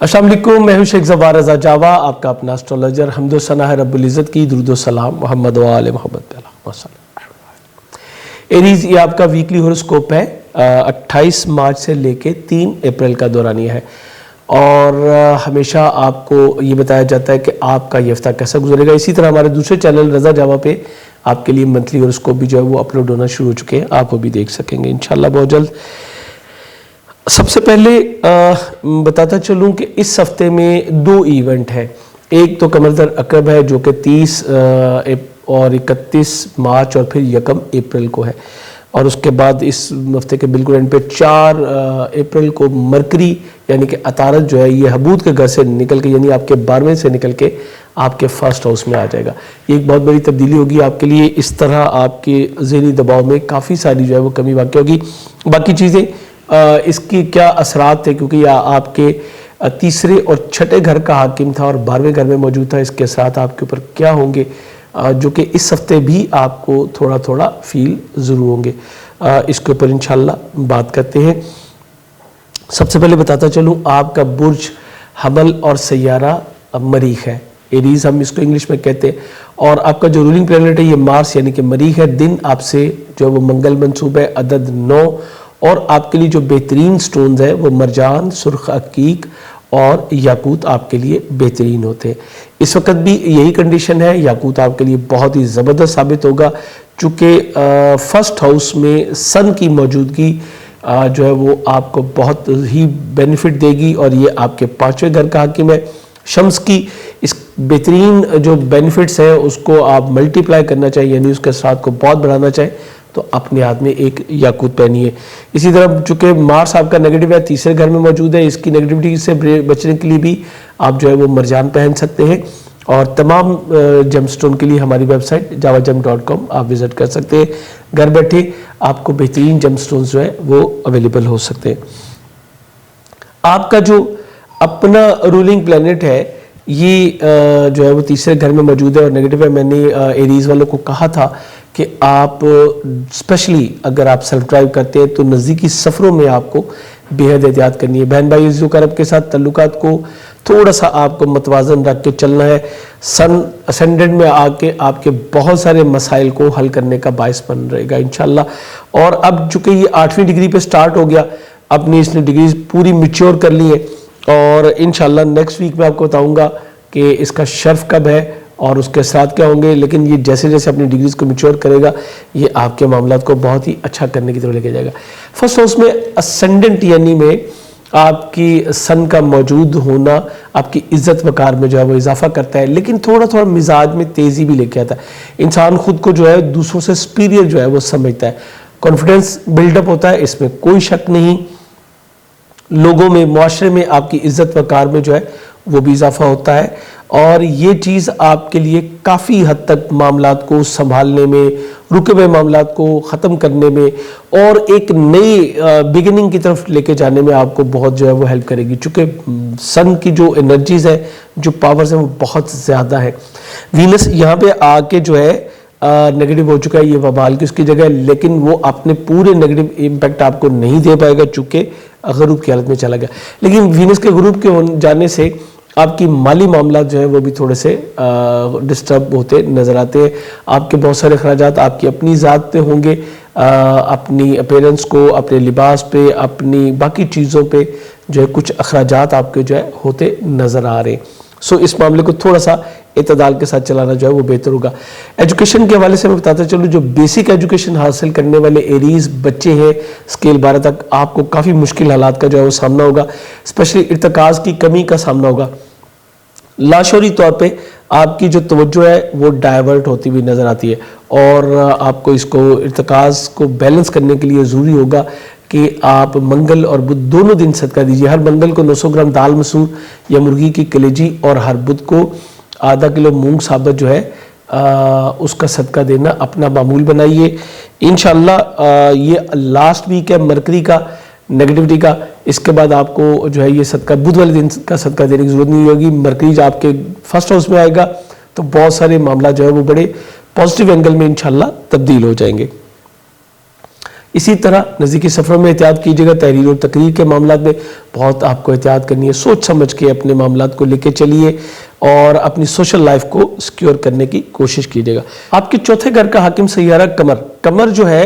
السلام علیکم، میں ہوں شیخ زبار رضا جاوا، آپ کا اپنا اسٹرالوجر۔ حمد و ثنا ہے رب العزت کی، درود و سلام محمد و آل محمد پہ اللہم صلی۔ ایریز، یہ آپ کا ویکلی ہورoscope ہے، 28 مارچ سے لے کے 3 اپریل کا دورانیہ ہے، اور ہمیشہ آپ کو یہ بتایا جاتا ہے کہ آپ کا یہ ہفتہ کیسا گزرے گا۔ اسی طرح ہمارے دوسرے چینل رضا جاوا پہ آپ کے لیے منتھلی ہورoscope بھی جو ہے وہ اپلوڈ ہونا شروع ہو چکے ہیں، آپ وہ بھی دیکھ سکیں گے انشاءاللہ بہت جلد۔ سب سے پہلے بتاتا چلوں کہ اس ہفتے میں 2 ایونٹ ہیں۔ ایک تو قمر در عقرب ہے جو کہ 30 اور 31 مارچ اور پھر 1 اپریل کو ہے، اور اس کے بعد اس ہفتے کے بالکل اینڈ پہ 4 اپریل کو مرکری یعنی کہ عطارد جو ہے یہ حبود کے گھر سے نکل کے، یعنی آپ کے 12ویں سے نکل کے آپ کے فرسٹ ہاؤس میں آ جائے گا۔ یہ ایک بہت بڑی تبدیلی ہوگی آپ کے لیے، اس طرح آپ کے ذہنی دباؤ میں کافی ساری جو ہے وہ کمی واقع ہوگی۔ باقی چیزیں اس کی کیا اثرات تھے، کیونکہ یہ آپ کے تیسرے اور چھٹے گھر کا حاکم تھا اور 12ویں گھر میں موجود تھا، اس کے اثرات آپ کے اوپر کیا ہوں گے، جو کہ اس ہفتے بھی آپ کو تھوڑا تھوڑا فیل ضرور ہوں گے، اس کے اوپر انشاءاللہ بات کرتے ہیں۔ سب سے پہلے بتاتا چلوں، آپ کا برج حمل اور سیارہ مریخ ہے، ایریز ہم اس کو انگلش میں کہتے ہیں، اور آپ کا جو رولنگ پلینٹ ہے یہ مارس یعنی کہ مریخ ہے۔ دن آپ سے جو وہ منگل منصوب ہے، عدد 9، اور آپ کے لیے جو بہترین سٹونز ہیں وہ مرجان، سرخ عقیق اور یاقوت آپ کے لیے بہترین ہوتے ہیں۔ اس وقت بھی یہی کنڈیشن ہے، یاقوت آپ کے لیے بہت ہی زبردست ثابت ہوگا، چونکہ فرسٹ ہاؤس میں سن کی موجودگی جو ہے وہ آپ کو بہت ہی بینیفٹ دے گی، اور یہ آپ کے 5ویں گھر کا حاکم ہے۔ شمس کی اس بہترین جو بینیفٹس ہیں اس کو آپ ملٹی پلائی کرنا چاہیے، یعنی اس کے اثرات کو بہت بڑھانا چاہیے تو اپنے ہاتھ میں ایک یاقوت پہنیے۔ اسی طرح چونکہ مارس آپ کا نیگیٹو ہے، تیسرے گھر میں موجود ہے، اس کی نیگیٹیوٹی سے بچنے کے لیے بھی آپ جو ہے وہ مرجان پہن سکتے ہیں، اور تمام جیم سٹون کے لیے ہماری ویب سائٹ javagem.com آپ وزٹ کر سکتے ہیں۔ گھر بیٹھے آپ کو بہترین جیم سٹونز جو ہے وہ اویلیبل ہو سکتے ہیں۔ آپ کا جو اپنا رولنگ پلینٹ ہے یہ جو ہے وہ تیسرے گھر میں موجود ہے اور نیگیٹو ہے۔ میں نے ایریز والوں کو کہا تھا کہ آپ اسپیشلی اگر آپ سیلف ڈرائیو کرتے ہیں تو نزدیکی سفروں میں آپ کو بے حد احتیاط کرنی ہے۔ بہن بھائی عزیز و اقارب کے ساتھ تعلقات کو تھوڑا سا آپ کو متوازن رکھ کے چلنا ہے۔ سن اسینڈنٹ میں آ کے آپ کے بہت سارے مسائل کو حل کرنے کا باعث بن رہے گا انشاءاللہ، اور اب چونکہ یہ 8ویں ڈگری پہ سٹارٹ ہو گیا، اپنی اس نے ڈگریز پوری میچور کر لی ہے، اور انشاءاللہ نیکسٹ ویک میں آپ کو بتاؤں گا کہ اس کا شرف کب ہے اور اس کے ساتھ کیا ہوں گے، لیکن یہ جیسے جیسے اپنی ڈگریز کو میچور کرے گا یہ آپ کے معاملات کو بہت ہی اچھا کرنے کی طرف لے کے جائے گا۔ فرسٹ ہاؤس میں اسینڈنٹ یعنی میں آپ کی سن کا موجود ہونا آپ کی عزت وقار میں جو ہے وہ اضافہ کرتا ہے، لیکن تھوڑا تھوڑا مزاج میں تیزی بھی لے کے آتا ہے۔ انسان خود کو جو ہے دوسروں سے سپیریئر جو ہے وہ سمجھتا ہے، کانفیڈنس بلڈ اپ ہوتا ہے، اس میں کوئی شک نہیں۔ لوگوں میں، معاشرے میں آپ کی عزت وقار میں جو ہے وہ بھی اضافہ ہوتا ہے، اور یہ چیز آپ کے لیے کافی حد تک معاملات کو سنبھالنے میں، رکے ہوئے معاملات کو ختم کرنے میں اور ایک نئی بگننگ کی طرف لے کے جانے میں آپ کو بہت جو ہے وہ ہیلپ کرے گی، چونکہ سن کی جو انرجیز ہے، جو پاورز ہیں وہ بہت زیادہ ہے۔ وینس یہاں پہ آ کے جو ہے نیگیٹو ہو چکا ہے، یہ وبال کی اس کی جگہ ہے، لیکن وہ اپنے پورے نیگیٹو امپیکٹ آپ کو نہیں دے پائے گا چونکہ غروب کی حالت میں چلا گیا۔ لیکن وینس کے غروب کے جانے سے آپ کی مالی معاملات جو ہے وہ بھی تھوڑے سے ڈسٹرب ہوتے نظر آتے ہیں۔ آپ کے بہت سارے اخراجات آپ کی اپنی ذات پہ ہوں گے، اپنی اپیرنس کو، اپنے لباس پہ، اپنی باقی چیزوں پہ جو ہے کچھ اخراجات آپ کے جو ہے ہوتے نظر آ رہے ہیں۔ سو اس معاملے کو تھوڑا سا اعتدال کے ساتھ چلانا جو ہے وہ بہتر ہوگا۔ ایجوکیشن کے حوالے سے میں بتاتا چلوں، جو بیسک ایجوکیشن حاصل کرنے والے ایریز بچے ہیں اسکیل 12 تک، آپ کو کافی مشکل حالات کا جو ہے وہ سامنا ہوگا، اسپیشلی ارتکاز کی کمی کا سامنا ہوگا۔ لاشعوری طور پہ آپ کی جو توجہ ہے وہ ڈائیورٹ ہوتی ہوئی نظر آتی ہے، اور آپ کو اس کو ارتکاز کو بیلنس کرنے کے لیے ضروری ہوگا کہ آپ منگل اور بدھ دونوں دن صدقہ دیجیے۔ ہر منگل کو 900 گرام دال مسور یا مرغی کی کلیجی، اور ہر بدھ کو آدھا کلو مونگ ثابت جو ہے اس کا صدقہ دینا اپنا معمول بنائیے۔ انشاءاللہ یہ لاسٹ ویک ہے مرکری کا، نیگیٹیوٹی کا، اس کے بعد آپ کو جو ہے یہ صدقہ بدھ والے دن کا صدقہ دینے کی ضرورت نہیں ہوگی۔ مرکری جب آپ کے فرسٹ ہاؤس میں آئے گا تو بہت سارے معاملات جو ہے وہ بڑے پازیٹیو اینگل میں انشاءاللہ تبدیل ہو جائیں گے۔ اسی طرح نزدیکی سفروں میں احتیاط کیجیے گا. تحریر اور تقریر کے معاملات میں بہت آپ کو احتیاط کرنی ہے. سوچ سمجھ کے اپنے معاملات کو لے کے چلیے اور اپنی سوشل لائف کو سیکیور کرنے کی کوشش کیجیے گا. آپ کے چوتھے گھر کا حاکم سیارہ قمر جو ہے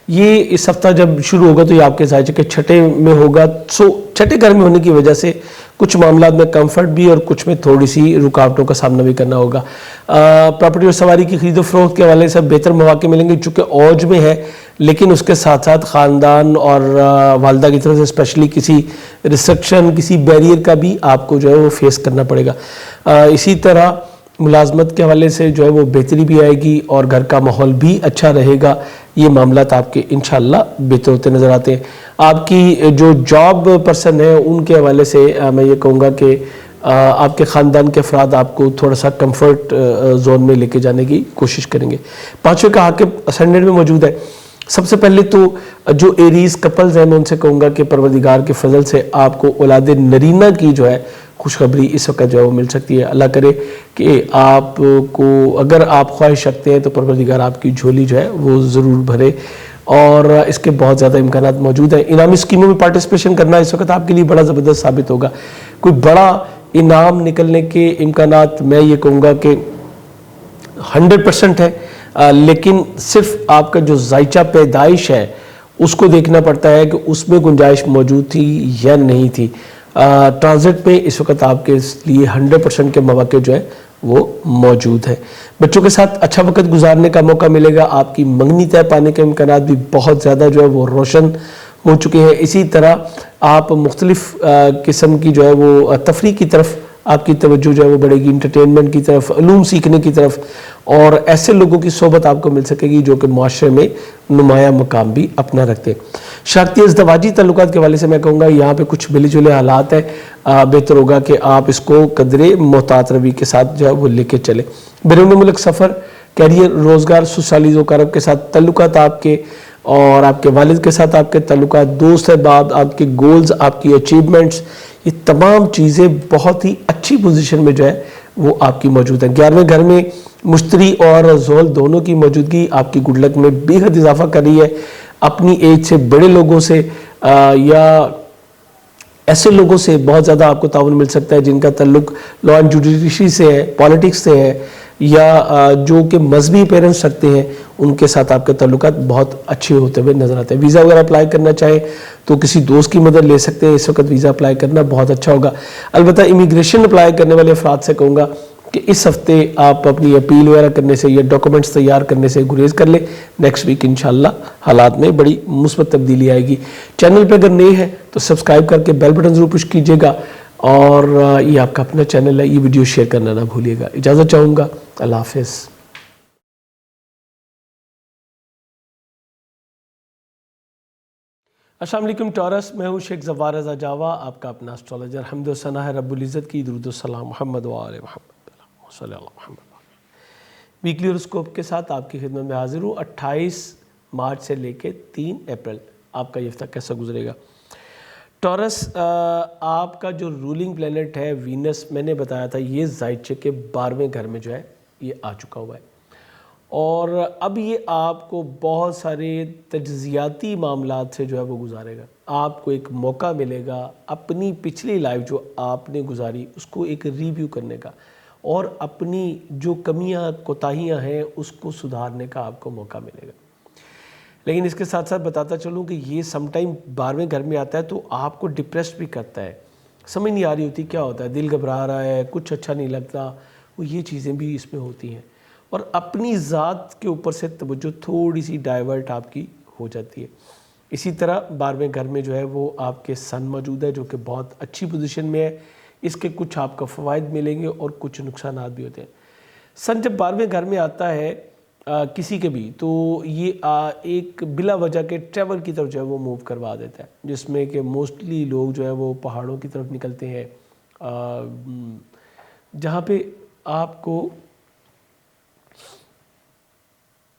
یہ اس ہفتہ جب شروع ہوگا تو یہ آپ کے زائچے کے چھٹے میں ہوگا. چھٹے گھر میں ہونے کی وجہ سے کچھ معاملات میں کمفرٹ بھی اور کچھ میں تھوڑی سی رکاوٹوں کا سامنا بھی کرنا ہوگا. پراپرٹی اور سواری کی خرید و فروخت کے حوالے سے بہتر مواقع ملیں گے چونکہ اوج میں ہے, لیکن اس کے ساتھ ساتھ خاندان اور والدہ کی طرف سے اسپیشلی کسی ریسٹرکشن, کسی بیریئر کا بھی آپ کو جو ہے وہ فیس کرنا پڑے گا. اسی طرح ملازمت کے حوالے سے جو ہے وہ بہتری بھی آئے گی اور گھر کا ماحول بھی اچھا رہے گا. یہ معاملات آپ کے انشاءاللہ بہتر ہوتے نظر آتے ہیں. آپ کی جو جاب پرسن ہے ان کے حوالے سے میں یہ کہوں گا کہ آپ کے خاندان کے افراد آپ کو تھوڑا سا کمفرٹ زون میں لے کے جانے کی کوشش کریں گے. پانچویں کا حاکم اسینڈنٹ میں موجود ہے. سب سے پہلے تو جو ایریز کپلز ہیں میں ان سے کہوں گا کہ پروردگار کے فضل سے آپ کو اولاد نرینہ کی جو ہے خوشخبری اس وقت جو ہے وہ مل سکتی ہے. اللہ کرے کہ آپ کو اگر آپ خواہش رکھتے ہیں تو پروردگار آپ کی جھولی جو ہے وہ ضرور بھرے, اور اس کے بہت زیادہ امکانات موجود ہیں. انعامی اسکیموں میں پارٹیسپیشن کرنا اس وقت آپ کے لیے بڑا زبردست ثابت ہوگا. کوئی بڑا انعام نکلنے کے امکانات میں یہ کہوں گا کہ 100% ہے, لیکن صرف آپ کا جو ذائچہ پیدائش ہے اس کو دیکھنا پڑتا ہے کہ اس میں گنجائش موجود تھی یا نہیں تھی. ٹرانزٹ میں اس وقت آپ کے لیے 100% کے مواقع جو ہے وہ موجود ہے. بچوں کے ساتھ اچھا وقت گزارنے کا موقع ملے گا. آپ کی منگنی طے پانے کے امکانات بھی بہت زیادہ جو ہے وہ روشن ہو چکے ہیں. اسی طرح آپ مختلف قسم کی جو ہے وہ تفریح کی طرف آپ کی توجہ جو ہے وہ بڑھے گی, انٹرٹینمنٹ کی طرف, علوم سیکھنے کی طرف, اور ایسے لوگوں کی صحبت آپ کو مل سکے گی جو کہ معاشرے میں نمایاں مقام بھی اپنا رکھتے ہیں. شراکتی ازدواجی تعلقات کے حوالے سے میں کہوں گا یہاں پہ کچھ ملے جلے حالات ہیں, بہتر ہوگا کہ آپ اس کو قدرے محتاط روی کے ساتھ جو ہے وہ لے کے چلیں. بیرون ملک سفر, کیریئر, روزگار, سسالیز و کارب کے ساتھ تعلقات آپ کے اور آپ کے والد کے ساتھ آپ کے تعلقات, دوست احباب, آپ کے گولز, آپ کی اچیومنٹس, یہ تمام چیزیں بہت ہی اچھی پوزیشن میں جو ہے وہ آپ کی موجود ہیں. 11ویں گھر میں مشتری اور زحل دونوں کی موجودگی آپ کی گڈ لک میں بے حد اضافہ کر رہی ہے. اپنی ایج سے بڑے لوگوں سے یا ایسے لوگوں سے بہت زیادہ آپ کو تعاون مل سکتا ہے جن کا تعلق لا اینڈ جوڈیشری سے ہے, پالیٹکس سے ہے, یا جو کہ مذہبی پیرنٹس رکھتے ہیں ان کے ساتھ آپ کے تعلقات بہت اچھے ہوتے ہوئے نظر آتے ہیں. ویزا وغیرہ اپلائی کرنا چاہیں تو کسی دوست کی مدد لے سکتے ہیں. اس وقت ویزا اپلائی کرنا بہت اچھا ہوگا. البتہ امیگریشن اپلائی کرنے والے افراد سے کہوں گا کہ اس ہفتے آپ اپنی اپیل وغیرہ کرنے سے یا ڈاکومنٹس تیار کرنے سے گریز کر لیں. نیکسٹ ویک انشاءاللہ حالات میں بڑی مثبت تبدیلی آئے گی. چینل پہ اگر نئے ہیں تو سبسکرائب کر کے بیل بٹن ضرور پش کیجیے گا, اور یہ آپ کا اپنا چینل ہے, یہ ویڈیو شیئر کرنا نہ بھولیے گا. اجازت چاہوں گا, اللہ حافظ. السلام علیکم ٹورس, میں ہوں شیخ زوار رضا جاوا, آپ کا اپنا اسٹرالوجر. حمد و ثنا ہے رب العزت کی, درود و سلام محمد و آل محمد صلی اللہ محمد. ویکلی ہوراسکوپ کے ساتھ آپ کی خدمت میں حاضر ہوں. 28 مارچ سے لے کے 3 اپریل آپ کا یہ ہفتہ کیسا گزرے گا. ٹورس, آپ کا جو رولنگ پلینٹ ہے وینس, میں نے بتایا تھا یہ زائچے کے 12ویں گھر میں جو ہے یہ آ چکا ہوا ہے, اور اب یہ آپ کو بہت سارے تجزیاتی معاملات سے جو ہے وہ گزارے گا. آپ کو ایک موقع ملے گا اپنی پچھلی لائف جو آپ نے گزاری اس کو ایک ریویو کرنے کا, اور اپنی جو کمیاں کوتاہیاں ہیں اس کو سدھارنے کا آپ کو موقع ملے گا. لیکن اس کے ساتھ ساتھ بتاتا چلوں کہ یہ سم ٹائم 12ویں گھر میں آتا ہے تو آپ کو ڈپریسڈ بھی کرتا ہے. سمجھ نہیں آ رہی ہوتی کیا ہوتا ہے, دل گھبرا رہا ہے, کچھ اچھا نہیں لگتا, وہ یہ چیزیں بھی اس میں ہوتی ہیں. اور اپنی ذات کے اوپر سے توجہ تھوڑی سی ڈائیورٹ آپ کی ہو جاتی ہے. اسی طرح 12ویں گھر میں جو ہے وہ آپ کے سن موجود ہے جو کہ بہت اچھی پوزیشن میں ہے. اس کے کچھ آپ کو فوائد ملیں گے اور کچھ نقصانات بھی ہوتے ہیں. سن جب 12ویں گھر میں آتا ہے کسی کے بھی, تو یہ ایک بلا وجہ کے ٹریول کی طرف جو ہے وہ موو کروا دیتا ہے, جس میں کہ موسٹلی لوگ جو ہے وہ پہاڑوں کی طرف نکلتے ہیں, جہاں پہ آپ کو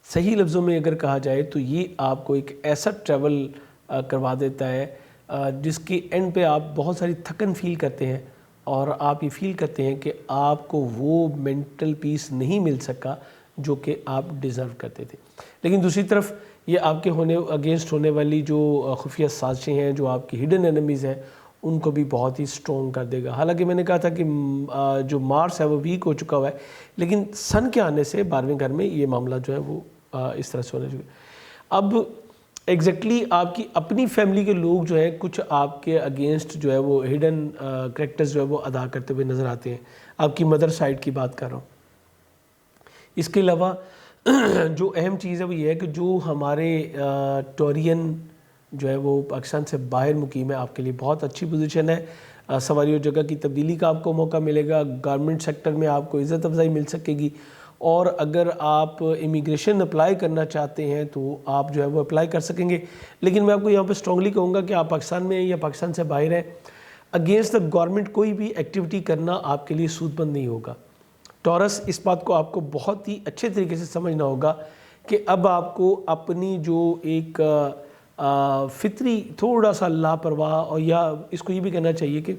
صحیح لفظوں میں اگر کہا جائے تو یہ آپ کو ایک ایسا ٹریول کروا دیتا ہے جس کے اینڈ پہ آپ بہت ساری تھکن فیل کرتے ہیں, اور آپ یہ فیل کرتے ہیں کہ آپ کو وہ مینٹل پیس نہیں مل سکا جو کہ آپ ڈیزرو کرتے تھے. لیکن دوسری طرف یہ آپ کے اگینسٹ ہونے والی جو خفیہ سازشیں ہیں، جو آپ کی ہڈن انیمیز ہیں، ان کو بھی بہت ہی سٹرونگ کر دے گا. حالانکہ میں نے کہا تھا کہ جو مارس ہے وہ ویک ہو چکا ہوا ہے، لیکن سن کے آنے سے 12ویں گھر میں یہ معاملہ جو ہے وہ اس طرح سے ہونا چاہیے. اب ایگزیکٹلی آپ کی اپنی فیملی کے لوگ جو ہے کچھ آپ کے اگینسٹ جو ہے وہ ہڈن کریکٹرز جو ہے وہ ادا کرتے ہوئے نظر آتے ہیں. آپ کی مدر سائڈ کی بات کر رہا ہوں. اس کے علاوہ جو اہم چیز ہے وہ یہ ہے کہ جو ہمارے ٹورین جو ہے وہ پاکستان سے باہر مقیم ہے، آپ کے لیے بہت اچھی پوزیشن ہے. سواری و جگہ کی تبدیلی کا آپ کو موقع ملے گا. گورنمنٹ سیکٹر میں آپ کو عزت افزائی مل سکے گی. اور اگر آپ امیگریشن اپلائی کرنا چاہتے ہیں تو آپ جو ہے وہ اپلائی کر سکیں گے. لیکن میں آپ کو یہاں پہ اسٹرانگلی کہوں گا کہ آپ پاکستان میں ہیں یا پاکستان سے باہر ہیں، اگینسٹ دا گورنمنٹ کوئی بھی ایکٹیویٹی کرنا آپ کے لیے سود مند نہیں ہوگا. ٹورس، اس بات کو آپ کو بہت ہی اچھے طریقے سے سمجھنا ہوگا کہ اب آپ کو اپنی جو ایک فطری تھوڑا سا لاپرواہ، اور یا اس کو یہ بھی کہنا چاہیے کہ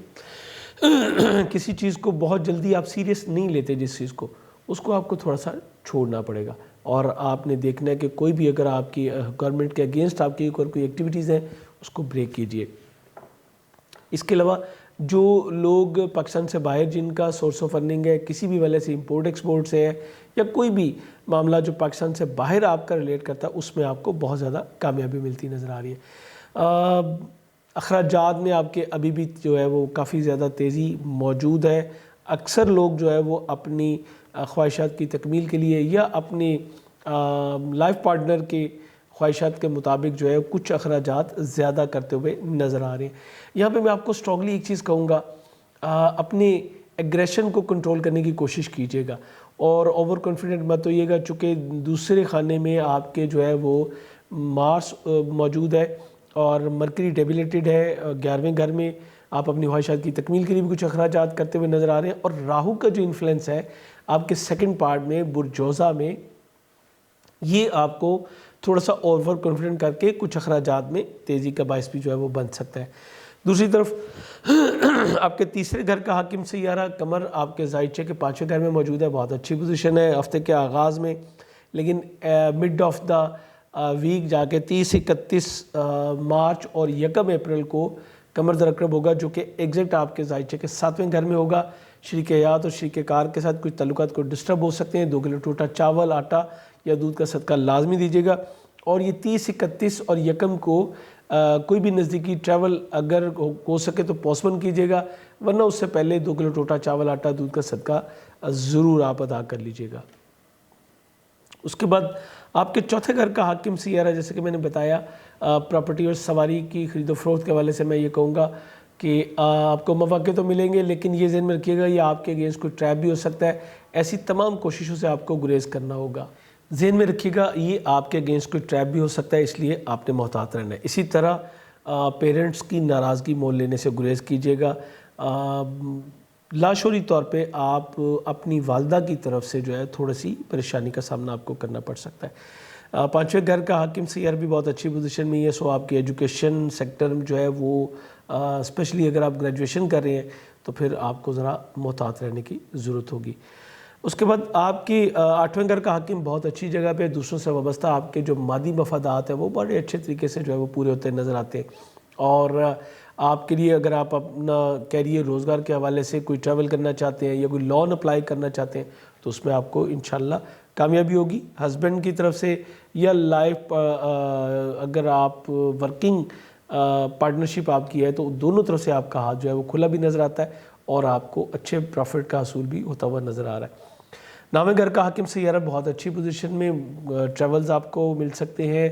کسی چیز کو بہت جلدی آپ سیریس نہیں لیتے، جس چیز کو اس کو آپ کو تھوڑا سا چھوڑنا پڑے گا. اور آپ نے دیکھنا ہے کہ کوئی بھی اگر آپ کی گورنمنٹ کے اگینسٹ آپ کی کوئی ایکٹیویٹیز ہیں اس کو بریک کیجیے. اس کے علاوہ جو لوگ پاکستان سے باہر جن کا سورس آف ارننگ ہے کسی بھی وجہ سے، امپورٹ ایکسپورٹ سے ہے یا کوئی بھی معاملہ جو پاکستان سے باہر آپ کا ریلیٹ کرتا ہے، اس میں آپ کو بہت زیادہ کامیابی ملتی نظر آ رہی ہے. اخراجات میں آپ کے ابھی بھی جو ہے وہ کافی زیادہ تیزی موجود ہے. اکثر لوگ جو ہے وہ اپنی خواہشات کی تکمیل کے لیے یا اپنی لائف پارٹنر کے خواہشات کے مطابق جو ہے کچھ اخراجات زیادہ کرتے ہوئے نظر آ رہے ہیں. یہاں پہ میں آپ کو اسٹرانگلی ایک چیز کہوں گا، اپنے ایگریشن کو کنٹرول کرنے کی کوشش کیجیے گا اور اوور کانفیڈنٹ مت ہوئیے گا، چونکہ دوسرے خانے میں آپ کے جو ہے وہ مارس موجود ہے اور مرکری ڈیبلیٹڈ ہے. 11ویں گھر میں آپ اپنی خواہشات کی تکمیل کے لیے بھی کچھ اخراجات کرتے ہوئے نظر آ رہے ہیں. اور راہو کا جو انفلوئنس ہے آپ کے سیکنڈ پارٹ میں برجوزہ میں، یہ آپ کو تھوڑا سا اوور کانفیڈنٹ کر کے کچھ اخراجات میں تیزی کا باعث بھی جو ہے وہ بن سکتا ہے. دوسری طرف آپ کے تیسرے گھر کا حاکم سیارہ قمر آپ کے زائچے کے 5ویں گھر میں موجود ہے. بہت اچھی پوزیشن ہے ہفتے کے آغاز میں، لیکن مڈ آف دا ویک جا کے 30-31 مارچ اور 1 اپریل کو قمر درقرب ہوگا، جو کہ ایگزیکٹ آپ کے زائچے کے 7ویں گھر میں ہوگا. شریک حیات اور شریک کار کے ساتھ کچھ تعلقات کو ڈسٹرب ہو سکتے ہیں. 2 کلو ٹوٹا چاول، آٹا یا دودھ کا صدقہ لازمی دیجیے گا. اور یہ 30-31 اور 1 کو کوئی بھی نزدیکی ٹریول اگر ہو سکے تو پوسٹپون کیجیے گا، ورنہ اس سے پہلے 2 کلو ٹوٹا چاول، آٹا، دودھ کا صدقہ ضرور آپ ادا کر لیجیے گا. اس کے بعد آپ کے چوتھے گھر کا حاکم سیارہ، جیسے کہ میں نے بتایا، پراپرٹی اور سواری کی خرید و فروخت کے حوالے سے میں یہ کہوں گا کہ آپ کو مواقع تو ملیں گے، لیکن یہ ذہن میں رکھیے گا یہ آپ کے اگینسٹ کوئی ٹریپ بھی ہو سکتا ہے. ایسی تمام کوششوں سے آپ کو گریز کرنا ہوگا. ذہن میں رکھیے گا یہ آپ کے اگینسٹ کوئی ٹریپ بھی ہو سکتا ہے، اس لیے آپ نے محتاط رہنا ہے. اسی طرح پیرنٹس کی ناراضگی مول لینے سے گریز کیجیے گا. لاشعوری طور پہ آپ اپنی والدہ کی طرف سے جو ہے تھوڑی سی پریشانی کا سامنا آپ کو کرنا پڑ سکتا ہے. 5ویں گھر کا حاکم سیارہ بھی بہت اچھی پوزیشن میں ہے. سو آپ کی ایجوکیشن سیکٹر جو ہے وہ اسپیشلی اگر آپ گریجویشن کر رہے ہیں تو پھر آپ کو ذرا محتاط رہنے کی ضرورت ہوگی. اس کے بعد آپ کی 8ویں گھر کا حاکم بہت اچھی جگہ پہ، دوسروں سے وابستہ آپ کے جو مادی مفادات ہیں وہ بڑے اچھے طریقے سے جو ہے وہ پورے ہوتے نظر آتے ہیں. اور آپ کے لیے اگر آپ اپنا کیریئر روزگار کے حوالے سے کوئی ٹریول کرنا چاہتے ہیں یا کوئی لون اپلائی کرنا چاہتے ہیں تو اس میں آپ کو انشاءاللہ کامیابی ہوگی. ہسبینڈ کی طرف سے یا لائف اگر آپ ورکنگ پارٹنرشپ آپ کی ہے تو دونوں طرف سے آپ کا ہاتھ جو ہے وہ کھلا بھی نظر آتا ہے اور آپ کو اچھے پروفٹ کا حصول بھی ہوتا ہوا نظر آ رہا ہے. 9ویں گھر کا حاکم سیارہ بہت اچھی پوزیشن میں، ٹریولز آپ کو مل سکتے ہیں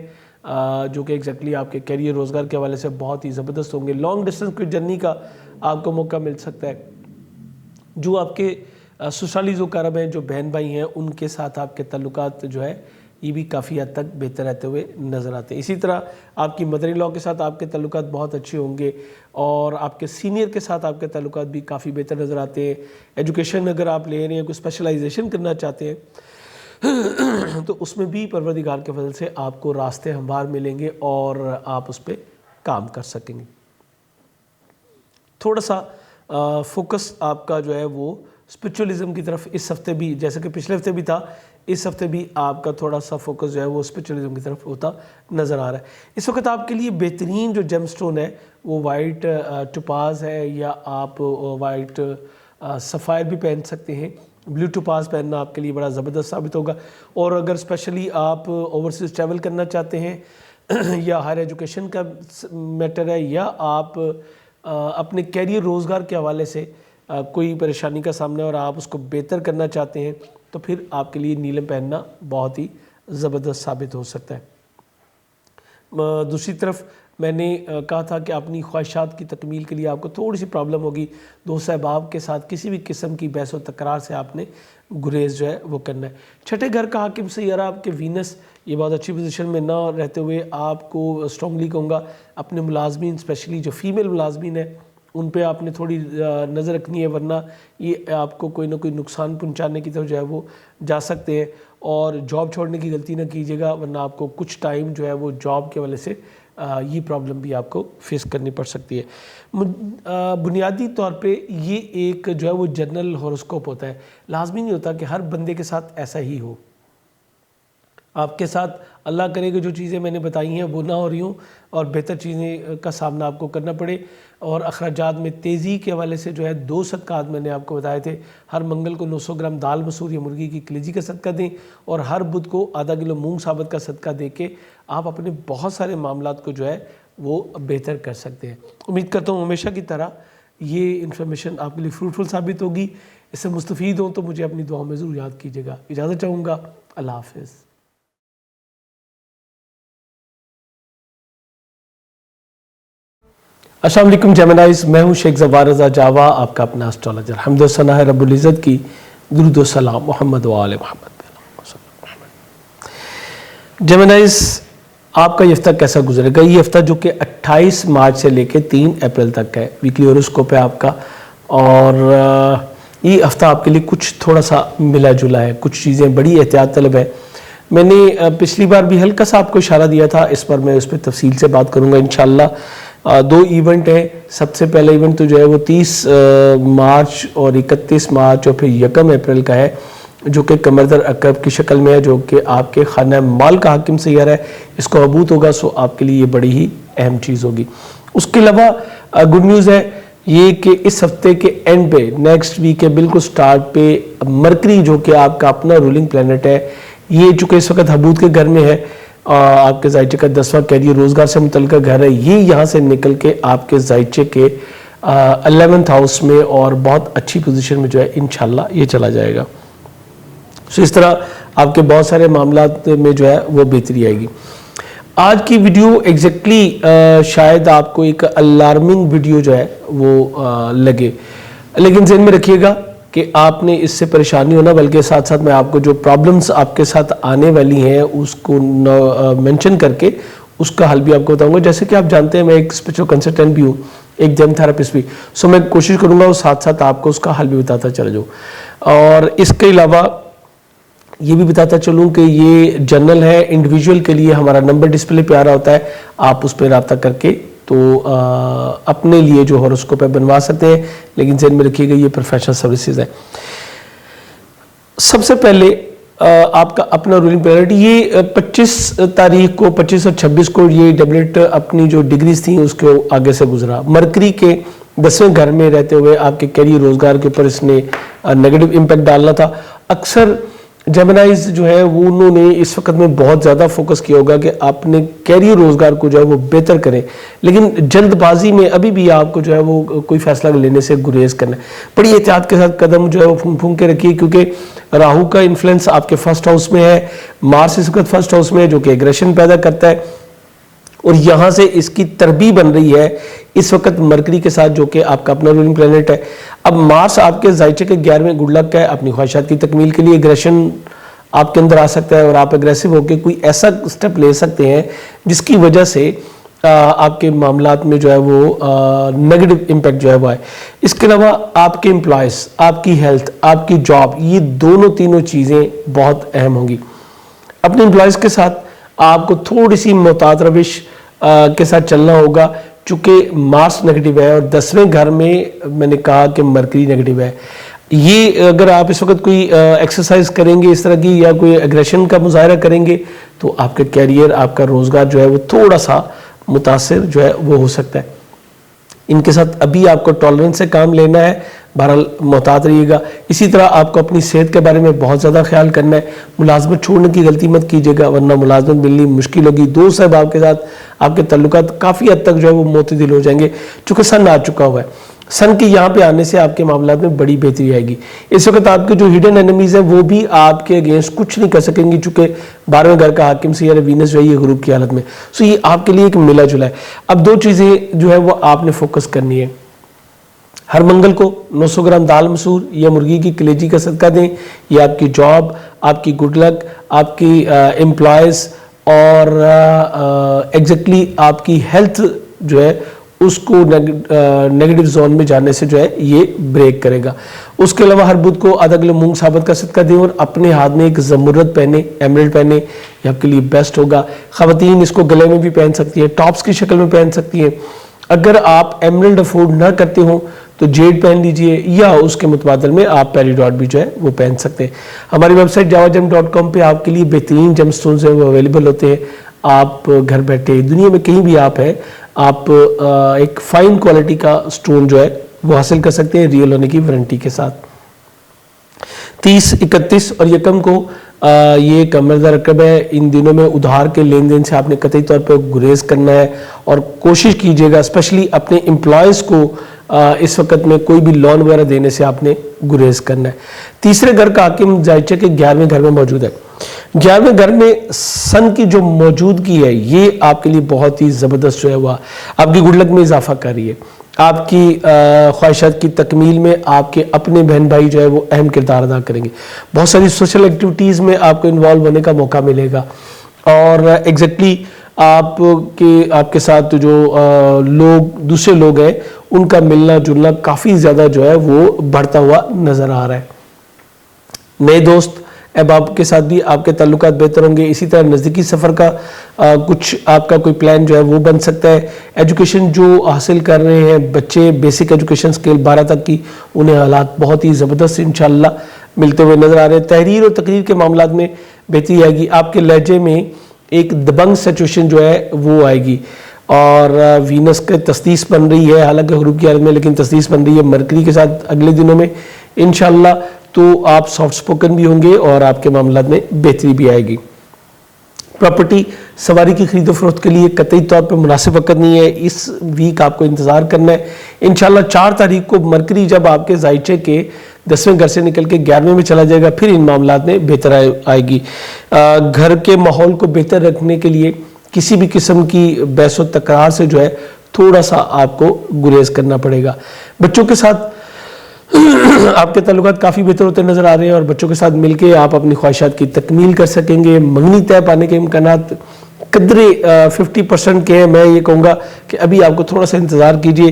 جو کہ ایگزیکٹلی آپ کے کیریئر روزگار کے حوالے سے بہت ہی زبردست ہوں گے. لانگ ڈسٹنس کی جرنی کا آپ کو موقع مل سکتا ہے. جو آپ کے سسرالی ذو قرب ہیں، جو بہن بھائی ہیں، ان کے ساتھ آپ کے تعلقات جو ہے یہ بھی کافی حد تک بہتر رہتے ہوئے نظر آتے ہیں. اسی طرح آپ کی مدر ان لاء کے ساتھ آپ کے تعلقات بہت اچھے ہوں گے اور آپ کے سینئر کے ساتھ آپ کے تعلقات بھی کافی بہتر نظر آتے ہیں. ایجوکیشن اگر آپ لے رہے ہیں، کوئی اسپیشلائزیشن کرنا چاہتے ہیں تو اس میں بھی پروردگار کے فضل سے آپ کو راستے ہموار ملیں گے اور آپ اس پہ کام کر سکیں گے. تھوڑا سا فوکس آپ کا جو ہے وہ اسپرچولیزم کی طرف اس ہفتے بھی، جیسے کہ پچھلے ہفتے بھی تھا، اس ہفتے بھی آپ کا تھوڑا سا فوکس جو ہے وہ اسپرچولیزم کی طرف ہوتا نظر آ رہا ہے. اس وقت آپ کے لیے بہترین جو جیم سٹون ہے وہ وائٹ ٹوپاز ہے, یا آپ وائٹ سفائر بھی پہن سکتے ہیں. بلیو ٹوپاز پہننا آپ کے لیے بڑا زبردست ثابت ہوگا. اور اگر اسپیشلی آپ اوورسیز ٹریول کرنا چاہتے ہیں یا ہائر ایجوکیشن کا میٹر ہے, یا آپ اپنے کیریئر روزگار کے حوالے سے کوئی پریشانی کا سامنا ہے اور آپ اس کو بہتر کرنا چاہتے ہیں, تو پھر آپ کے لیے نیلم پہننا بہت ہی زبردست ثابت ہو سکتا ہے. دوسری طرف میں نے کہا تھا کہ اپنی خواہشات کی تکمیل کے لیے آپ کو تھوڑی سی پرابلم ہوگی. دوست احباب کے ساتھ کسی بھی قسم کی بحث و تکرار سے آپ نے گریز جو ہے وہ کرنا ہے. چھٹے گھر کا حاکم سیارہ آپ کے وینس, یہ بہت اچھی پوزیشن میں نہ رہتے ہوئے آپ کو اسٹرانگلی کہوں گا اپنے ملازمین, اسپیشلی جو فیمیل ملازمین ہیں, ان پہ آپ نے تھوڑی نظر رکھنی ہے, ورنہ یہ آپ کو کوئی نہ کوئی نقصان پہنچانے کی طرف جو ہے وہ جا سکتے ہیں. اور جاب چھوڑنے کی غلطی نہ کیجیے گا, ورنہ آپ کو کچھ ٹائم جو ہے وہ جاب کے والے سے یہ پرابلم بھی آپ کو فیس کرنی پڑ سکتی ہے. بنیادی طور پہ یہ ایک جو ہے وہ جنرل ہاروسکوپ ہوتا ہے. لازمی نہیں ہوتا کہ ہر بندے کے ساتھ ایسا ہی ہو. آپ کے ساتھ اللہ کرے کہ جو چیزیں میں نے بتائی ہیں وہ نہ ہو رہی ہوں اور بہتر چیزیں کا سامنا آپ کو کرنا پڑے. اور اخراجات میں تیزی کے حوالے سے جو ہے 2 صدقات میں نے آپ کو بتائے تھے. ہر منگل کو 900 گرام دال مسور یا مرغی کی کلیجی کا صدقہ دیں, اور ہر بدھ کو آدھا کلو مونگ ثابت کا صدقہ دے کے آپ اپنے بہت سارے معاملات کو جو ہے وہ بہتر کر سکتے ہیں. امید کرتا ہوں ہمیشہ کی طرح یہ انفارمیشن آپ کے لیے فروٹفل ثابت ہوگی. اس سے مستفید ہوں تو مجھے اپنی دعاؤں میں ضرور یاد کیجیے گا. اجازت چاہوں گا. اللہ حافظ. السلام علیکم جیمنائز, میں ہوں شیخ زوار رضا جاوا, آپ کا اپنا اسٹرالوجر. حمد و ثنا ہے رب العزت کی, درود و سلام محمد و آل محمد. جیمنائز, آپ کا یہ ہفتہ کیسا گزرے گا؟ یہ ہفتہ جو کہ 28 مارچ سے لے کے 3 اپریل تک ہے, ویکلی ہاروسکوپ ہے آپ کا. اور یہ ہفتہ آپ کے لیے کچھ تھوڑا سا ملا جلا ہے, کچھ چیزیں بڑی احتیاط طلب ہے. میں نے پچھلی بار بھی ہلکا سا آپ کو اشارہ دیا تھا, اس پر میں اس پہ تفصیل سے بات کروں گا انشاءاللہ. 2 ایونٹ ہیں. سب سے پہلا ایونٹ تو جو ہے وہ 30 مارچ اور 31 مارچ اور پھر 1 اپریل کا ہے, جو کہ قمر عقرب کی شکل میں ہے, جو کہ آپ کے خانہ مال کا حاکم سیارہ ہے. اس کو عبوت ہوگا, سو آپ کے لیے یہ بڑی ہی اہم چیز ہوگی. اس کے علاوہ گڈ نیوز ہے یہ کہ اس ہفتے کے اینڈ پہ, نیکسٹ ویک کے بالکل سٹارٹ پہ, مرکری جو کہ آپ کا اپنا رولنگ پلانٹ ہے, یہ چونکہ اس وقت حبوت کے گھر میں ہے, آپ کے زائچے کا 10واں کیریئر روزگار سے متعلقہ گھر ہے, یہ یہاں سے نکل کے آپ کے زائچے کے 11th ہاؤس میں اور بہت اچھی پوزیشن میں جو ہے انشاءاللہ یہ چلا جائے گا. سو اس طرح آپ کے بہت سارے معاملات میں جو ہے وہ بہتری آئے گی. آج کی ویڈیو ایگزیکٹلی شاید آپ کو ایک الارمنگ ویڈیو جو ہے وہ لگے, لیکن ذہن میں رکھیے گا کہ آپ نے اس سے پریشانی ہونا, بلکہ ساتھ ساتھ میں آپ کو جو پرابلمز آپ کے ساتھ آنے والی ہیں اس کو مینشن کر کے اس کا حل بھی آپ کو بتاؤں گا. جیسے کہ آپ جانتے ہیں میں ایک اسپرچوئل کنسلٹنٹ بھی ہوں, ایک جیم تھراپسٹ بھی, سو میں کوشش کروں گا اور ساتھ ساتھ آپ کو اس کا حل بھی بتاتا چلا جاؤں. اور اس کے علاوہ یہ بھی بتاتا چلوں کہ یہ جنرل ہے, انڈیویجول کے لیے ہمارا نمبر ڈسپلے پہ آ رہا ہوتا ہے, آپ اس پہ رابطہ کر کے تو اپنے لیے جو ہاروسکوپ ہے بنوا سکتے ہیں, لیکن ذہن میں رکھیے گا یہ پروفیشنل سروسز ہے. سب سے پہلے آپ کا اپنا رولنگ پلانٹ, یہ 25 تاریخ کو 25 اور 26 کو یہ ڈبلٹ اپنی جو ڈگریز تھیں اس کے آگے سے گزرا. مرکری کے 10ویں گھر میں رہتے ہوئے آپ کے کیریئر روزگار کے اوپر اس نے نیگیٹو امپیکٹ ڈالنا تھا. اکثر جیمنائز جو ہے وہ انہوں نے اس وقت میں بہت زیادہ فوکس کیا ہوگا کہ اپنے کیریئر روزگار کو جو ہے وہ بہتر کریں, لیکن جلد بازی میں ابھی بھی آپ کو جو ہے وہ کوئی فیصلہ لینے سے گریز کرنا ہے. بڑی احتیاط کے ساتھ قدم جو ہے وہ پھونک کے رکھیے, کیونکہ راہو کا انفلوئنس آپ کے 1st ہاؤس میں ہے, مارس اس وقت 1st ہاؤس میں ہے جو کہ ایگریشن پیدا کرتا ہے, اور یہاں سے اس کی تربیت بن رہی ہے اس وقت مرکری کے ساتھ جو کہ آپ کا اپنا رولنگ پلانٹ ہے. اب مارس آپ کے زائچے کے 11ویں گڈ لک ہے, اپنی خواہشات کی تکمیل کے لیے ایگریشن آپ کے اندر آ سکتا ہے, اور آپ اگریسو ہو کے کوئی ایسا سٹیپ لے سکتے ہیں جس کی وجہ سے آپ کے معاملات میں جو ہے وہ نیگیٹو امپیکٹ جو ہے وہ ہے. اس کے علاوہ آپ کے امپلائز, آپ کی ہیلتھ, آپ کی جاب, یہ تینوں چیزیں بہت اہم ہوں گی. اپنے امپلائز کے ساتھ آپ کو تھوڑی سی محتاط روش کے ساتھ چلنا ہوگا, چونکہ مارس نیگیٹو ہے اور 10ویں گھر میں نے کہا کہ مرکری نیگیٹو ہے. یہ اگر آپ اس وقت کوئی ایکسرسائز کریں گے اس طرح کی یا کوئی اگریشن کا مظاہرہ کریں گے تو آپ کا کیریئر آپ کا روزگار جو ہے وہ تھوڑا سا متاثر جو ہے وہ ہو سکتا ہے. ان کے ساتھ ابھی آپ کو ٹالرنس سے کام لینا ہے, بہرحال محتاط رہیے گا. اسی طرح آپ کو اپنی صحت کے بارے میں بہت زیادہ خیال کرنا ہے. ملازمت چھوڑنے کی غلطی مت کیجیے گا ورنہ ملازمت ملنی مشکل ہوگی. دوست صاحب آپ کے ساتھ آپ کے تعلقات کافی حد تک جو ہے وہ معتدل ہو جائیں گے چونکہ سن آ چکا ہوا ہے. سن کے یہاں پہ آنے سے آپ کے معاملات میں بڑی بہتری آئے گی. اس وقت آپ کے جو ہڈن اینیمیز ہیں وہ بھی آپ کے اگینسٹ کچھ نہیں کر سکیں گی چونکہ 12ویں گھر کا حاکم سیارہ وینس جو ہے یہ غروب کی حالت میں. سو یہ آپ کے لیے ایک ملا جلا ہے. اب 2 چیزیں جو ہے وہ آپ نے فوکس کرنی ہے. ہر منگل کو 900 گرام دال مسور یا مرغی کی کلیجی کا صدقہ دیں. یہ آپ کی جاب, آپ کی گڈ لک, آپ کی امپلائز اور ایگزیکٹلی آپ کی ہیلتھ جو ہے اس کو نیگیٹو زون میں جانے سے جو ہے یہ بریک کرے گا. اس کے علاوہ ہر بدھ کو آدھا کلو مونگ ثابت کا صدقہ دیں اور اپنے ہاتھ میں ایک زمرد پہنے, ایمرلڈ پہنے. یہ آپ کے لیے بیسٹ ہوگا. خواتین اس کو گلے میں بھی پہن سکتی ہیں, ٹاپس کی شکل میں پہن سکتی ہیں. اگر آپ ایمرلڈ افورڈ نہ کرتے ہوں تو جیڈ پہن لیجئے یا اس کے متبادل میں آپ پیریڈاٹ بھی جو ہے وہ پہن سکتے ہیں. ہماری ویب سائٹ javagem.com پہ آپ کے لیے بہترین جم سٹونز ہیں وہ اویلیبل ہوتے ہیں. آپ گھر بیٹھے دنیا میں کہیں بھی آپ ہیں, آپ ایک فائن کوالٹی کا سٹون جو ہے وہ حاصل کر سکتے ہیں ریئل ہونے کی وارنٹی کے ساتھ. 30, 31 اور 1 کو یہ ایک امردہ رقم ہے. ان دنوں میں ادھار کے لین دین سے آپ نے قطعی طور پہ گریز کرنا ہے اور کوشش کیجیے گا اسپیشلی اپنے امپلائز کو اس وقت میں کوئی بھی لون وغیرہ دینے سے آپ نے گریز کرنا ہے. تیسرے گھر کا حاکم زائچہ کے 11ویں گھر میں موجود ہے. 11ویں گھر میں سن کی جو موجودگی ہے یہ آپ کے لیے بہت ہی زبردست جو ہے وہ آپ کی گڈ لک میں اضافہ کر رہی ہے. آپ کی خواہشات کی تکمیل میں آپ کے اپنے بہن بھائی جو ہے وہ اہم کردار ادا کریں گے. بہت ساری سوشل ایکٹیویٹیز میں آپ کو انوالو ہونے کا موقع ملے گا اور ایگزیکٹلی آپ کے ساتھ جو دوسرے لوگ ہیں ان کا ملنا جلنا کافی زیادہ جو ہے وہ بڑھتا ہوا نظر آ رہا ہے. نئے دوست اب آپ کے ساتھ بھی آپ کے تعلقات بہتر ہوں گے. اسی طرح نزدیکی سفر کا کچھ آپ کا کوئی پلان جو ہے وہ بن سکتا ہے. ایجوکیشن جو حاصل کر رہے ہیں بچے بیسک ایجوکیشن سکیل 12 تک کی, انہیں حالات بہت ہی زبردست انشاءاللہ ملتے ہوئے نظر آ رہے ہیں. تحریر اور تقریر کے معاملات میں بہتری آئے گی. آپ کے لہجے میں ایک دبنگ سچویشن جو ہے وہ آئے گی اور وینس کے تسدیس بن رہی ہے حالانکہ غروب کی حالت میں, لیکن تسدیس بن رہی ہے مرکری کے ساتھ اگلے دنوں میں انشاءاللہ. تو آپ سافٹ سپوکن بھی ہوں گے اور آپ کے معاملات میں بہتری بھی آئے گی. پراپرٹی سواری کی خرید و فروخت کے لیے قطعی طور پہ مناسب وقت نہیں ہے. اس ویک آپ کو انتظار کرنا ہے. انشاءاللہ 4 تاریخ کو مرکری جب آپ کے زائچے کے 10ویں گھر سے نکل کے 11ویں میں چلا جائے گا پھر ان معاملات میں بہتر آئے گی. گھر کے ماحول کو بہتر رکھنے کے لیے کسی بھی قسم کی بحث و تکرار سے جو ہے تھوڑا سا آپ کو گریز کرنا پڑے گا. بچوں کے ساتھ آپ کے تعلقات کافی بہتر ہوتے نظر آ رہے ہیں اور بچوں کے ساتھ مل کے آپ اپنی خواہشات کی تکمیل کر سکیں گے. منگنی طے پانے کے امکانات قدرے 50% کے ہیں. میں یہ کہوں گا کہ ابھی آپ کو تھوڑا سا انتظار کیجئے.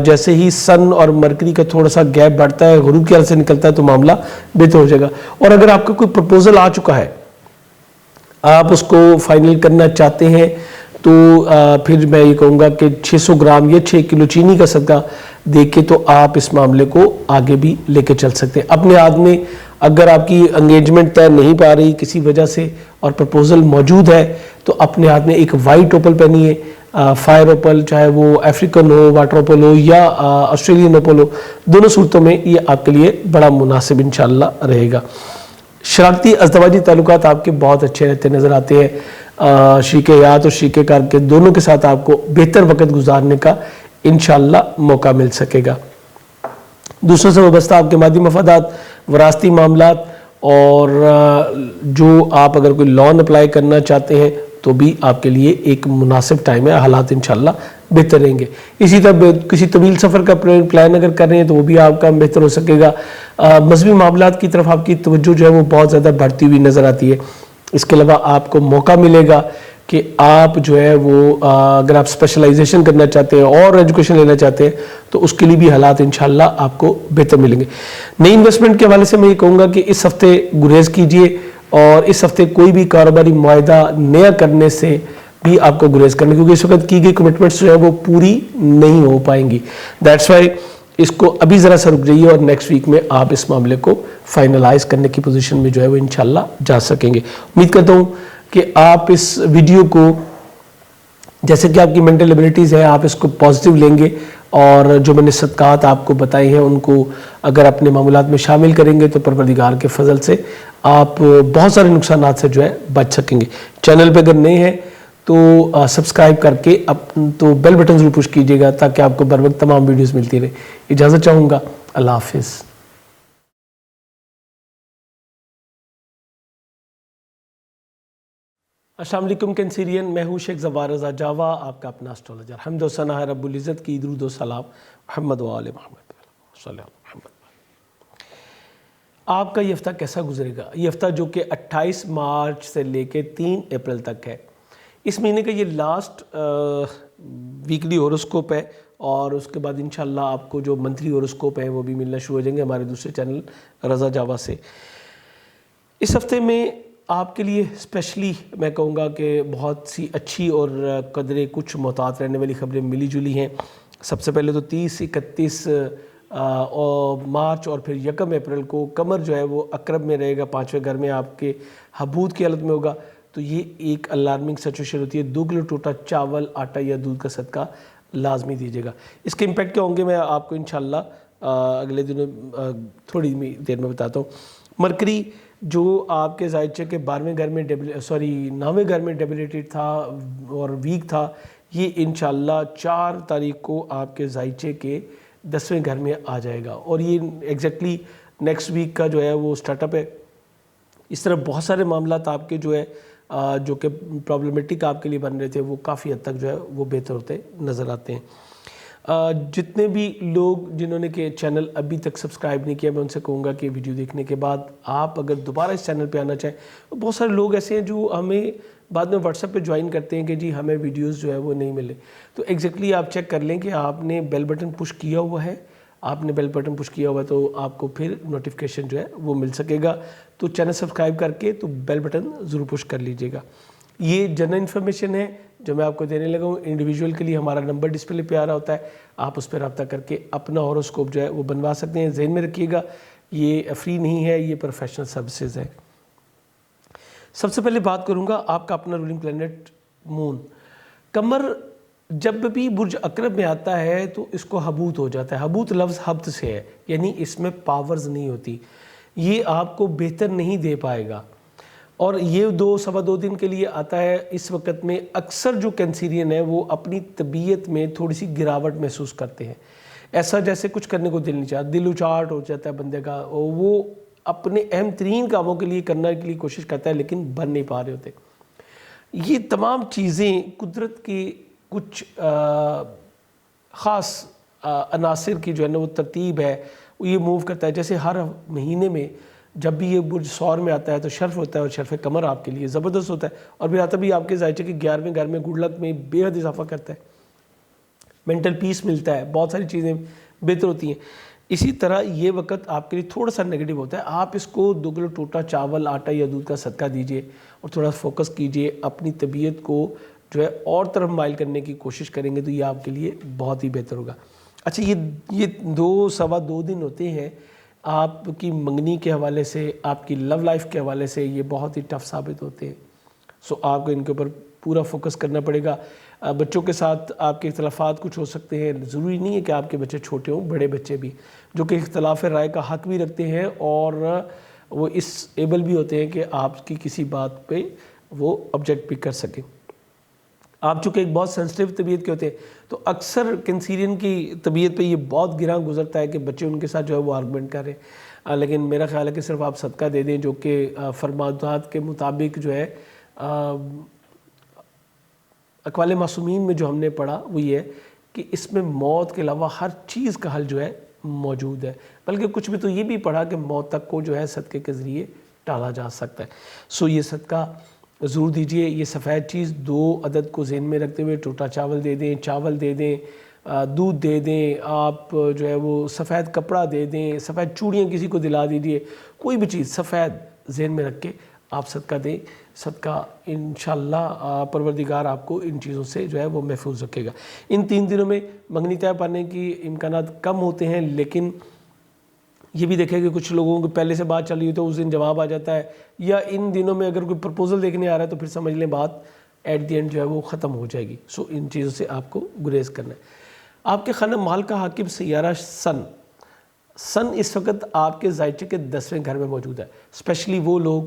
جیسے ہی سن اور مرکری کا تھوڑا سا گیپ بڑھتا ہے, غروب کی حالت سے نکلتا ہے تو معاملہ بہتر ہو جائے گا. اور اگر آپ کا کوئی پرپوزل آ چکا ہے, آپ اس کو فائنل کرنا چاہتے ہیں تو پھر میں یہ کہوں گا کہ 600 گرام یا 6 کلو چینی کا صدقہ دے کے تو آپ اس معاملے کو آگے بھی لے کے چل سکتے ہیں. اپنے ہاتھ میں اگر آپ کی انگیجمنٹ طے نہیں پا رہی کسی وجہ سے اور پرپوزل موجود ہے تو اپنے ہاتھ میں ایک وائٹ اوپل پہنیے, فائر اوپل, چاہے وہ افریقن ہو, واٹر اوپل ہو یا آسٹریلین اوپل ہو, دونوں صورتوں میں یہ آپ کے لیے بڑا مناسب انشاءاللہ رہے گا. شراکتی ازدواجی تعلقات آپ کے بہت اچھے رہتے نظر آتے ہیں. شریک حیات اور شریک کار کے دونوں کے ساتھ آپ کو بہتر وقت گزارنے کا انشاءاللہ موقع مل سکے گا. دوسروں سے وابستہ آپ کے مادی مفادات, وراثتی معاملات اور جو آپ اگر کوئی لون اپلائی کرنا چاہتے ہیں تو بھی آپ کے لیے ایک مناسب ٹائم ہے. حالات انشاءاللہ بہتر رہیں گے. اسی طرح کسی طویل سفر کا پلان اگر کر رہے ہیں تو وہ بھی آپ کا بہتر ہو سکے گا. مذہبی معاملات کی طرف آپ کی توجہ جو ہے وہ بہت زیادہ بڑھتی ہوئی نظر آتی ہے. اس کے علاوہ آپ کو موقع ملے گا کہ آپ جو ہے وہ اگر آپ اسپیشلائزیشن کرنا چاہتے ہیں اور ایجوکیشن لینا چاہتے ہیں تو اس کے لیے بھی حالات انشاءاللہ آپ کو بہتر ملیں گے. نئی انویسٹمنٹ کے حوالے سے میں یہ کہوں گا کہ اس ہفتے گریز کیجئے اور اس ہفتے کوئی بھی کاروباری معاہدہ نیا کرنے سے بھی آپ کو گریز کرنا, کیونکہ اس وقت کی گئی کمٹمنٹس جو ہے وہ پوری نہیں ہو پائیں گی. دیٹس وائی اس کو ابھی ذرا سا رک جائیے اور نیکسٹ ویک میں آپ اس معاملے کو فائنلائز کرنے کی پوزیشن میں جو ہے وہ انشاءاللہ جا سکیں گے. امید کرتا ہوں کہ آپ اس ویڈیو کو جیسے کہ آپ کی مینٹل ایبلٹیز ہے آپ اس کو پازیٹیو لیں گے اور جو میں نے صدقات آپ کو بتائی ہیں ان کو اگر اپنے معمولات میں شامل کریں گے تو پروردگار کے فضل سے آپ بہت سارے نقصانات سے جو ہے بچ سکیں گے. چینل پہ اگر نئے ہیں تو سبسکرائب کر کے تو بیل بٹن ضرور پش کیجیے گا تاکہ آپ کو بر وقت تمام ویڈیوز ملتی رہے. اجازت چاہوں گا. اللہ حافظ. السلام علیکم کینسیرین، میں ہوں شیخ زبار رضا جاوا، آپ کا اپنا اسٹرالوجر. حمد و ثنا ہے رب العزت کی، درود و سلام محمد و آل محمد صلی اللہ علیہ محمد. آپ کا یہ ہفتہ کیسا گزرے گا؟ یہ ہفتہ جو کہ 28 مارچ سے لے کے 3 اپریل تک ہے، اس مہینے کا یہ لاسٹ ویکلی ہورoscope ہے اور اس کے بعد انشاءاللہ آپ کو جو منتھلی ہورoscope ہے وہ بھی ملنا شروع ہو جائیں گے ہمارے دوسرے چینل رضا جاوا سے. اس ہفتے میں آپ کے لیے اسپیشلی میں کہوں گا کہ بہت سی اچھی اور قدرے کچھ محتاط رہنے والی خبریں ملی جلی ہیں. سب سے پہلے تو 30 31 مارچ اور پھر 1 اپریل کو قمر جو ہے وہ عقرب میں رہے گا، 5ویں گھر میں آپ کے حبوط کی حالت میں ہوگا. تو یہ ایک الارمنگ سچویشن ہوتی ہے. 2 کلو ٹوٹا چاول، آٹا یا دودھ کا صدقہ لازمی دیجیے گا. اس کے امپیکٹ کیا ہوں گے میں آپ کو انشاءاللہ اگلے دنوں تھوڑی دیر میں بتاتا ہوں. مرکری جو آپ کے ذائچے کے 12ویں گھر میں 9ویں گھر میں ڈیبلیٹڈ تھا اور ویک تھا، یہ انشاءاللہ 4 تاریخ کو آپ کے ذائچے کے 10ویں گھر میں آ جائے گا اور یہ ایگزیکٹلی نیکسٹ ویک کا جو ہے وہ سٹارٹ اپ ہے. اس طرح بہت سارے معاملات آپ کے جو ہے جو کہ پرابلمٹک آپ کے لیے بن رہے تھے وہ کافی حد تک جو ہے وہ بہتر ہوتے نظر آتے ہیں. جتنے بھی لوگ جنہوں نے کہ چینل ابھی تک سبسکرائب نہیں کیا، میں ان سے کہوں گا کہ ویڈیو دیکھنے کے بعد آپ اگر دوبارہ اس چینل پہ آنا چاہیں. بہت سارے لوگ ایسے ہیں جو ہمیں بعد میں واٹس ایپ پہ جوائن کرتے ہیں کہ جی ہمیں ویڈیوز جو ہے وہ نہیں ملے. تو ایگزیکٹلی آپ چیک کر لیں کہ آپ نے بیل بٹن پش کیا ہوا ہے، آپ نے بیل بٹن پش کیا ہوا ہے تو آپ کو پھر نوٹیفیکیشن جو ہے وہ مل سکے گا. تو چینل سبسکرائب کر کے تو بیل بٹن ضرور پش کر لیجئے گا. یہ جنرل انفارمیشن ہے جو میں آپ کو دینے لگا ہوں. انڈیویجول کے لیے ہمارا نمبر ڈسپلے پہ آ رہا ہوتا ہے، آپ اس پہ رابطہ کر کے اپنا ہورoscope جو ہے وہ بنوا سکتے ہیں. ذہن میں رکھیے گا یہ فری نہیں ہے، یہ پروفیشنل سروسز ہے. سب سے پہلے بات کروں گا آپ کا اپنا رولنگ پلینٹ مون. قمر جب بھی برج عقرب میں آتا ہے تو اس کو حبوط ہو جاتا ہے. حبوط لفظ حبط سے ہے، یعنی اس میں پاورز نہیں ہوتی، یہ آپ کو بہتر نہیں دے پائے گا. اور یہ 2 دن کے لیے آتا ہے. اس وقت میں اکثر جو کینسیرین ہے وہ اپنی طبیعت میں تھوڑی سی گراوٹ محسوس کرتے ہیں. ایسا جیسے کچھ کرنے کو دل نہیں چاہتا، دل اچاٹ ہو جاتا ہے بندے کا، وہ اپنے اہم ترین کاموں کے لیے کرنے کے لیے کوشش کرتا ہے لیکن بن نہیں پا رہے ہوتے. یہ تمام چیزیں قدرت کے کچھ خاص عناصر کی جو ہے نا وہ ترتیب ہے، وہ یہ موو کرتا ہے. جیسے ہر مہینے میں جب بھی یہ برج سور میں آتا ہے تو شرف ہوتا ہے اور شرف قمر آپ کے لیے زبردست ہوتا ہے اور پھر آتا بھی آپ کے ذائچے کے 11ویں گھر میں گڈ لک میں بے حد اضافہ کرتا ہے. مینٹل پیس ملتا ہے، بہت ساری چیزیں بہتر ہوتی ہیں. اسی طرح یہ وقت آپ کے لیے تھوڑا سا نیگیٹو ہوتا ہے. آپ اس کو 2 کلو ٹوٹا چاول، آٹا یا دودھ کا صدقہ دیجئے اور تھوڑا فوکس کیجئے. اپنی طبیعت کو جو ہے اور طرف مائل کرنے کی کوشش کریں گے تو یہ آپ کے لیے بہت ہی بہتر ہوگا. اچھا، یہ 2 دن ہوتے ہیں آپ کی منگنی کے حوالے سے، آپ کی لو لائف کے حوالے سے یہ بہت ہی ٹف ثابت ہوتے ہیں. سو آپ کو ان کے اوپر پورا فوکس کرنا پڑے گا. بچوں کے ساتھ آپ کے اختلافات کچھ ہو سکتے ہیں. ضروری نہیں ہے کہ آپ کے بچے چھوٹے ہوں، بڑے بچے بھی جو کہ اختلاف رائے کا حق بھی رکھتے ہیں اور وہ اس ایبل بھی ہوتے ہیں کہ آپ کی کسی بات پہ وہ آبجیکٹ بھی کر سکیں. آپ چونکہ ایک بہت سینسٹیو طبیعت کے ہوتے ہیں تو اکثر کینسیرین کی طبیعت پہ یہ بہت گراں گزرتا ہے کہ بچے ان کے ساتھ جو ہے وہ آرگومنٹ کر رہے ہیں. لیکن میرا خیال ہے کہ صرف آپ صدقہ دے دیں، جو کہ فرمانات کے مطابق جو ہے اقوال معصومین میں جو ہم نے پڑھا وہ یہ ہے کہ اس میں موت کے علاوہ ہر چیز کا حل جو ہے موجود ہے. بلکہ کچھ میں تو یہ بھی پڑھا کہ موت تک کو جو ہے صدقے کے ذریعے ٹالا جا سکتا ہے. سو یہ صدقہ ضرور دیجئے. یہ سفید چیز 2 عدد کو ذہن میں رکھتے ہوئے ٹوٹا چاول دے دیں، چاول دے دیں، دودھ دے دیں، آپ جو ہے وہ سفید کپڑا دے دیں، سفید چوڑیاں کسی کو دلا دیجئے. کوئی بھی چیز سفید ذہن میں رکھ کے آپ صدقہ دیں. صدقہ انشاءاللہ پروردگار آپ کو ان چیزوں سے جو ہے وہ محفوظ رکھے گا. ان 3 دنوں میں منگنی طے پانے کی امکانات کم ہوتے ہیں, لیکن یہ بھی دیکھیں کہ کچھ لوگوں کو پہلے سے بات چل رہی ہے تو اس دن جواب آ جاتا ہے, یا ان دنوں میں اگر کوئی پرپوزل دیکھنے آ رہا ہے تو پھر سمجھ لیں بات ایٹ دی اینڈ جو ہے وہ ختم ہو جائے گی. سو ان چیزوں سے آپ کو گریز کرنا ہے. آپ کے خانہ مال کا حاکم سیارہ سن اس وقت آپ کے ذائچے کے 10ویں گھر میں موجود ہے. اسپیشلی وہ لوگ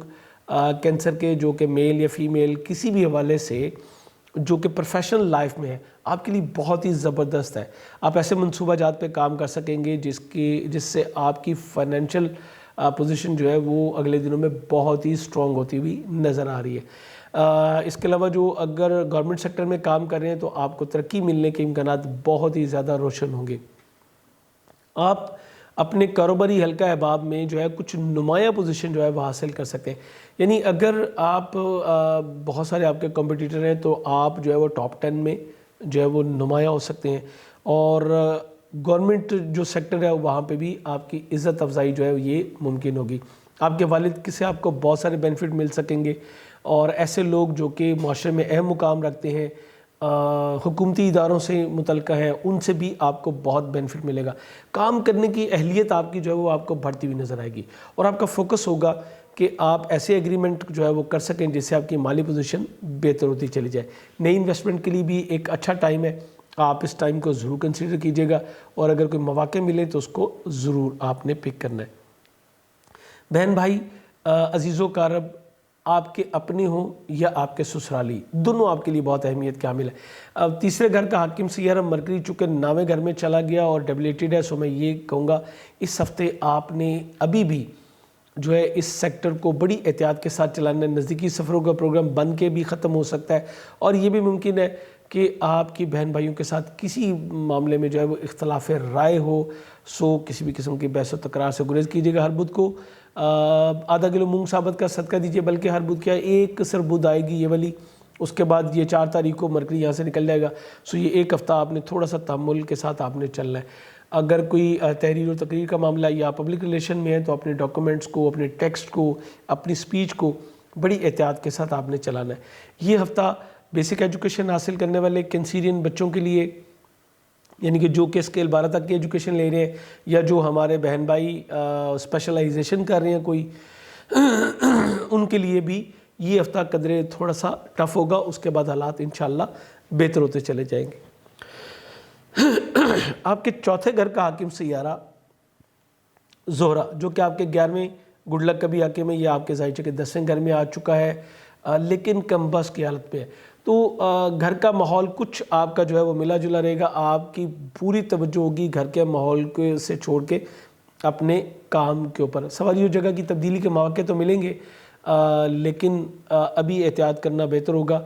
کینسر کے جو کہ میل یا فیمیل کسی بھی حوالے سے جو کہ پروفیشنل لائف میں ہے, آپ کے لیے بہت ہی زبردست ہے. آپ ایسے منصوبہ جات پہ کام کر سکیں گے جس سے آپ کی فائنینشیل پوزیشن جو ہے وہ اگلے دنوں میں بہت ہی اسٹرانگ ہوتی ہوئی نظر آ رہی ہے. اس کے علاوہ جو اگر گورنمنٹ سیکٹر میں کام کر رہے ہیں تو آپ کو ترقی ملنے کے امکانات بہت ہی زیادہ روشن ہوں گے. آپ اپنے کاروباری حلقہ احباب میں جو ہے کچھ نمایاں پوزیشن جو ہے وہ حاصل کر سکتے ہیں. یعنی اگر آپ بہت سارے آپ کے کمپٹیٹر ہیں تو آپ جو ہے وہ ٹاپ 10 میں جو ہے وہ نمایاں ہو سکتے ہیں. اور گورنمنٹ جو سیکٹر ہے وہاں پہ بھی آپ کی عزت افزائی جو ہے یہ ممکن ہوگی. آپ کے والد سے آپ کو بہت سارے بینیفٹ مل سکیں گے, اور ایسے لوگ جو کہ معاشرے میں اہم مقام رکھتے ہیں, حکومتی اداروں سے متعلقہ ہیں, ان سے بھی آپ کو بہت بینیفٹ ملے گا. کام کرنے کی اہلیت آپ کی جو ہے وہ آپ کو بڑھتی ہوئی نظر آئے گی, اور آپ کا فوکس ہوگا کہ آپ ایسے ایگریمنٹ جو ہے وہ کر سکیں جس سے آپ کی مالی پوزیشن بہتر ہوتی چلی جائے. نئی انویسٹمنٹ کے لیے بھی ایک اچھا ٹائم ہے, آپ اس ٹائم کو ضرور کنسیڈر کیجیے گا, اور اگر کوئی مواقع ملے تو اس کو ضرور آپ نے پک کرنا ہے. بہن بھائی عزیز و اقارب, آپ کے اپنے ہوں یا آپ کے سسرالی, دونوں آپ کے لیے بہت اہمیت کے حامل ہے. اب تیسرے گھر کا حاکم سیارہ مرکری چونکہ 9ویں گھر میں چلا گیا اور ڈیبلیٹڈ ہے, سو میں یہ کہوں گا اس ہفتے آپ نے ابھی بھی جو ہے اس سیکٹر کو بڑی احتیاط کے ساتھ چلانا ہے. نزدیکی سفروں کا پروگرام بن کے بھی ختم ہو سکتا ہے, اور یہ بھی ممکن ہے کہ آپ کی بہن بھائیوں کے ساتھ کسی معاملے میں جو ہے وہ اختلاف رائے ہو. سو کسی بھی قسم کی بحث و تکرار سے گریز کیجیے گا. ہر بدھ کو آدھا کلو مونگ ثابت کا صدقہ دیجیے, بلکہ ہر بدھ کیا ایک سر بدھ آئے گی یہ والی, اس کے بعد یہ 4 تاریخ کو مرکری یہاں سے نکل جائے گا. سو یہ ایک ہفتہ آپ نے تھوڑا سا تحمل کے ساتھ آپ نے چلنا ہے. اگر کوئی تحریر و تقریر کا معاملہ یا پبلک ریلیشن میں ہے تو اپنے ڈاکومنٹس کو, اپنے ٹیکسٹ کو, اپنی سپیچ کو بڑی احتیاط کے ساتھ آپ نے چلانا ہے. یہ ہفتہ بیسک ایجوکیشن حاصل کرنے والے کینسیرین بچوں کے لیے, یعنی کہ جو کہ اسکیل 12 تک کی ایجوکیشن لے رہے ہیں, یا جو ہمارے بہن بھائی اسپیشلائزیشن کر رہے ہیں کوئی, ان کے لیے بھی یہ ہفتہ قدرے تھوڑا سا ٹف ہوگا. اس کے بعد حالات انشاءاللہ بہتر ہوتے چلے جائیں گے. آپ کے چوتھے گھر کا حاکم سیارہ زہرہ جو کہ آپ کے 11ویں گڈ لک کا بھی حاکم ہے, یہ آپ کے ذائچے کے 10ویں گھر میں آ چکا ہے, لیکن کم بس کی حالت میں ہے. تو گھر کا ماحول کچھ آپ کا جو ہے وہ ملا جلا رہے گا. آپ کی پوری توجہ ہوگی گھر کے ماحول سے چھوڑ کے اپنے کام کے اوپر. سواری و جگہ کی تبدیلی کے مواقع تو ملیں گے, لیکن ابھی احتیاط کرنا بہتر ہوگا.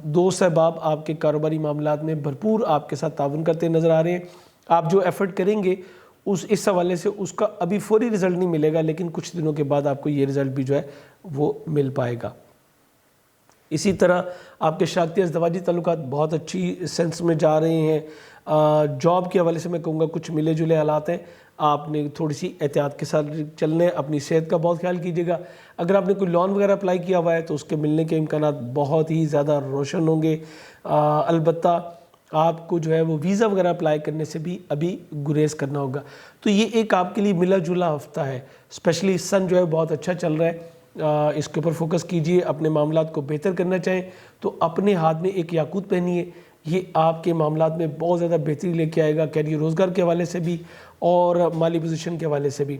دوست احباب آپ کے کاروباری معاملات میں بھرپور آپ کے ساتھ تعاون کرتے نظر آ رہے ہیں. آپ جو ایفرٹ کریں گے اس حوالے سے اس کا ابھی فوری رزلٹ نہیں ملے گا, لیکن کچھ دنوں کے بعد آپ کو یہ رزلٹ بھی جو ہے وہ مل پائے گا. اسی طرح آپ کے شراکتی ازدواجی تعلقات بہت اچھی سینس میں جا رہے ہیں. جاب کے حوالے سے میں کہوں گا کچھ ملے جلے حالات ہیں, آپ نے تھوڑی سی احتیاط کے ساتھ چلنے, اپنی صحت کا بہت خیال کیجیے گا. اگر آپ نے کوئی لون وغیرہ اپلائی کیا ہوا ہے تو اس کے ملنے کے امکانات بہت ہی زیادہ روشن ہوں گے. البتہ آپ کو جو ہے وہ ویزا وغیرہ اپلائی کرنے سے بھی ابھی گریز کرنا ہوگا. تو یہ ایک آپ کے لیے ملا جلا ہفتہ ہے. اسپیشلی سن جو ہے بہت اچھا چل رہا ہے, اس کے اوپر فوکس کیجئے. اپنے معاملات کو بہتر کرنا چاہیں تو اپنے ہاتھ میں ایک یاقوت پہنیے, یہ آپ کے معاملات میں بہت زیادہ بہتری لے کے آئے گا, کیریئر روزگار کے حوالے سے بھی اور مالی پوزیشن کے حوالے سے بھی.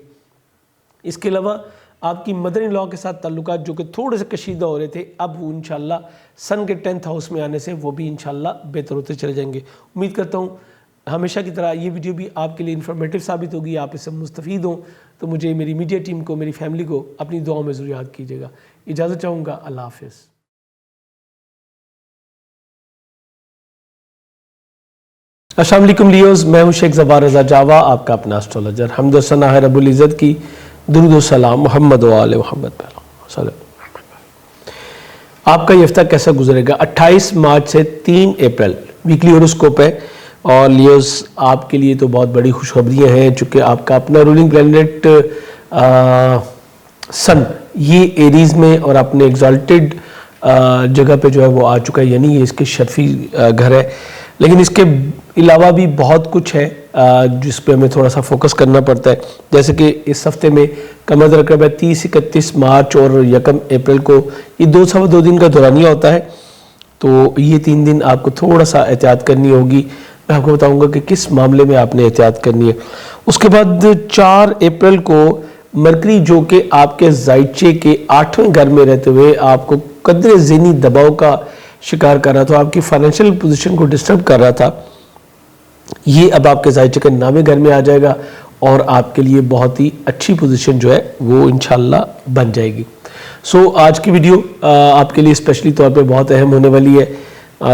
اس کے علاوہ آپ کی مدر ان لا کے ساتھ تعلقات جو کہ تھوڑے سے کشیدہ ہو رہے تھے, اب وہ انشاءاللہ سن کے 10th ہاؤس میں آنے سے وہ بھی انشاءاللہ بہتر ہوتے چلے جائیں گے. امید کرتا ہوں ہمیشہ کی طرح یہ ویڈیو بھی آپ کے لیے انفارمیٹو ثابت ہوگی, آپ اس سے مستفید ہوں. تو مجھے میری میڈیا ٹیم کو, میری فیملی کو اپنی دعاؤں میں ضرور یاد کیجیے گا. اجازت چاہوں گا, اللہ حافظ. السلام علیکم لیوز, میں ہوں شیخ زبار رضا جاوا, آپ کا اپنا اسٹرولوجر. حمد و ثنا ہے رب العزت کی, درود و سلام محمد و آل محمد پہ. آپ کا یہ ہفتہ کیسا گزرے گا؟ 28 مارچ سے 3 اپریل ویکلی ہوروسکوپ ہے, اور لیوز آپ کے لیے تو بہت بڑی خوشخبریاں ہیں, چونکہ آپ کا اپنا رولنگ پلانٹ سن یہ ایریز میں اور اپنے ایگزالٹیڈ جگہ پہ جو ہے وہ آ چکا ہے، یعنی یہ اس کے شرفی گھر ہے. لیکن اس کے علاوہ بھی بہت کچھ ہے جس پہ ہمیں تھوڑا سا فوکس کرنا پڑتا ہے. جیسے کہ اس ہفتے میں قمر رقب ہے 30 31 مارچ اور 1 اپریل کو، یہ 2 دن کا دورانیہ ہوتا ہے. تو یہ 3 دن آپ کو تھوڑا سا احتیاط کرنی ہوگی. میں آپ کو بتاؤں گا کہ کس معاملے میں آپ نے احتیاط کرنی ہے. اس کے بعد 4 اپریل کو مرکری جو کہ آپ کے زائچے کے 8ویں گھر میں رہتے ہوئے آپ کو قدر ذہنی دباؤ کا شکار کر رہا تھا، آپ کی فائنینشیل پوزیشن کو ڈسٹرب کر رہا تھا، یہ اب آپ کے زائچے کے 9ویں گھر میں آ جائے گا اور آپ کے لیے بہت ہی اچھی پوزیشن جو ہے وہ انشاءاللہ بن جائے گی. آج کی ویڈیو آپ کے لیے اسپیشلی طور پہ بہت اہم ہونے والی ہے.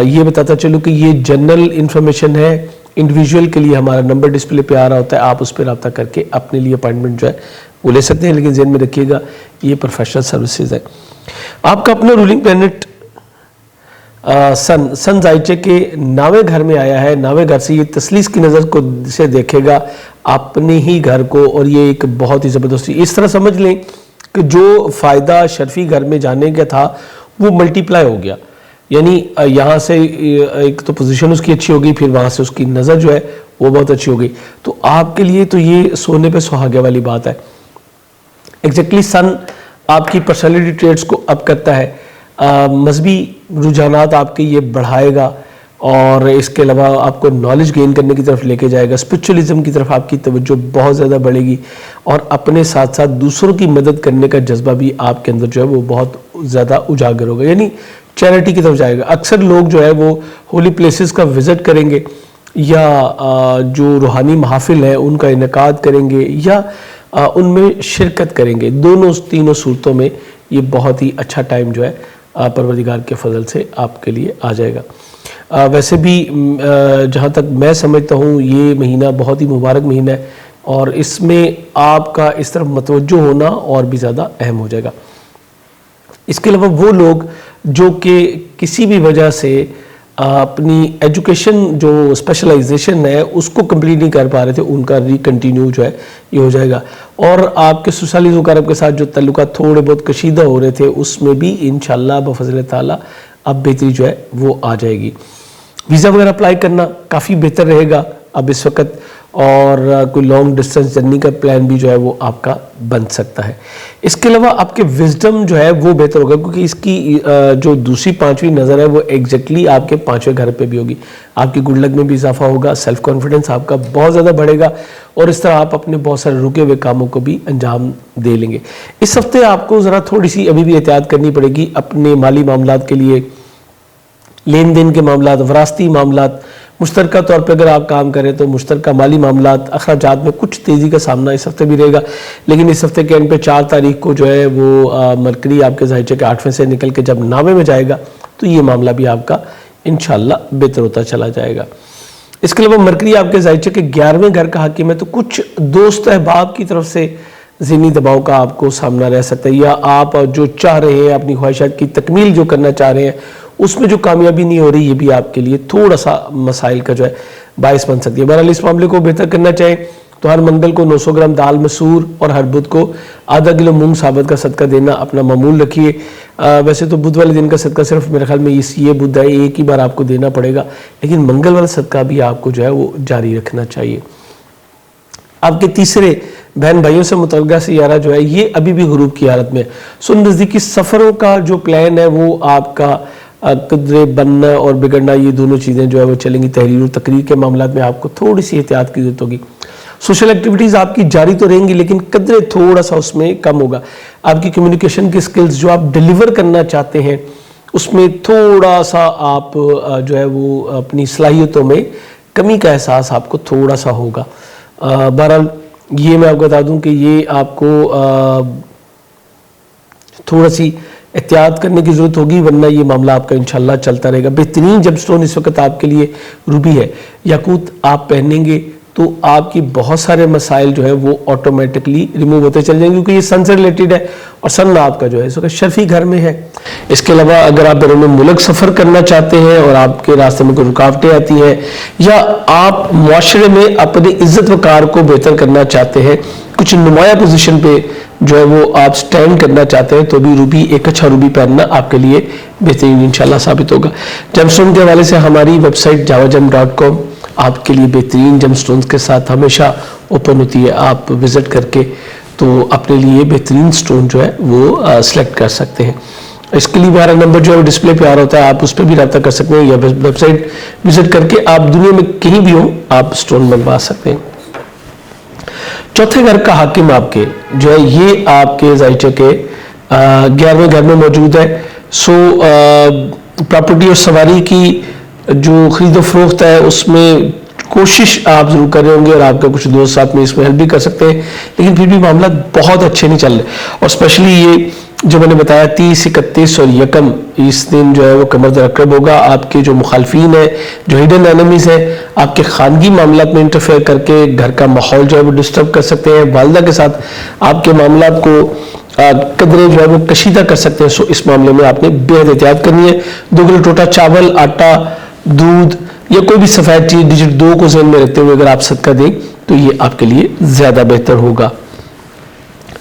یہ بتاتا چلو کہ یہ جنرل انفارمیشن ہے، انڈیویجول کے لیے ہمارا نمبر ڈسپلے پہ آ رہا ہوتا ہے، آپ اس پہ رابطہ کر کے اپنے لیے اپائنٹمنٹ جو ہے وہ لے سکتے ہیں. لیکن ذہن میں رکھیے گا یہ پروفیشنل سروسز ہے. آپ کا اپنا رولنگ پلینٹ سن زائچے کے 9ویں گھر میں آیا ہے. 9ویں گھر سے یہ تسلیس کی نظر کو سے دیکھے گا اپنے ہی گھر کو، اور یہ ایک بہت ہی زبردستی اس طرح سمجھ لیں کہ جو فائدہ شرفی گھر میں جانے کا تھا وہ ملٹی پلائی ہو گیا. یعنی یہاں سے ایک تو پوزیشن اس کی اچھی ہوگی، پھر وہاں سے اس کی نظر جو ہے وہ بہت اچھی ہوگی. تو آپ کے لیے تو یہ سونے پہ سہاگے والی بات ہے. ایگزیکٹلی سن آپ کی پرسنالٹی ٹریٹس کو اپ کرتا ہے، مذہبی رجحانات آپ کے یہ بڑھائے گا، اور اس کے علاوہ آپ کو نالج گین کرنے کی طرف لے کے جائے گا. اسپرچولیزم کی طرف آپ کی توجہ بہت زیادہ بڑھے گی، اور اپنے ساتھ ساتھ دوسروں کی مدد کرنے کا جذبہ بھی آپ کے اندر جو ہے وہ بہت زیادہ اجاگر ہوگا، یعنی چیریٹی کی طرف جائے گا. اکثر لوگ جو ہے وہ ہولی پلیسز کا وزٹ کریں گے، یا جو روحانی محافل ہیں ان کا انعقاد کریں گے، یا ان میں شرکت کریں گے. تینوں صورتوں میں یہ بہت ہی اچھا ٹائم جو ہے پروردگار کے فضل سے آپ کے لیے آ جائے گا. ویسے بھی جہاں تک میں سمجھتا ہوں یہ مہینہ بہت ہی مبارک مہینہ ہے، اور اس میں آپ کا اس طرف متوجہ ہونا اور بھی زیادہ اہم ہو جائے گا. اس کے علاوہ وہ لوگ جو کہ کسی بھی وجہ سے اپنی ایجوکیشن جو اسپیشلائزیشن ہے اس کو کمپلیٹ نہیں کر پا رہے تھے، ان کا ریکنٹینیو جو ہے یہ ہو جائے گا. اور آپ کے سسرالی اقارب کے ساتھ جو تعلقات تھوڑے بہت کشیدہ ہو رہے تھے اس میں بھی انشاءاللہ بفضل تعالیٰ اب بہتری جو ہے وہ آ جائے گی. ویزا وغیرہ اپلائی کرنا کافی بہتر رہے گا اب اس وقت، اور کوئی لانگ ڈسٹنس جرنی کا پلان بھی جو ہے وہ آپ کا بن سکتا ہے. اس کے علاوہ آپ کے وزڈم جو ہے وہ بہتر ہوگا، کیونکہ اس کی جو دوسری 5ویں نظر ہے وہ ایگزیکٹلی آپ کے 5ویں گھر پہ بھی ہوگی. آپ کی گڈ لک میں بھی اضافہ ہوگا، سیلف کانفیڈنس آپ کا بہت زیادہ بڑھے گا، اور اس طرح آپ اپنے بہت سارے رکے ہوئے کاموں کو بھی انجام دے لیں گے. اس ہفتے آپ کو ذرا تھوڑی سی ابھی بھی احتیاط کرنی پڑے گی اپنے مالی معاملات کے لیے. لین دین کے معاملات، وراثتی معاملات، مشترکہ طور پہ اگر آپ کام کریں تو مشترکہ مالی معاملات، اخراجات میں کچھ تیزی کا سامنا اس ہفتے بھی رہے گا. لیکن اس ہفتے کے اینڈ پہ 4 تاریخ کو جو ہے وہ مرکری آپ کے زائچے کے 8ویں سے نکل کے جب 9ویں میں جائے گا تو یہ معاملہ بھی آپ کا انشاءاللہ بہتر ہوتا چلا جائے گا. اس کے علاوہ مرکری آپ کے زائچے کے 11ویں گھر کا حاکم ہے، تو کچھ دوست احباب کی طرف سے ذہنی دباؤ کا آپ کو سامنا رہ سکتا ہے، یا آپ جو چاہ رہے ہیں اپنی خواہشات کی تکمیل جو کرنا چاہ رہے ہیں اس میں جو کامیابی نہیں ہو رہی، یہ بھی آپ کے لیے تھوڑا سا مسائل کا جو ہے باعث بن سکتی ہے. بہرحال اس معاملے کو بہتر کرنا چاہیں تو ہر منگل کو 900 گرام دال مسور اور ہر بدھ کو آدھا کلو مونگ ثابت کا صدقہ دینا اپنا معمول رکھیے. ویسے تو بدھ والے دن کا صدقہ صرف میرے خیال میں یہ بدھ ہے ایک ہی بار آپ کو دینا پڑے گا، لیکن منگل والا صدقہ بھی آپ کو جو ہے وہ جاری رکھنا چاہیے. آپ کے تیسرے بہن بھائیوں سے متعلقہ سیارہ جو ہے یہ ابھی بھی غروب کی حالت میں، نزدیکی سفروں کا جو پلان ہے وہ آپ کا قدرے بننا اور بگڑنا، یہ دونوں چیزیں جو ہے وہ چلیں گی. تحریر و تقریر کے معاملات میں آپ کو تھوڑی سی احتیاط کی ضرورت ہوگی. سوشل ایکٹیویٹیز آپ کی جاری تو رہیں گی لیکن قدرے تھوڑا سا اس میں کم ہوگا. آپ کی کمیونیکیشن کی سکلز جو آپ ڈیلیور کرنا چاہتے ہیں اس میں تھوڑا سا آپ جو ہے وہ اپنی صلاحیتوں میں کمی کا احساس آپ کو تھوڑا سا ہوگا. بہرحال یہ میں آپ کو بتا دوں کہ یہ آپ کو تھوڑا سی احتیاط کرنے کی ضرورت ہوگی، ورنہ یہ معاملہ آپ کا انشاءاللہ چلتا رہے گا. بہترین جب سٹون اس وقت آپ کے لیے روبی ہے. یاقوت آپ پہنیں گے تو آپ کی بہت سارے مسائل جو ہے وہ آٹومیٹکلی ریموو ہوتے چل جائیں گے، کیونکہ یہ سن سے ریلیٹڈ ہے اور سن آپ کا جو ہے اس وقت شرفی گھر میں ہے. اس کے علاوہ اگر آپ بیرون ملک سفر کرنا چاہتے ہیں اور آپ کے راستے میں کوئی رکاوٹیں آتی ہیں، یا آپ معاشرے میں اپنی عزت وقار کو بہتر کرنا چاہتے ہیں، کچھ نمایاں پوزیشن پہ جو ہے وہ آپ سٹینڈ کرنا چاہتے ہیں تو بھی روبی، ایک اچھا روبی پہننا آپ کے لیے بہترین انشاءاللہ ثابت ہوگا. جیم اسٹون کے حوالے سے ہماری ویب سائٹ javagem.com آپ کے لیے بہترین جیم اسٹونز کے ساتھ ہمیشہ اوپن ہوتی ہے. آپ وزٹ کر کے تو اپنے لیے بہترین سٹون جو ہے وہ سلیکٹ کر سکتے ہیں. اس کے لیے ہمارا نمبر جو ہے وہ ڈسپلے پہ آ رہا ہوتا ہے، آپ اس پہ بھی رابطہ کر سکتے ہیں، یا ویب سائٹ وزٹ کر کے آپ دنیا میں کہیں بھی ہوں آپ سٹون بنوا سکتے ہیں. چوتھے گھر کا حاکم آپ کے جو ہے یہ آپ کے ذائچے کے 11ویں گھر میں موجود ہے. سو پراپرٹی اور سواری کی جو خرید و فروخت ہے اس میں کوشش آپ ضرور کر رہے ہوں گے، اور آپ کے کچھ دوست ساتھ میں اس میں ہیلپ بھی کر سکتے ہیں، لیکن پھر بھی معاملات بہت اچھے نہیں چل رہے. اور اسپیشلی یہ جو میں نے بتایا 30، 31 اور 1 اس دن جو ہے وہ کمر درکب ہوگا. آپ کے جو مخالفین ہیں، جو ہڈن اینیمیز ہیں، آپ کے خانگی معاملات میں انٹرفیئر کر کے گھر کا ماحول جو ہے وہ ڈسٹرب کر سکتے ہیں. والدہ کے ساتھ آپ کے معاملات کو قدرے جو ہے وہ کشیدہ کر سکتے ہیں. سو اس معاملے میں آپ نے بے حد احتیاط کرنی ہے. 2 کلو ٹوٹا چاول، آٹا، دودھ یا کوئی بھی سفید چیز ڈیجٹ 2 کو ذہن میں رکھتے ہوئے اگر آپ صدقہ دیں تو یہ آپ کے لیے زیادہ بہتر ہوگا.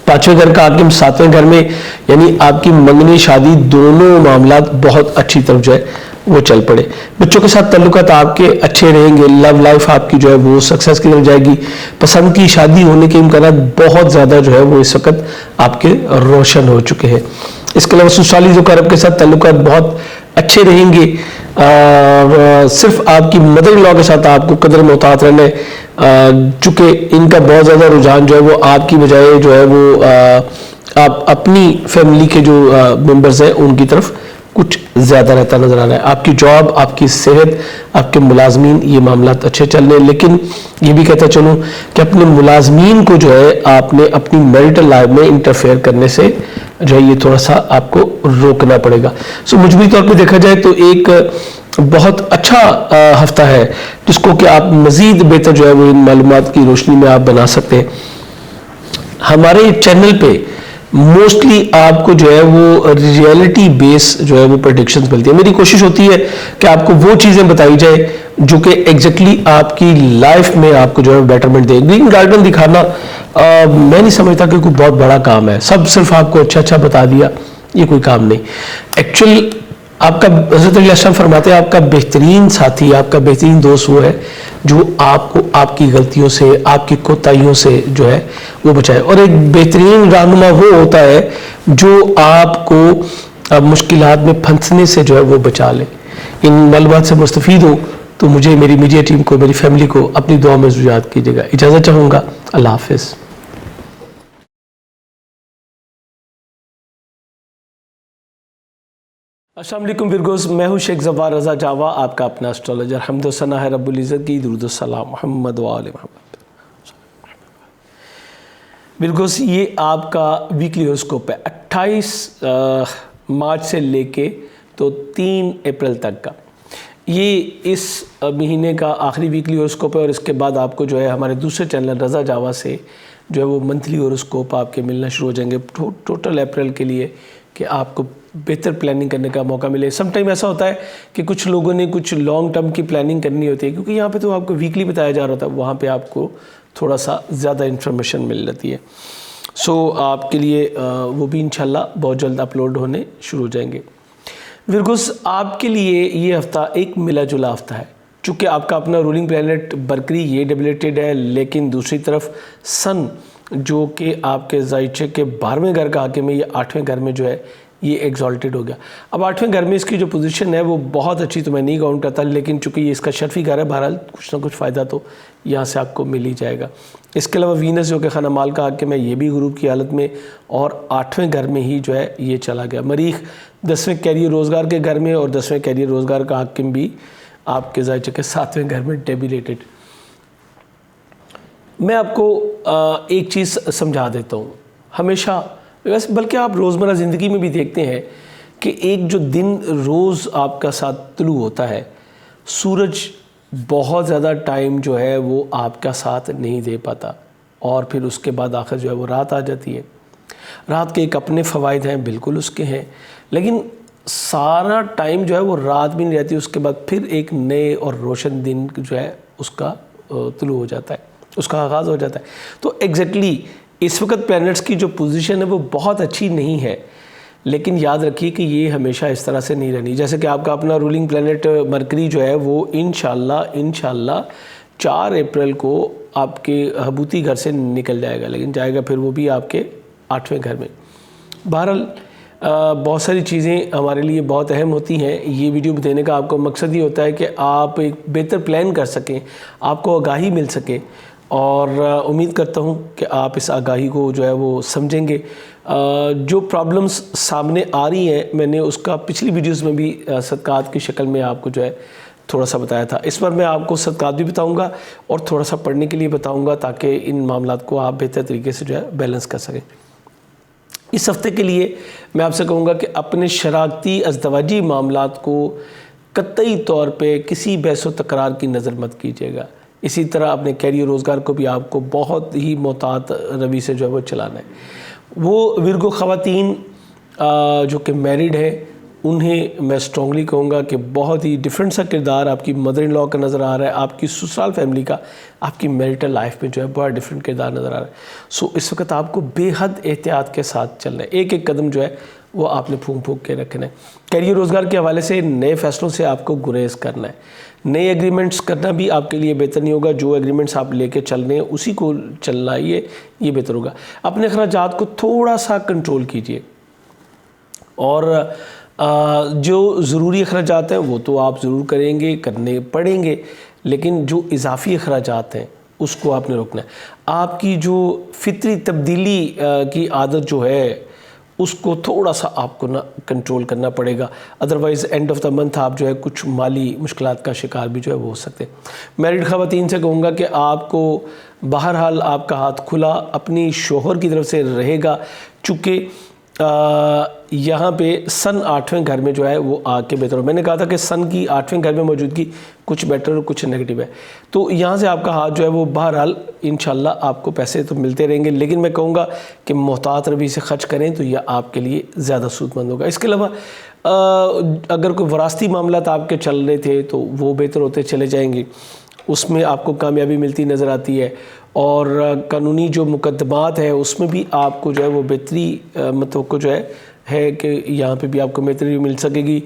5ویں گھر کا حاکم 7ویں گھر میں، یعنی آپ کی منگنی شادی دونوں معاملات بہت اچھی طرف جو ہے وہ چل پڑے. بچوں کے ساتھ تعلقات آپ کے اچھے رہیں گے. لو لائف آپ کی جو ہے وہ سکسیس کی طرف جائے گی. پسند کی شادی ہونے کے امکانات بہت زیادہ جو ہے وہ اس وقت آپ کے روشن ہو چکے ہیں. اس کے علاوہ سسرالی ذوالقرب کے ساتھ تعلقات بہت اچھے رہیں گے. صرف آپ کی مدر ان لا کے ساتھ آپ کو قدر محتاط رہنا ہے، چونکہ ان کا بہت زیادہ رجحان جو ہے وہ آپ کی بجائے جو ہے وہ آپ اپنی فیملی کے جو ممبرز ہیں ان کی طرف کچھ زیادہ رہتا نظر آ رہا ہے. آپ کی جاب، آپ کی صحت، آپ کے ملازمین، یہ معاملات اچھے چل رہے ہیں. لیکن یہ بھی کہتا چلوں کہ اپنے ملازمین کو جو ہے آپ نے اپنی میریٹل لائف میں انٹرفیئر کرنے سے جو ہے یہ تھوڑا سا آپ کو روکنا پڑے گا. سو مجموعی طور پہ دیکھا جائے تو ایک بہت اچھا ہفتہ ہے جس کو کہ آپ مزید بہتر جو ہے وہ ان معلومات کی روشنی میں آپ بنا سکتے ہیں. ہمارے چینل پہ موسٹلی آپ کو جو ہے وہ ریئلٹی بیس جو ہے وہ پریڈکشنز ملتی ہیں. میری کوشش ہوتی ہے کہ آپ کو وہ چیزیں بتائی جائے جو کہ ایگزیکٹلی آپ کی لائف میں آپ کو جو ہے بیٹرمنٹ دے. گرین گارڈن دکھانا میں نہیں سمجھتا کہ کوئی بہت بڑا کام ہے. سب صرف آپ کو اچھا بتا دیا، یہ کوئی کام نہیں. ایکچوئل آپ کا حضرت علیہ السلام فرماتے ہیں آپ کا بہترین ساتھی، آپ کا بہترین دوست وہ ہے جو آپ کو آپ کی غلطیوں سے، آپ کی کوتاہیوں سے جو ہے وہ بچائے. اور ایک بہترین رہنما وہ ہوتا ہے جو آپ کو مشکلات میں پھنسنے سے جو ہے وہ بچا لے. ان معلومات سے مستفید ہو تو مجھے، میری میڈیا ٹیم کو، میری فیملی کو اپنی دعا میں ضرور یاد کیجیے گا. اجازت چاہوں گا. اللہ حافظ. السلام علیکم ورگوز، میں ہوں شیخ زوار رضا جاوا، آپ کا اپنا اسٹرالوجر. حمد و ثنا ہے رب العزت کی، درود و سلام محمد و آل محمد. ورگوز یہ آپ کا ویکلی ہوراسکوپ ہے 28 مارچ سے لے کے تو 3 اپریل تک کا. یہ اس مہینے کا آخری ویکلی ہوراسکوپ ہے، اور اس کے بعد آپ کو جو ہے ہمارے دوسرے چینل رضا جاوا سے جو ہے وہ منتھلی ہوراسکوپ آپ کے ملنا شروع ہو جائیں گے ٹوٹل اپریل کے لیے، کہ آپ کو بہتر پلاننگ کرنے کا موقع ملے. سم ٹائم ایسا ہوتا ہے کہ کچھ لوگوں نے کچھ لانگ ٹرم کی پلاننگ کرنی ہوتی ہے، کیونکہ یہاں پہ تو آپ کو ویکلی بتایا جا رہا تھا، وہاں پہ آپ کو تھوڑا سا زیادہ انفارمیشن مل جاتی ہے. سو آپ کے لیے وہ بھی انشاءاللہ بہت جلد اپلوڈ ہونے شروع ہو جائیں گے. ورگوز آپ کے لیے یہ ہفتہ ایک ملا جلا ہفتہ ہے، چونکہ آپ کا اپنا رولنگ پلانٹ برکری یہ ڈیبلیٹڈ ہے، لیکن دوسری طرف سن جو کہ آپ کے ذائچے کے 12ویں گھر کا حاکم ہے، یہ 8ویں گھر میں جو ہے یہ ایگزالٹڈ ہو گیا. اب 8ویں گھر میں اس کی جو پوزیشن ہے وہ بہت اچھی تو میں نہیں کاؤنٹ کرتا، لیکن چونکہ یہ اس کا شرفی گھر ہے، بہرحال کچھ نہ کچھ فائدہ تو یہاں سے آپ کو مل ہی جائے گا. اس کے علاوہ وینس جو کہ خانہ مال کا حاکم ہے، یہ بھی غروب کی حالت میں اور 8ویں گھر میں ہی جو ہے یہ چلا گیا. مریخ 10ویں کیریئر روزگار کے گھر میں، اور 10ویں کیریئر روزگار کا حاکم بھی آپ کے ذائچے کے 7ویں گھر میں ڈیبلیٹڈ. میں آپ کو ایک چیز سمجھا دیتا ہوں. ہمیشہ ویسے بلکہ آپ روزمرہ زندگی میں بھی دیکھتے ہیں کہ ایک جو دن روز آپ کا ساتھ طلوع ہوتا ہے، سورج بہت زیادہ ٹائم جو ہے وہ آپ کا ساتھ نہیں دے پاتا، اور پھر اس کے بعد آخر جو ہے وہ رات آ جاتی ہے. رات کے ایک اپنے فوائد ہیں، بالکل اس کے ہیں، لیکن سارا ٹائم جو ہے وہ رات بھی نہیں رہتی، اس کے بعد پھر ایک نئے اور روشن دن جو ہے اس کا طلوع ہو جاتا ہے، اس کا آغاز ہو جاتا ہے. تو ایگزیکٹلی اس وقت پلینٹس کی جو پوزیشن ہے وہ بہت اچھی نہیں ہے، لیکن یاد رکھیے کہ یہ ہمیشہ اس طرح سے نہیں رہنی. جیسے کہ آپ کا اپنا رولنگ پلینٹ مرکری جو ہے وہ انشاءاللہ 4 اپریل کو آپ کے حبوتی گھر سے نکل جائے گا، لیکن جائے گا پھر وہ بھی آپ کے 8ویں گھر میں. بہرحال بہت ساری چیزیں ہمارے لیے بہت اہم ہوتی ہیں. یہ ویڈیو دینے کا آپ کو مقصد یہ ہوتا ہے کہ آپ ایک بہتر پلان کر سکیں، آپ کو آگاہی مل سکے، اور امید کرتا ہوں کہ آپ اس آگاہی کو جو ہے وہ سمجھیں گے. جو پرابلمز سامنے آ رہی ہیں میں نے اس کا پچھلی ویڈیوز میں بھی صدقات کی شکل میں آپ کو جو ہے تھوڑا سا بتایا تھا. اس پر میں آپ کو صدقات بھی بتاؤں گا اور تھوڑا سا پڑھنے کے لیے بتاؤں گا تاکہ ان معاملات کو آپ بہتر طریقے سے جو ہے بیلنس کر سکیں. اس ہفتے کے لیے میں آپ سے کہوں گا کہ اپنے شراکتی ازدواجی معاملات کو قطعی طور پہ کسی بحث و تکرار کی نظر مت کیجیے گا. اسی طرح اپنے کیریئر روزگار کو بھی آپ کو بہت ہی محتاط روی سے جو ہے وہ چلانا ہے. وہ ورگو خواتین جو کہ میرڈ ہیں انہیں میں اسٹرانگلی کہوں گا کہ بہت ہی ڈفرینٹ سا کردار آپ کی مدر ان لا کا نظر آ رہا ہے، آپ کی سسرال فیملی کا آپ کی میریٹل لائف میں جو ہے بڑا ڈفرینٹ کردار نظر آ رہا ہے. سو اس وقت آپ کو بے حد احتیاط کے ساتھ چلنا ہے، ایک ایک قدم جو ہے وہ آپ نے پھونک کے رکھنا ہے. کیریئر روزگار کے حوالے سے نئے فیصلوں سے آپ کو گریز کرنا ہے. نئے ایگریمنٹس کرنا بھی آپ کے لیے بہتر نہیں ہوگا. جو ایگریمنٹس آپ لے کے چل رہے ہیں اسی کو چلنا یہ بہتر ہوگا. اپنے اخراجات کو تھوڑا سا کنٹرول کیجئے، اور جو ضروری اخراجات ہیں وہ تو آپ ضرور کرنے پڑیں گے، لیکن جو اضافی اخراجات ہیں اس کو آپ نے روکنا ہے. آپ کی جو فطری تبدیلی کی عادت جو ہے اس کو تھوڑا سا آپ کو کنٹرول کرنا پڑے گا، otherwise end of the month آپ جو ہے کچھ مالی مشکلات کا شکار بھی جو ہے وہ ہو سکتے ہیں. میرڈ خواتین سے کہوں گا کہ آپ کو بہرحال آپ کا ہاتھ کھلا اپنی شوہر کی طرف سے رہے گا، چونکہ یہاں پہ سن 8ویں گھر میں جو ہے وہ آ کے بہتر ہو. میں نے کہا تھا کہ سن کی 8ویں گھر میں موجودگی کچھ بیٹر اور کچھ نیگیٹو ہے، تو یہاں سے آپ کا ہاتھ جو ہے وہ بہرحال انشاءاللہ آپ کو پیسے تو ملتے رہیں گے، لیکن میں کہوں گا کہ محتاط روی سے خرچ کریں تو یہ آپ کے لیے زیادہ سود مند ہوگا. اس کے علاوہ اگر کوئی وراثتی معاملات آپ کے چل رہے تھے تو وہ بہتر ہوتے چلے جائیں گے، اس میں آپ کو کامیابی ملتی نظر آتی ہے. اور قانونی جو مقدمات ہیں اس میں بھی آپ کو جو ہے وہ بہتری متوقع جو ہے کہ یہاں پہ بھی آپ کو بہتری مل سکے گی.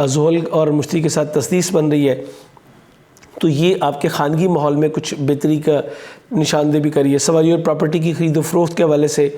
زحل اور مشتری کے ساتھ تسدیس بن رہی ہے تو یہ آپ کے خانگی ماحول میں کچھ بہتری کا نشاندہی بھی کریے. سواری اور پراپرٹی کی خرید و فروخت کے حوالے سے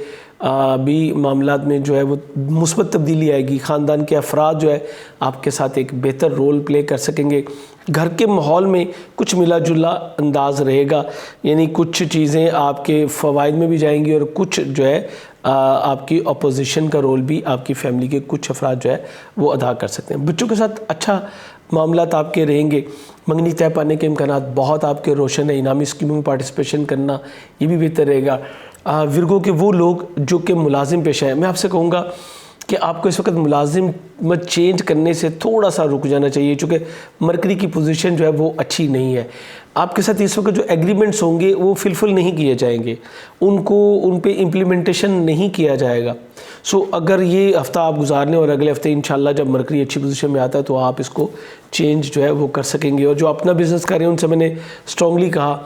بھی معاملات میں جو ہے وہ مثبت تبدیلی آئے گی. خاندان کے افراد جو ہے آپ کے ساتھ ایک بہتر رول پلے کر سکیں گے. گھر کے ماحول میں کچھ ملا جلا انداز رہے گا، یعنی کچھ چیزیں آپ کے فوائد میں بھی جائیں گی اور کچھ جو ہے آپ کی اپوزیشن کا رول بھی آپ کی فیملی کے کچھ افراد جو ہے وہ ادا کر سکتے ہیں. بچوں کے ساتھ اچھا معاملات آپ کے رہیں گے. منگنی طے پانے کے امکانات بہت آپ کے روشن ہیں. انعامی اسکیموں میں پارٹیسپیشن کرنا یہ بھی بہتر رہے گا. ورگو کے وہ لوگ جو کہ ملازم پیشہ ہیں، میں آپ سے کہوں گا کہ آپ کو اس وقت ملازمت چینج کرنے سے تھوڑا سا رک جانا چاہیے، چونکہ مرکری کی پوزیشن جو ہے وہ اچھی نہیں ہے. آپ کے ساتھ اس وقت جو ایگریمنٹس ہوں گے وہ فلفل نہیں کیے جائیں گے، ان پہ امپلیمنٹیشن نہیں کیا جائے گا. سو اگر یہ ہفتہ آپ گزارنے اور اگلے ہفتے انشاءاللہ جب مرکری اچھی پوزیشن میں آتا ہے تو آپ اس کو چینج جو ہے وہ کر سکیں گے. اور جو اپنا بزنس کر رہے ہیں ان سے میں نے اسٹرانگلی کہا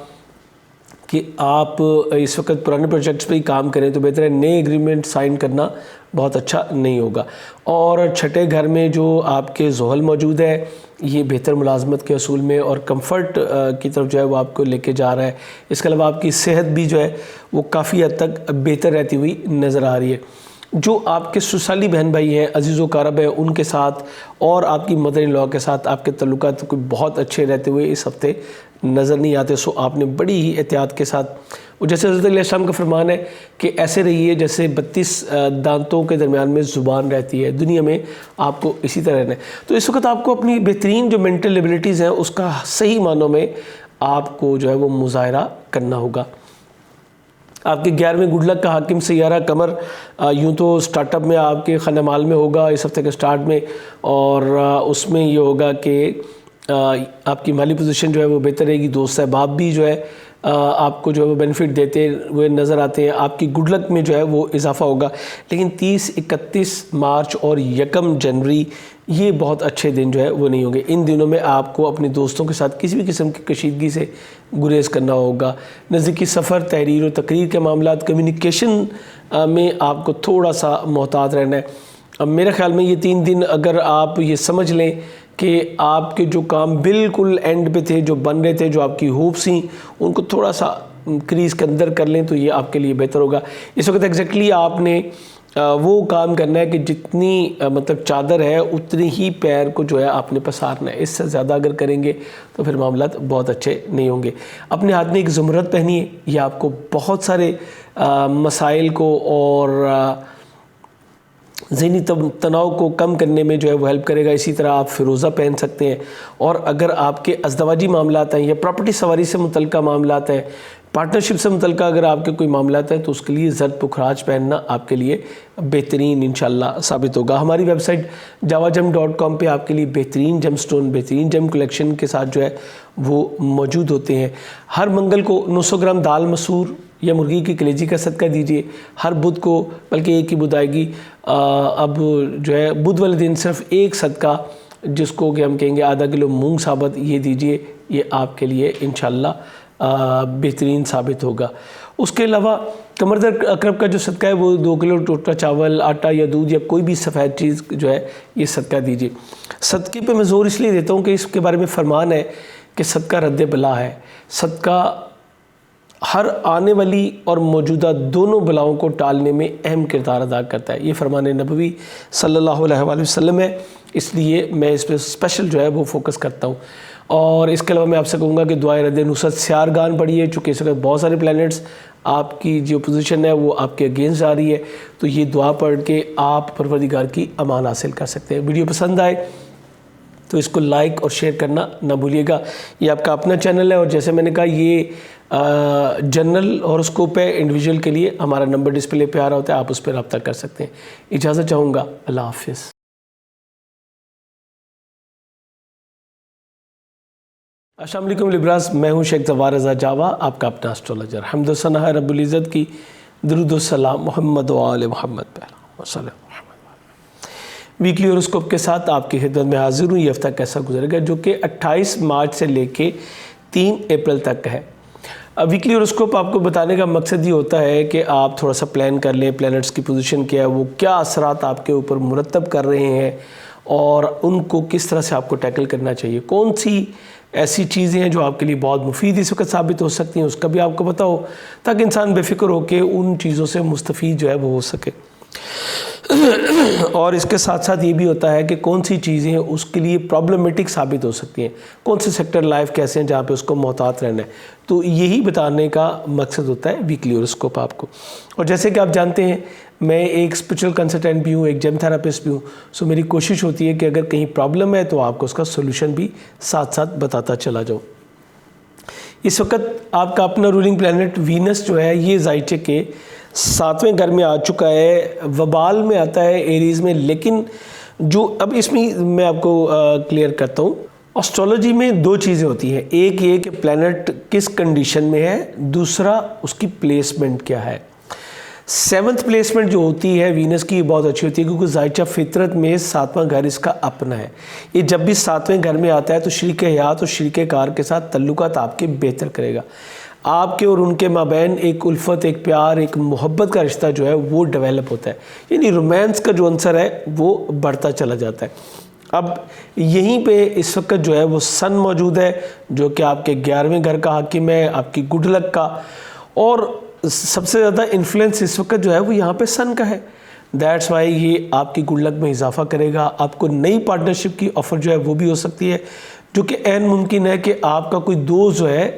کہ آپ اس وقت پرانے پروجیکٹس پہ ہی کام کریں تو بہتر ہے. نئے ایگریمنٹ سائن کرنا بہت اچھا نہیں ہوگا. اور 6 گھر میں جو آپ کے زحل موجود ہے یہ بہتر ملازمت کے اصول میں اور کمفرٹ کی طرف جو ہے وہ آپ کو لے کے جا رہا ہے. اس کے علاوہ آپ کی صحت بھی جو ہے وہ کافی حد تک بہتر رہتی ہوئی نظر آ رہی ہے. جو آپ کے سسرالی بہن بھائی ہیں، عزیز و اقارب ہیں، ان کے ساتھ اور آپ کی مدر ان لا کے ساتھ آپ کے تعلقات کوئی بہت اچھے رہتے ہوئے اس ہفتے نظر نہیں آتے. سو آپ نے بڑی ہی احتیاط کے ساتھ، اور جیسے حضرت علیہ السلام کا فرمان ہے کہ ایسے رہیے جیسے 32 دانتوں کے درمیان میں زبان رہتی ہے. دنیا میں آپ کو اسی طرح رہنا ہے. تو اس وقت آپ کو اپنی بہترین جو مینٹل ایبلٹیز ہیں اس کا صحیح معنوں میں آپ کو جو ہے وہ مظاہرہ کرنا ہوگا. آپ کے 11ویں گڈ لک کا حاکم سیارہ قمر یوں تو سٹارٹ اپ میں آپ کے خانہ مال میں ہوگا اس ہفتے کے سٹارٹ میں، اور اس میں یہ ہوگا کہ آپ کی مالی پوزیشن جو ہے وہ بہتر رہے گی. دوست احباب بھی جو ہے آپ کو جو ہے وہ بینیفٹ دیتے ہوئے نظر آتے ہیں. آپ کی گڈ لک میں جو ہے وہ اضافہ ہوگا. لیکن 30, 31 مارچ اور 1 جنوری یہ بہت اچھے دن جو ہے وہ نہیں ہوں گے. ان دنوں میں آپ کو اپنے دوستوں کے ساتھ کسی بھی قسم کی کشیدگی سے گریز کرنا ہوگا. نزدیکی سفر, تحریر و تقریر کے معاملات, کمیونیکیشن میں آپ کو تھوڑا سا محتاط رہنا ہے. اب میرے خیال میں یہ 3 دن اگر آپ یہ سمجھ لیں کہ آپ کے جو کام بالکل اینڈ پہ تھے, جو بن رہے تھے, جو آپ کی ہوپس تھیں, ان کو تھوڑا سا کریز کے اندر کر لیں تو یہ آپ کے لیے بہتر ہوگا. اس وقت ایگزیکٹلی آپ نے وہ کام کرنا ہے کہ جتنی مطلب چادر ہے اتنی ہی پیر کو جو ہے آپ نے پسارنا ہے. اس سے زیادہ اگر کریں گے تو پھر معاملات بہت اچھے نہیں ہوں گے. اپنے ہاتھ میں ایک زمرد پہنیے, یہ آپ کو بہت سارے مسائل کو اور ذہنی تناؤ کو کم کرنے میں جو ہے وہ ہیلپ کرے گا. اسی طرح آپ فیروزہ پہن سکتے ہیں. اور اگر آپ کے ازدواجی معاملات ہیں یا پراپرٹی سواری سے متعلقہ معاملات ہیں, پارٹنرشپ سے متعلقہ اگر آپ کے کوئی معاملات ہیں تو اس کے لیے زرد پکھراج پہننا آپ کے لیے بہترین انشاءاللہ ثابت ہوگا. ہماری ویب سائٹ javagem.com پہ آپ کے لیے بہترین جم سٹون, بہترین جم کلیکشن کے ساتھ جو ہے وہ موجود ہوتے ہیں. ہر منگل کو 900 گرام دال مسور یا مرغی کی کلیجی کا صدقہ دیجیے. ہر بدھ کو, بلکہ ایک ہی بدھ آئے گی, اب جو ہے بدھ والے دن صرف ایک صدقہ جس کو کہ ہم کہیں گے آدھا کلو مونگ ثابت یہ دیجیے. یہ آپ کے لیے انشاءاللہ بہترین ثابت ہوگا. اس کے علاوہ کمر درد اقرب کا جو صدقہ ہے وہ 2 کلو ٹوٹا چاول, آٹا یا دودھ یا کوئی بھی سفید چیز جو ہے یہ صدقہ دیجیے. صدقے پہ میں زور اس لیے دیتا ہوں کہ اس کے بارے میں فرمان ہے کہ صدقہ رد بلا ہے. صدقہ ہر آنے والی اور موجودہ دونوں بلاؤں کو ٹالنے میں اہم کردار ادا کرتا ہے. یہ فرمان نبوی صلی اللہ علیہ وآلہ وسلم ہے, اس لیے میں اس پہ اسپیشل جو ہے وہ فوکس کرتا ہوں. اور اس کے علاوہ میں آپ سے کہوں گا کہ دعائے رد نصرت سیارگان پڑھیے, چونکہ اس وقت بہت سارے پلینٹس آپ کی جو پوزیشن ہے وہ آپ کے اگینسٹ جا رہی ہے, تو یہ دعا پڑھ کے آپ پروردگار کی امان حاصل کر سکتے ہیں. ویڈیو پسند آئے تو اس کو لائک اور شیئر کرنا نہ بھولیے گا. یہ آپ کا اپنا چینل ہے اور جیسے میں نے کہا یہ جنرل ہاروسکوپ ہے. انڈیویجول کے لیے ہمارا نمبر ڈسپلے پہ آ رہا ہوتا ہے, آپ اس پہ رابطہ کر سکتے ہیں. اجازت چاہوں گا, اللہ حافظ. السلام علیکم لبراس, میں ہوں شیخ ظفار رضا جاوا, آپ کا اپنا اسٹرولوجر. حمد و ثنا ہے رب العزت کی, درود و سلام محمد و آل محمد پہ. ویکلی ہاروسکوپ کے ساتھ آپ کی خدمت میں حاضر ہوں. یہ ہفتہ کیسا گزرے گا, جو کہ 28 مارچ سے لے کے 3 اپریل تک ہے. ویکلی ہاروسکوپ آپ کو بتانے کا مقصد یہ ہوتا ہے کہ آپ تھوڑا سا پلان کر لیں, پلینٹس کی پوزیشن کیا ہے, وہ کیا اثرات آپ کے اوپر مرتب کر رہے ہیں اور ان کو کس طرح سے آپ کو ٹیکل کرنا چاہیے. کون سی ایسی چیزیں ہیں جو آپ کے لیے بہت مفید اس وقت ثابت ہو سکتی ہیں, اس کا بھی آپ کو پتہ ہو, تاکہ انسان بے فکر ہو کے ان چیزوں سے مستفید جو ہے وہ ہو سکے. اور اس کے ساتھ ساتھ یہ بھی ہوتا ہے کہ کون سی چیزیں اس کے لیے پرابلمٹک ثابت ہو سکتی ہیں, کون سے سیکٹر لائف کیسے ہیں جہاں پہ اس کو محتاط رہنا ہے. تو یہی بتانے کا مقصد ہوتا ہے ویکلی ہاروسکوپ آپ کو. اور جیسے کہ آپ جانتے ہیں میں ایک اسپرچل کنسلٹنٹ بھی ہوں, ایک جیم تھراپسٹ بھی ہوں. سو میری کوشش ہوتی ہے کہ اگر کہیں پرابلم ہے تو آپ کو اس کا سولوشن بھی ساتھ ساتھ بتاتا چلا جاؤں. اس وقت آپ کا اپنا رولنگ پلینٹ وینس جو ہے یہ زائچے کے 7ویں گھر میں آ چکا ہے, وبال میں آتا ہے ایریز میں. لیکن جو اب اس میں آپ کو کلیئر کرتا ہوں, اسٹرولوجی میں 2 چیزیں ہوتی ہیں. ایک یہ کہ پلینٹ کس کنڈیشن میں ہے, دوسرا اس کی پلیسمنٹ کیا ہے. 7th پلیسمنٹ جو ہوتی ہے وینس کی یہ بہت اچھی ہوتی ہے, کیونکہ زائچہ فطرت میں 7واں گھر اس کا اپنا ہے. یہ جب بھی 7ویں گھر میں آتا ہے تو شریک حیات اور شریک کار کے ساتھ تعلقات آپ کے بہتر کرے گا. آپ کے اور ان کے مابین ایک الفت, ایک پیار, ایک محبت کا رشتہ جو ہے وہ ڈیولپ ہوتا ہے. یعنی رومانس کا جو عنصر ہے وہ بڑھتا چلا جاتا ہے. اب یہیں پہ اس وقت جو ہے وہ سن موجود ہے, جو کہ آپ کے 11ویں گھر کا حاکم ہے, آپ کی گڈ لک کا, اور سب سے زیادہ انفلوئنس اس وقت جو ہے وہ یہاں پہ سن کا ہے. دیٹس وائی یہ آپ کی گڈ لک میں اضافہ کرے گا. آپ کو نئی پارٹنرشپ کی آفر جو ہے وہ بھی ہو سکتی ہے, جو کہ عین ممکن ہے کہ آپ کا کوئی دوست جو ہے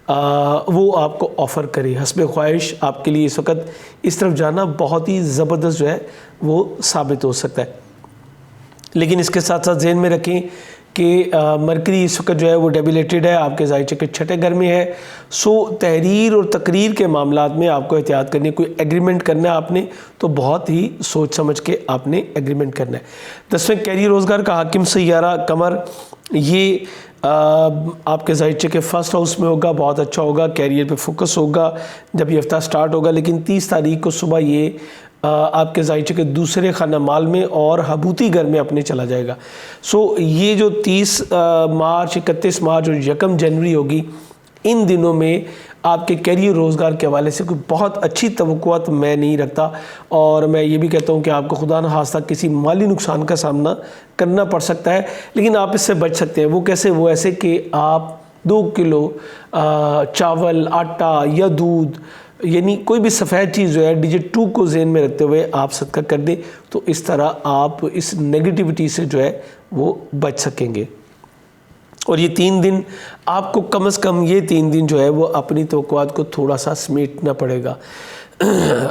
وہ آپ کو آفر کرے. حسب خواہش آپ کے لیے اس وقت اس طرف جانا بہت ہی زبردست جو ہے وہ ثابت ہو سکتا ہے. لیکن اس کے ساتھ ساتھ ذہن میں رکھیں کہ مرکری اس وقت جو ہے وہ ڈیبلیٹڈ ہے, آپ کے زائچے کے 6ٹھے گھر میں ہے. سو تحریر اور تقریر کے معاملات میں آپ کو احتیاط کرنی ہے. کوئی ایگریمنٹ کرنا ہے آپ نے تو بہت ہی سوچ سمجھ کے آپ نے ایگریمنٹ کرنا ہے. 10ویں کیریئر روزگار کا حاکم سیارہ قمر, یہ آپ کے ظاہر کہ فرسٹ ہاؤس میں ہوگا، بہت اچھا ہوگا، کیریئر پہ فوکس ہوگا جب یہ ہفتہ سٹارٹ ہوگا. لیکن 30 تاریخ کو صبح یہ آپ کے ظاہر کہ دوسرے خانہ مال میں اور حبوتی گھر میں اپنے چلا جائے گا. سو یہ جو 30 مارچ 31 مارچ اور 1 جنوری ہوگی، ان دنوں میں آپ کے کیریئر روزگار کے حوالے سے کوئی بہت اچھی توقعات میں نہیں رکھتا. اور میں یہ بھی کہتا ہوں کہ آپ کو خدا نخواستہ کسی مالی نقصان کا سامنا کرنا پڑ سکتا ہے، لیکن آپ اس سے بچ سکتے ہیں. وہ کیسے؟ وہ ایسے کہ آپ 2 کلو چاول، آٹا یا دودھ، یعنی کوئی بھی سفید چیز جو ہے ڈیجٹ 2 کو ذہن میں رکھتے ہوئے آپ صدقہ کر دیں. تو اس طرح آپ اس نیگیٹیوٹی سے جو ہے وہ بچ سکیں گے. اور یہ 3 دن آپ کو کم از کم یہ 3 دن جو ہے وہ اپنی توقعات کو تھوڑا سا سمیٹنا پڑے گا.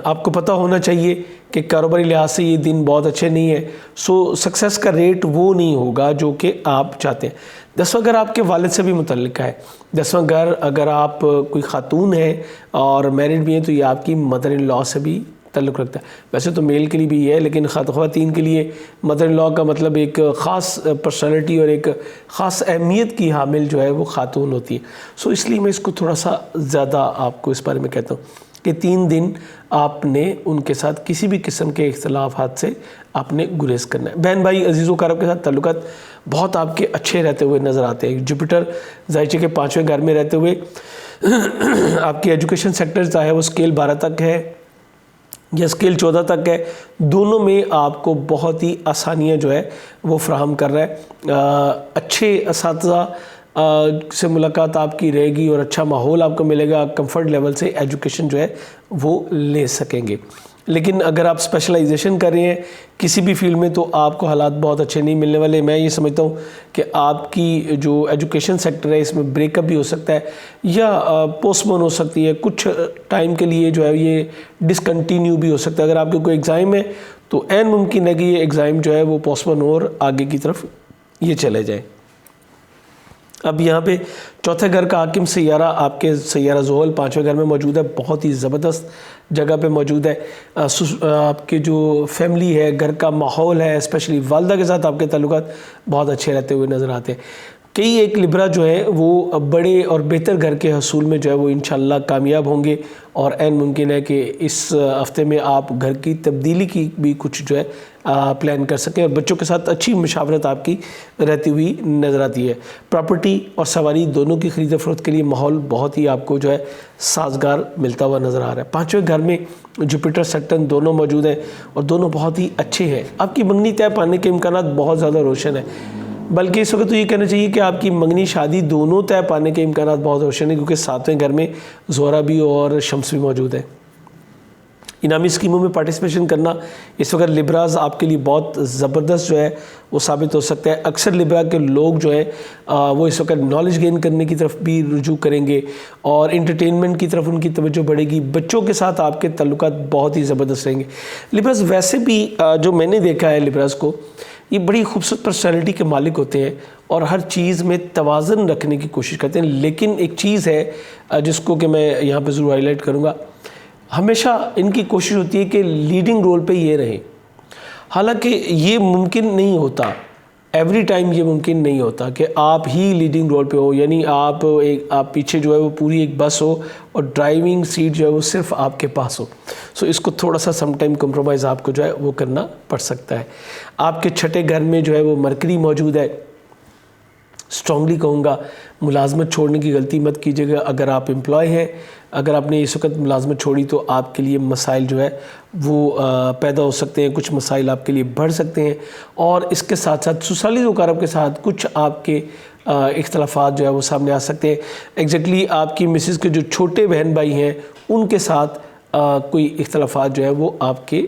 آپ کو پتہ ہونا چاہیے کہ کاروباری لحاظ سے یہ دن بہت اچھے نہیں ہے. سو سکسیس کا ریٹ وہ نہیں ہوگا جو کہ آپ چاہتے ہیں. 10واں گھر آپ کے والد سے بھی متعلق ہے. 10واں گھر اگر آپ کوئی خاتون ہے اور میرڈ بھی ہیں تو یہ آپ کی مدر ان لا سے بھی تعلق رکھتا ہے. ویسے تو میل کے لیے بھی ہے، لیکن خواتین کے لیے مدر ان لا کا مطلب ایک خاص پرسنالٹی اور ایک خاص اہمیت کی حامل جو ہے وہ خاتون ہوتی ہے. سو اس لیے میں اس کو تھوڑا سا زیادہ آپ کو اس بارے میں کہتا ہوں کہ 3 دن آپ نے ان کے ساتھ کسی بھی قسم کے اختلافات سے آپ نے گریز کرنا ہے. بہن بھائی عزیز و اقارب کے ساتھ تعلقات بہت آپ کے اچھے رہتے ہوئے نظر آتے ہیں. جوپیٹر ظاہر کے 5ویں گھر میں رہتے ہوئے آپ کی ایجوکیشن سیکٹر چاہے وہ اسکیل 12 تک ہے یا اسکیل 14 تک ہے، دونوں میں آپ کو بہت ہی آسانیاں جو ہے وہ فراہم کر رہا ہے. اچھے اساتذہ سے ملاقات آپ کی رہے گی اور اچھا ماحول آپ کو ملے گا. کمفرٹ لیول سے ایجوکیشن جو ہے وہ لے سکیں گے. لیکن اگر آپ اسپیشلائزیشن کر رہے ہیں کسی بھی فیلڈ میں تو آپ کو حالات بہت اچھے نہیں ملنے والے. میں یہ سمجھتا ہوں کہ آپ کی جو ایجوکیشن سیکٹر ہے اس میں بریک اپ بھی ہو سکتا ہے یا پوسٹ پون ہو سکتی ہے. کچھ ٹائم کے لیے جو ہے یہ ڈسکنٹینیو بھی ہو سکتا ہے. اگر آپ کے کوئی ایگزام ہے تو عین ممکن ہے کہ یہ ایگزام جو ہے وہ پوسٹ پون اور آگے کی طرف یہ چلے جائے. اب یہاں پہ 4تھے گھر کا حاکم سیارہ آپ کے سیارہ زحل 5ویں گھر میں موجود ہے. بہت ہی زبردست جگہ پہ موجود ہے. آپ کے جو فیملی ہے، گھر کا ماحول ہے، اسپیشلی والدہ کے ساتھ آپ کے تعلقات بہت اچھے رہتے ہوئے نظر آتے ہیں. کئی ایک لبرا جو ہے وہ بڑے اور بہتر گھر کے حصول میں جو ہے وہ انشاءاللہ کامیاب ہوں گے. اور عین ممکن ہے کہ اس ہفتے میں آپ گھر کی تبدیلی کی بھی کچھ جو ہے پلان کر سکیں. اور بچوں کے ساتھ اچھی مشاورت آپ کی رہتی ہوئی نظر آتی ہے. پراپرٹی اور سواری دونوں کی خرید و فروخت کے لیے ماحول بہت ہی آپ کو جو ہے سازگار ملتا ہوا نظر آ رہا ہے. 5ویں گھر میں جوپیٹر سیکٹن دونوں موجود ہیں اور دونوں بہت ہی اچھے ہیں. آپ کی منگنی طے پانے کے امکانات بہت زیادہ روشن ہیں. بلکہ اس وقت تو یہ کہنا چاہیے کہ آپ کی منگنی شادی دونوں طے پانے کے امکانات بہت روشن ہیں، کیونکہ 7ویں گھر میں زہرہ بھی اور شمس بھی موجود ہے. انعامی اسکیموں میں پارٹیسپیشن کرنا اس وقت لبراز آپ کے لیے بہت زبردست جو ہے وہ ثابت ہو سکتا ہے. اکثر لبرا کے لوگ جو ہیں وہ اس وقت نالج گین کرنے کی طرف بھی رجوع کریں گے اور انٹرٹینمنٹ کی طرف ان کی توجہ بڑھے گی. بچوں کے ساتھ آپ کے تعلقات بہت ہی زبردست رہیں گے. لبراز ویسے بھی جو میں نے دیکھا ہے لبراز کو، یہ بڑی خوبصورت پرسنالٹی کے مالک ہوتے ہیں اور ہر چیز میں توازن رکھنے کی کوشش کرتے ہیں. لیکن ایک چیز ہے جس کو کہ میں یہاں پہ ضرور ہائی لائٹ کروں گا، ہمیشہ ان کی کوشش ہوتی ہے کہ لیڈنگ رول پہ یہ رہیں. حالانکہ یہ ممکن نہیں ہوتا، ایوری ٹائم یہ ممکن نہیں ہوتا کہ آپ ہی لیڈنگ رول پہ ہو. یعنی آپ پیچھے جو ہے وہ پوری ایک بس ہو اور ڈرائیونگ سیٹ جو ہے وہ صرف آپ کے پاس ہو. سو اس کو تھوڑا سا سم ٹائم کمپرومائز آپ کو جو ہے وہ کرنا پڑ سکتا ہے. آپ کے 6 گھر میں جو ہے وہ مرکری موجود ہے. اسٹرانگلی کہوں گا ملازمت چھوڑنے کی غلطی مت کیجیے گا. اگر آپ امپلائی ہیں، اگر آپ نے اس وقت ملازمت چھوڑی تو آپ کے لیے مسائل جو ہے وہ پیدا ہو سکتے ہیں. کچھ مسائل آپ کے لیے بڑھ سکتے ہیں اور اس کے ساتھ ساتھ سسرالی اقارب کے ساتھ کچھ آپ کے اختلافات جو ہے وہ سامنے آ سکتے ہیں. ایگزیکٹلی آپ کی مسز کے جو چھوٹے بہن بھائی ہیں ان کے ساتھ کوئی اختلافات جو ہے وہ آپ کے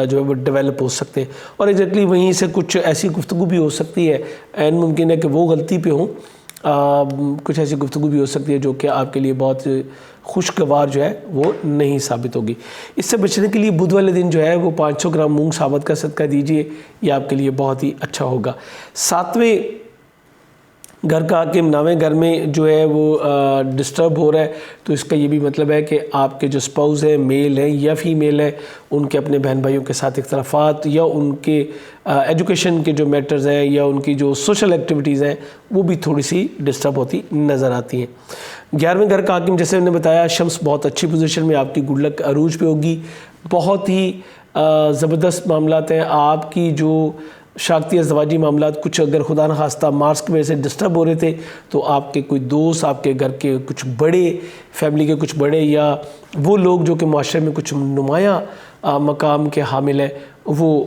جو ہے وہ ڈیولپ ہو سکتے ہیں اور ایگزیکٹلی وہیں سے کچھ ایسی گفتگو بھی ہو سکتی ہے. عین ممکن ہے کہ وہ غلطی پہ ہوں. کچھ ایسی گفتگو بھی ہو سکتی ہے جو کہ آپ کے لیے بہت خوشگوار جو ہے وہ نہیں ثابت ہوگی. اس سے بچنے کے لیے بدھ والے دن جو ہے وہ 500 گرام مونگ ثابت کا صدقہ دیجیے. یہ آپ کے لیے بہت ہی اچھا ہوگا. 7ویں گھر کا حاکم نویں گھر میں جو ہے وہ ڈسٹرب ہو رہا ہے، تو اس کا یہ بھی مطلب ہے کہ آپ کے جو اسپاؤز ہیں، میل ہیں یا فیمیل ہیں، ان کے اپنے بہن بھائیوں کے ساتھ اختلافات یا ان کے ایجوکیشن کے جو میٹرز ہیں یا ان کی جو سوشل ایکٹیویٹیز ہیں وہ بھی تھوڑی سی ڈسٹرب ہوتی نظر آتی ہیں۔ 11ویں گھر کا حاکم جیسے میں نے بتایا شمس بہت اچھی پوزیشن میں، آپ کی گڈ لک عروج پہ ہوگی، بہت ہی زبردست معاملات ہیں۔ آپ کی جو شاختی ازدواجی معاملات کچھ اگر خدا نخواستہ مارس کی وجہ سے ڈسٹرب ہو رہے تھے تو آپ کے کوئی دوست، آپ کے گھر کے کچھ بڑے، فیملی کے کچھ بڑے یا وہ لوگ جو کہ معاشرے میں کچھ نمایاں مقام کے حامل ہیں، وہ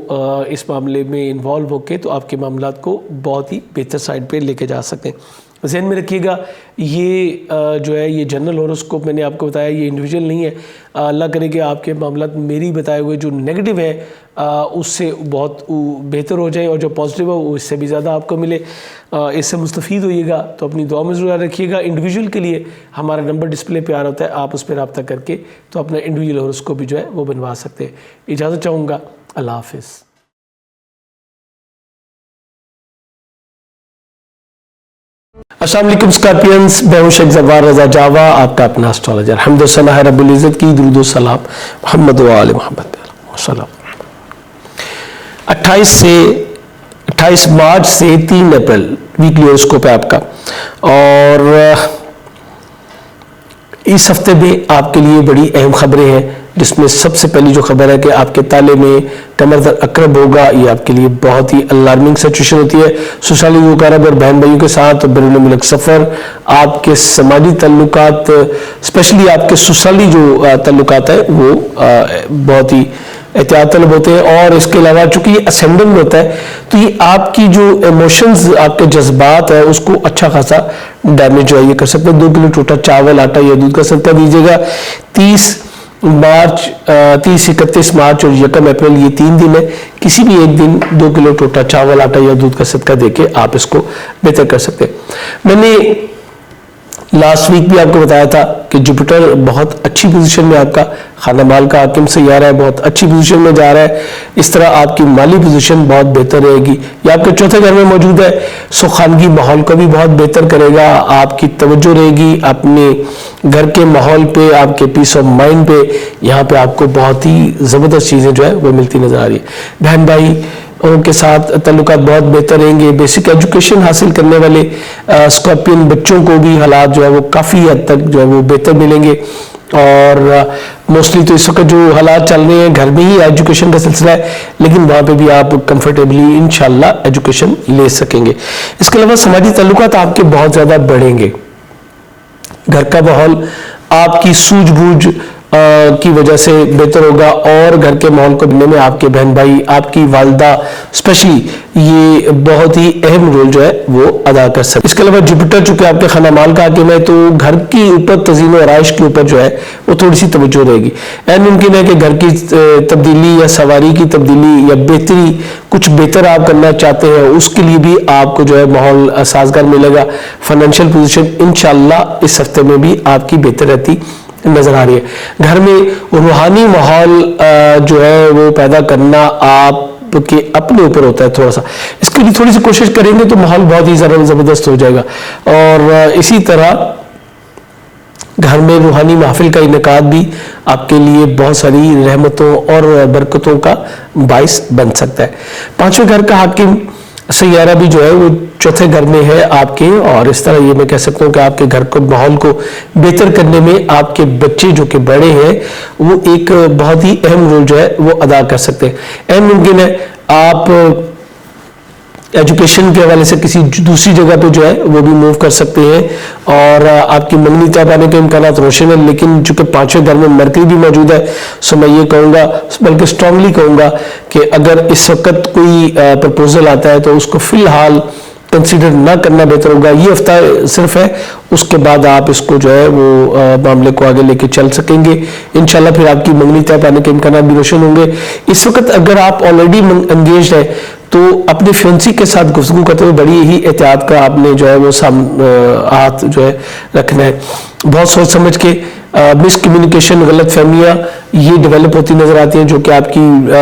اس معاملے میں انوالو ہو کے تو آپ کے معاملات کو بہت ہی بہتر سائڈ پہ لے کے جا سکتے ہیں۔ ذہن میں رکھیے گا یہ جو ہے یہ جنرل ہوراسکوپ میں نے آپ کو بتایا، یہ انڈیویجول نہیں ہے۔ اللہ کرے کہ آپ کے معاملات میری بتائے ہوئے جو نیگیٹو ہے اس سے بہت بہتر ہو جائے، اور جو پازیٹیو ہے وہ اس سے بھی زیادہ آپ کو ملے، اس سے مستفید ہوئیے گا۔ تو اپنی دعا میں ضرور یاد رکھیے گا۔ انڈیویجول کے لیے ہمارا نمبر ڈسپلے پہ آ رہا ہوتا ہے، آپ اس پہ رابطہ کر کے تو اپنا انڈیویجول ہوراسکوپ بھی جو ہے وہ بنوا سکتے ہیں۔ اجازت چاہوں گا، اللہ حافظ۔ السلام علیکم اسکارپینس، میں ہوں شیخ زوار رضا جاوا، آپ کا اپنا اسٹرالوجر۔ حمد و ثنا ہے رب العزت کی، درود و سلام محمد و آل محمد وسلم۔ 28 مارچ سے 3 اپریل ویکلی ہوراسکوپ ہے آپ کا، اور اس ہفتے میں آپ کے لیے بڑی اہم خبریں ہیں، جس میں سب سے پہلی جو خبر ہے کہ آپ کے تالے میں کمر در اقرب ہوگا۔ یہ آپ کے لیے بہت ہی الارمنگ سچویشن ہوتی ہے۔ سسرالی مقرب اور بہن بھائیوں کے ساتھ بیرون ملک سفر، آپ کے سماجی تعلقات، اسپیشلی آپ کے سسرالی جو تعلقات ہیں وہ بہت ہی احتیاط طلب ہوتے ہیں، اور اس کے علاوہ چونکہ یہ اسینڈنگ میں ہوتا ہے تو یہ آپ کی جو ایموشنز، آپ کے جذبات ہیں اس کو اچھا خاصا ڈیمیج جو ہے یہ کر سکتے ہیں۔ 2 کلو ٹوٹا چاول، آٹا یا دودھ کا صدقہ دیجیے گا۔ 30 مارچ، 30، 31 مارچ اور 1 اپریل یہ 3 دن ہے، کسی بھی ایک دن 2 کلو ٹوٹا چاول، آٹا یا دودھ کا صدقہ دے کے آپ اس کو بہتر کر سکتے ہیں۔ میں نے لاسٹ ویک بھی آپ کو بتایا تھا کہ جوپیٹر بہت اچھی پوزیشن میں، آپ کا خانہ مال کا حاکم سیارہ ہے، بہت اچھی پوزیشن میں جا رہا ہے۔ اس طرح آپ کی مالی پوزیشن بہت بہتر رہے گی۔ یہ آپ کے 4تھے گھر میں موجود ہے، سو خانگی ماحول کو بھی بہت بہتر کرے گا۔ آپ کی توجہ رہے گی اپنے گھر کے ماحول پہ، آپ کے پیس آف مائنڈ پہ، یہاں پہ آپ کو بہت ہی زبردست چیزیں جو ہے وہ ملتی نظر آ رہی ہے۔ بہن بھائی ان کے ساتھ تعلقات بہت بہتر رہیں گے۔ بیسک ایجوکیشن حاصل کرنے والے اسکارپین بچوں کو بھی حالات جو ہے وہ کافی حد تک جو ہے وہ بہتر ملیں گے، اور موسٹلی تو اس وقت جو حالات چل رہے ہیں گھر میں ہی ایجوکیشن کا سلسلہ ہے، لیکن وہاں پہ بھی آپ کمفرٹیبلی انشاءاللہ ایجوکیشن لے سکیں گے۔ اس کے علاوہ سماجی تعلقات آپ کے بہت زیادہ بڑھیں گے۔ گھر کا ماحول آپ کی سوجھ بوجھ کی وجہ سے بہتر ہوگا، اور گھر کے ماحول کو بننے میں آپ کے بہن بھائی، آپ کی والدہ اسپیشلی یہ بہت ہی اہم رول جو ہے وہ ادا کر سکتے۔ اس کے علاوہ جوپیٹر چونکہ آپ کے خانہ مال کا حاکم ہے، تو گھر کے اوپر تزئین و آرائش کے اوپر جو ہے وہ تھوڑی سی توجہ رہے گی۔ ممکن ہے کہ گھر کی تبدیلی یا سواری کی تبدیلی یا بہتری، کچھ بہتر آپ کرنا چاہتے ہیں، اس کے لیے بھی آپ کو جو ہے ماحول سازگار ملے گا۔ فائنینشیل پوزیشن انشاءاللہ اس ہفتے میں بھی آپ کی بہتر رہتی نظر آ رہی ہے۔ گھر میں روحانی ماحول جو ہے وہ پیدا کرنا آپ کے اپنے اوپر ہوتا ہے تھوڑا سا، اس کے لیے تھوڑی سی کوشش کریں گے تو ماحول بہت ہی زبردست ہو جائے گا۔ اور اسی طرح گھر میں روحانی محفل کا انعقاد بھی آپ کے لیے بہت ساری رحمتوں اور برکتوں کا باعث بن سکتا ہے۔ 5ویں گھر کا حاکم سیارہ بھی جو ہے وہ 4تھے گھر میں ہے آپ کے، اور اس طرح یہ میں کہہ سکتا ہوں کہ آپ کے گھر کو ماحول کو بہتر کرنے میں آپ کے بچے جو کہ بڑے ہیں وہ ایک بہت ہی اہم رول جو ہے وہ ادا کر سکتے ہیں۔ ممکن ہے آپ ایجوکیشن کے حوالے سے کسی دوسری جگہ پہ جو ہے وہ بھی موو کر سکتے ہیں، اور آپ کی منگنی طے پانے کے امکانات روشن ہیں، لیکن چونکہ 5ویں گھر میں مرکری بھی موجود ہے، سو میں یہ کہوں گا، بلکہ اسٹرانگلی کہوں گا کہ اگر اس وقت کوئی پرپوزل آتا ہے تو اس کو فی الحال کنسیڈر نہ کرنا بہتر ہوگا۔ یہ ہفتہ صرف ہے، اس کے بعد آپ اس کو جو ہے وہ معاملے کو آگے لے کے چل سکیں گے انشاءاللہ۔ پھر آپ کی منگنی طے پانے کے امکانات بھی روشن ہوں گے۔ اس وقت اگر آپ آلریڈی انگیجڈ ہیں تو اپنے فیونسی کے ساتھ گفتگو کرتے ہوئے بڑی ہی احتیاط کا آپ نے جو ہے وہ ہاتھ جو ہے رکھنا ہے۔ بہت سوچ سمجھ کے مس کمیونیکیشن، غلط فہمیاں یہ ڈیولپ ہوتی نظر آتی ہیں، جو کہ آپ کی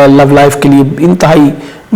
لو لائف کے لیے انتہائی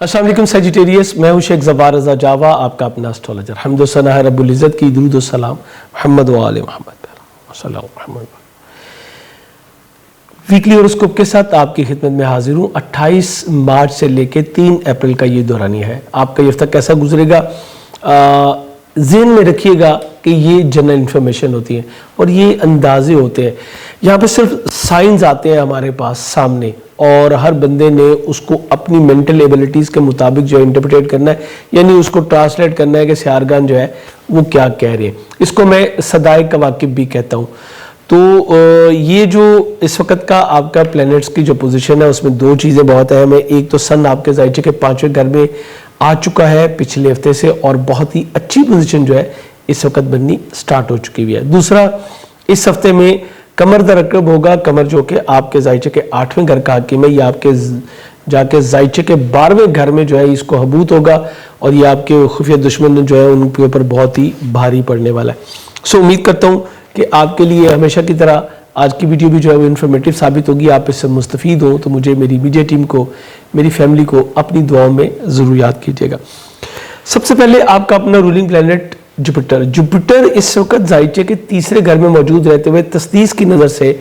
السلام علیکم سیجیٹیریس، میں ہوں شیخ زبار رضا جاوا، آپ کا اپنا اسٹرالوجر۔ حمد و ثنا ہے رب العزت کی، درود و سلام محمد و آل محمد صلی اللہ علیہ وسلم۔ ویکلی ہوراسکوپ کے ساتھ آپ کی خدمت میں حاضر ہوں۔ 28 مارچ سے لے کے 3 اپریل کا یہ دورانیہ ہے۔ آپ کا یہ ہفتہ کیسا گزرے گا ذہن میں رکھیے گا کہ یہ جنرل انفارمیشن ہوتی ہے اور یہ اندازے ہوتے ہیں۔ یہاں پہ صرف سائنز آتے ہیں ہمارے پاس سامنے، اور ہر بندے نے اس کو اپنی مینٹل ایبلٹیز کے مطابق جو انٹرپریٹ کرنا ہے، یعنی اس کو ٹرانسلیٹ کرنا ہے کہ سیارگان جو ہے وہ کیا کہہ رہے ہیں۔ اس کو میں صدائے کواکب بھی کہتا ہوں۔ تو یہ جو اس وقت کا آپ کا پلینٹس کی جو پوزیشن ہے، اس میں 2 چیزیں بہت اہم ہیں۔ ایک تو سن آپ کے زائچے کے 5ویں گھر میں آ چکا ہے پچھلے ہفتے سے، اور بہت ہی اچھی پوزیشن جو ہے اس وقت بننی سٹارٹ ہو چکی ہے۔ دوسرا، اس ہفتے میں قمر در عقرب ہوگا، قمر جو کہ آپ کے زائچے کے 8ویں گھر کا حاکم ہے، یہ آپ کے جا کے زائچے کے 12ویں گھر میں جو ہے اس کو حبوط ہوگا، اور یہ آپ کے خفیہ دشمن جو ہے ان کے اوپر بہت ہی بھاری پڑنے والا ہے۔ امید کرتا ہوں کہ آپ کے لیے ہمیشہ کی طرح آج کی ویڈیو بھی جو ہے وہ انفارمیٹیو ثابت ہوگی، آپ اس سے مستفید ہوں تو مجھے، میری میڈیا ٹیم کو، میری فیملی کو اپنی دعاؤں میں ضرور یاد کیجیے گا۔ سب سے پہلے آپ کا اپنا رولنگ پلینٹ جوپیٹر اس وقت زائچے کے 3رے گھر میں موجود رہتے ہوئے تسدیس کی نظر سے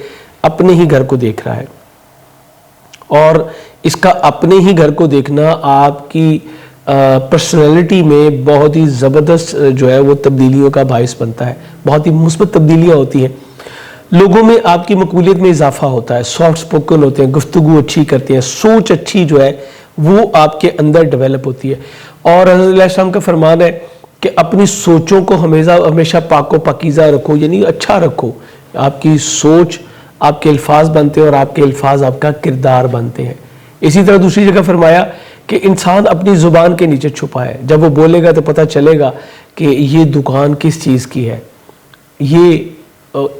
اپنے ہی گھر کو دیکھ رہا ہے، اور اس کا اپنے ہی گھر کو دیکھنا آپ کی پرسنالٹی میں بہت ہی زبردست جو ہے وہ تبدیلیوں کا باعث بنتا ہے۔ بہت ہی مثبت تبدیلیاں ہوتی ہیں، لوگوں میں آپ کی مقبولیت میں اضافہ ہوتا ہے، سافٹ سپوکن ہوتے ہیں، گفتگو اچھی کرتے ہیں، سوچ اچھی جو ہے وہ آپ کے اندر ڈیولپ ہوتی ہے۔ اور حضرت علیہ السلام کا فرمان ہے کہ اپنی سوچوں کو ہمیشہ پاک و پاکیزہ رکھو، یعنی اچھا رکھو۔ آپ کی سوچ آپ کے الفاظ بنتے ہیں، اور آپ کے الفاظ آپ کا کردار بنتے ہیں۔ اسی طرح دوسری جگہ فرمایا کہ انسان اپنی زبان کے نیچے چھپا ہے، جب وہ بولے گا تو پتہ چلے گا کہ یہ دکان کس چیز کی ہے، یہ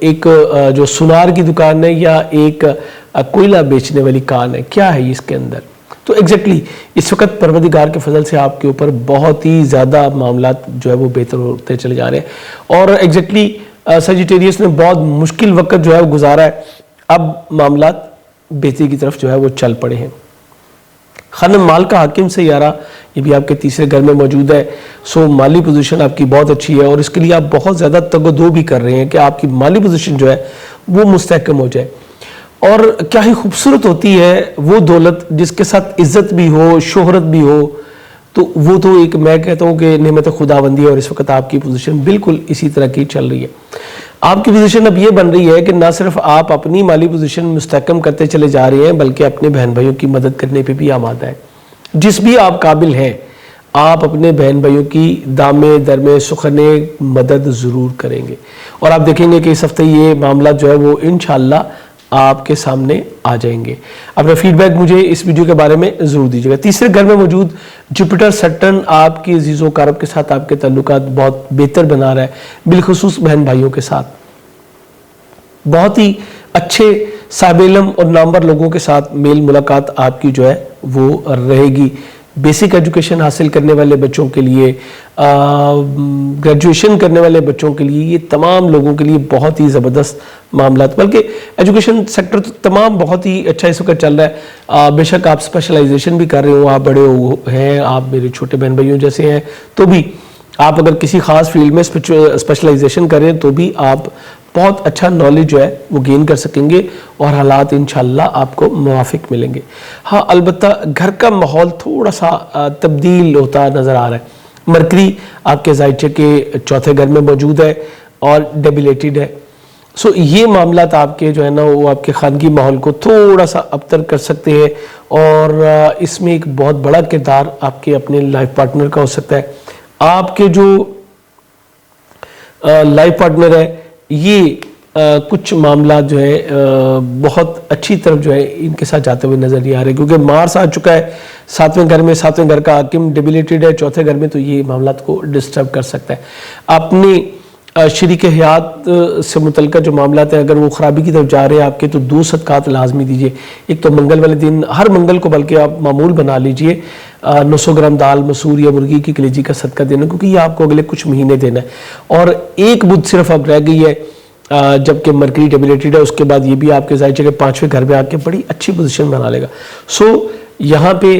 ایک جو سنار کی دکان ہے یا ایک کوئلہ بیچنے والی کان ہے، کیا ہے اس کے اندر۔ تو ایگزیکٹلی اس وقت پروردگار کے فضل سے آپ کے اوپر بہت ہی زیادہ معاملات جو ہے وہ بہتر ہوتے چلے جا رہے ہیں، اور ایگزیکٹلی سیجیٹیریس نے بہت مشکل وقت جو ہے وہ گزارا ہے، اب معاملات بہتری کی طرف جو ہے وہ چل پڑے ہیں۔ خانہ مال کا حاکم سیارہ یہ بھی آپ کے 3رے گھر میں موجود ہے، مالی پوزیشن آپ کی بہت اچھی ہے، اور اس کے لیے آپ بہت زیادہ تگ و دو بھی کر رہے ہیں کہ آپ کی مالی پوزیشن جو ہے وہ مستحکم ہو جائے۔ اور کیا ہی خوبصورت ہوتی ہے وہ دولت جس کے ساتھ عزت بھی ہو، شہرت بھی ہو، تو وہ تو ایک میں کہتا ہوں کہ نعمت خداوندی ہے، اور اس وقت آپ کی پوزیشن بالکل اسی طرح کی چل رہی ہے۔ آپ کی پوزیشن اب یہ بن رہی ہے کہ نہ صرف آپ اپنی مالی پوزیشن مستحکم کرتے چلے جا رہے ہیں، بلکہ اپنے بہن بھائیوں کی مدد کرنے پہ بھی آمادہ ہے۔ جس بھی آپ قابل ہیں، آپ اپنے بہن بھائیوں کی دامے درمے سخنے مدد ضرور کریں گے، اور آپ دیکھیں گے کہ اس ہفتے یہ معاملات جو ہے وہ انشاءاللہ آپ کے سامنے آ جائیں گے۔ اپنا فیڈ بیک مجھے اس ویڈیو کے بارے میں ضرور دیجیے گا۔ 3رے گھر میں موجود جوپیٹر سٹرن آپ کی عزیز و اقارب کے ساتھ آپ کے تعلقات بہت بہتر بنا رہا ہے، بالخصوص بہن بھائیوں کے ساتھ بہت ہی اچھے صاحب علم اور نامور لوگوں کے ساتھ میل ملاقات آپ کی جو ہے وہ رہے گی۔ بیسک ایجوکیشن حاصل کرنے والے بچوں کے لیے، گریجویشن کرنے والے بچوں کے لیے، یہ تمام لوگوں کے لیے بہت ہی زبردست معاملات، بلکہ ایجوکیشن سیکٹر تو تمام بہت ہی اچھا اس وقت چل رہا ہے۔ بے شک آپ اسپیشلائزیشن بھی کر رہے ہو، آپ بڑے ہیں، آپ میرے چھوٹے بہن بھائیوں جیسے ہیں، تو بھی آپ اگر کسی خاص فیلڈ میں اسپیشلائزیشن کر رہے ہیں تو بھی آپ بہت اچھا نالج جو ہے وہ گین کر سکیں گے، اور حالات انشاءاللہ آپ کو موافق ملیں گے۔ ہاں، البتہ گھر کا ماحول تھوڑا سا تبدیل ہوتا نظر آ رہا ہے۔ مرکری آپ کے زائچے کے 4تھے گھر میں موجود ہے اور ڈیبلیٹڈ ہے، یہ معاملات آپ کے جو ہے نا وہ آپ کے خاندگی ماحول کو تھوڑا سا ابتر کر سکتے ہیں، اور اس میں ایک بہت بڑا کردار آپ کے اپنے لائف پارٹنر کا ہو سکتا ہے۔ آپ کے جو لائف پارٹنر ہے یہ کچھ معاملات جو ہے بہت اچھی طرف جو ہے ان کے ساتھ جاتے ہوئے نظر نہیں آ رہے، کیونکہ مارس آ چکا ہے 7ویں گھر میں، 7ویں گھر کا حاکم ڈیبلیٹڈ ہے 4تھے گھر میں، تو یہ معاملات کو ڈسٹرب کر سکتا ہے۔ اپنے شریک حیات سے متعلقہ جو معاملات ہیں اگر وہ خرابی کی طرف جا رہے ہیں آپ کے، تو 2 صدقات لازمی دیجیے۔ ایک تو منگل والے دن، ہر منگل کو بلکہ آپ معمول بنا لیجئے 900 گرام دال مسور یا مرغی کی کلیجی کا صدقہ دینا، کیونکہ یہ آپ کو اگلے کچھ مہینے دینا ہے۔ اور ایک بدھ صرف اب رہ گئی ہے جبکہ مرکری ڈیبلیٹڈ ہے، اس کے بعد یہ بھی آپ کے زائچے کے 5ویں گھر میں آ کے بڑی اچھی پوزیشن بنا لے گا۔ یہاں پہ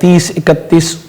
30, 31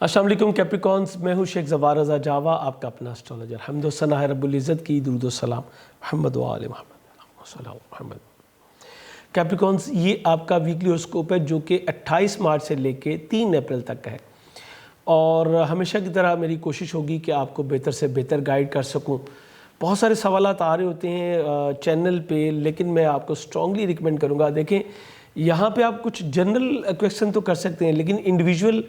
السلام علیکم کیپریکونس، میں ہوں شیخ زوار رضا جاوا، آپ کا اپنا اسٹرالوجر۔ حمد و ثنا ہے رب العزت کی، درود و سلام محمد و آل محمد صلی اللہ علیہ وسلم۔ کیپریکونس، یہ آپ کا ویکلی ہوراسکوپ ہے جو کہ 28 مارچ سے لے کے 3 اپریل تک کا ہے، اور ہمیشہ کی طرح میری کوشش ہوگی کہ آپ کو بہتر سے بہتر گائیڈ کر سکوں۔ بہت سارے سوالات آ رہے ہوتے ہیں چینل پہ، لیکن میں آپ کو اسٹرانگلی ریکمینڈ کروں گا، دیکھیں یہاں پہ آپ کچھ جنرل کویسچن تو کر سکتے ہیں، لیکن انڈیویجول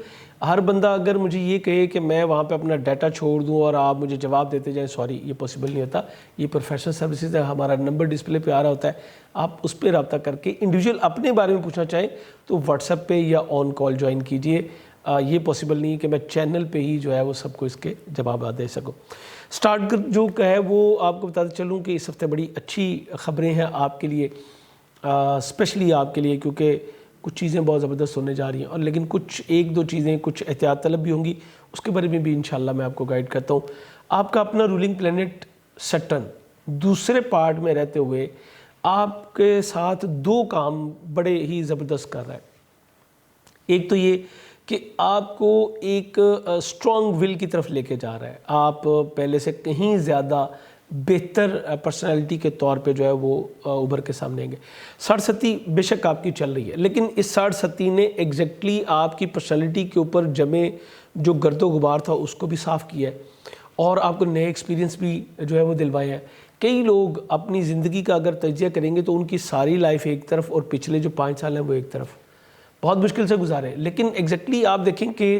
ہر بندہ اگر مجھے یہ کہے کہ میں وہاں پہ اپنا ڈیٹا چھوڑ دوں اور آپ مجھے جواب دیتے جائیں، سوری یہ پاسبل نہیں ہوتا۔ یہ پروفیشنل سروسز ہے، ہمارا نمبر ڈسپلے پہ آ رہا ہوتا ہے، آپ اس پہ رابطہ کر کے انڈیویجول اپنے بارے میں پوچھنا چاہیں تو واٹس ایپ پہ یا آن کال جوائن کیجئے۔ یہ پاسبل نہیں ہے کہ میں چینل پہ ہی جو ہے وہ سب کو اس کے جوابات دے سکوں۔ سٹارٹ جو ہے وہ آپ کو بتاتے چلوں کہ اس ہفتے بڑی اچھی خبریں ہیں آپ کے لیے، اسپیشلی آپ کے لیے، کیونکہ کچھ چیزیں بہت زبردست ہونے جا رہی ہیں، اور لیکن کچھ ایک دو چیزیں کچھ احتیاط طلب بھی ہوں گی، اس کے بارے میں بھی انشاءاللہ میں آپ کو گائیڈ کرتا ہوں۔ آپ کا اپنا رولنگ پلینٹ سیٹرن دوسرے پارٹ میں رہتے ہوئے آپ کے ساتھ 2 کام بڑے ہی زبردست کر رہا ہے۔ ایک تو یہ کہ آپ کو ایک اسٹرانگ ول کی طرف لے کے جا رہا ہے، آپ پہلے سے کہیں زیادہ بہتر پرسنالٹی کے طور پہ جو ہے وہ ابھر کے سامنے آئیں گے۔ 60-70 بے شک آپ کی چل رہی ہے، لیکن اس 60-70 نے ایگزیکٹلی آپ کی پرسنالٹی کے اوپر جمے جو گرد و غبار تھا اس کو بھی صاف کیا ہے، اور آپ کو نئے ایکسپیرینس بھی جو ہے وہ دلوائے ہیں۔ کئی لوگ اپنی زندگی کا اگر تجزیہ کریں گے تو ان کی ساری لائف ایک طرف اور پچھلے جو 5 سال ہیں وہ ایک طرف، بہت مشکل سے گزارے ہیں، لیکن ایگزیکٹلی آپ دیکھیں کہ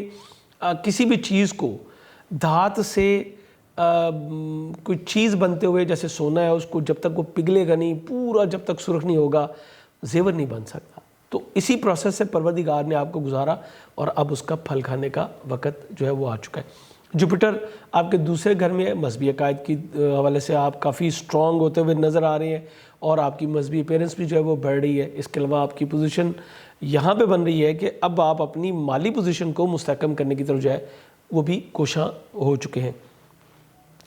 کسی بھی چیز کو دھات سے کوئی چیز بنتے ہوئے، جیسے سونا ہے، اس کو جب تک وہ پگھلے گا نہیں، پورا جب تک سرخ نہیں ہوگا، زیور نہیں بن سکتا۔ تو اسی پروسیس سے پروردگار نے آپ کو گزارا، اور اب اس کا پھل کھانے کا وقت جو ہے وہ آ چکا ہے۔ جوپیٹر آپ کے دوسرے گھر میں ہے، مذہبی عقائد کی حوالے سے آپ کافی اسٹرانگ ہوتے ہوئے نظر آ رہے ہیں، اور آپ کی مذہبی اپیرنس بھی جو ہے وہ بڑھ رہی ہے۔ اس کے علاوہ آپ کی پوزیشن یہاں پہ بن رہی ہے کہ اب آپ اپنی مالی پوزیشن کو مستحکم کرنے کی طرف جو ہے وہ بھی کوشاں ہو چکے ہیں۔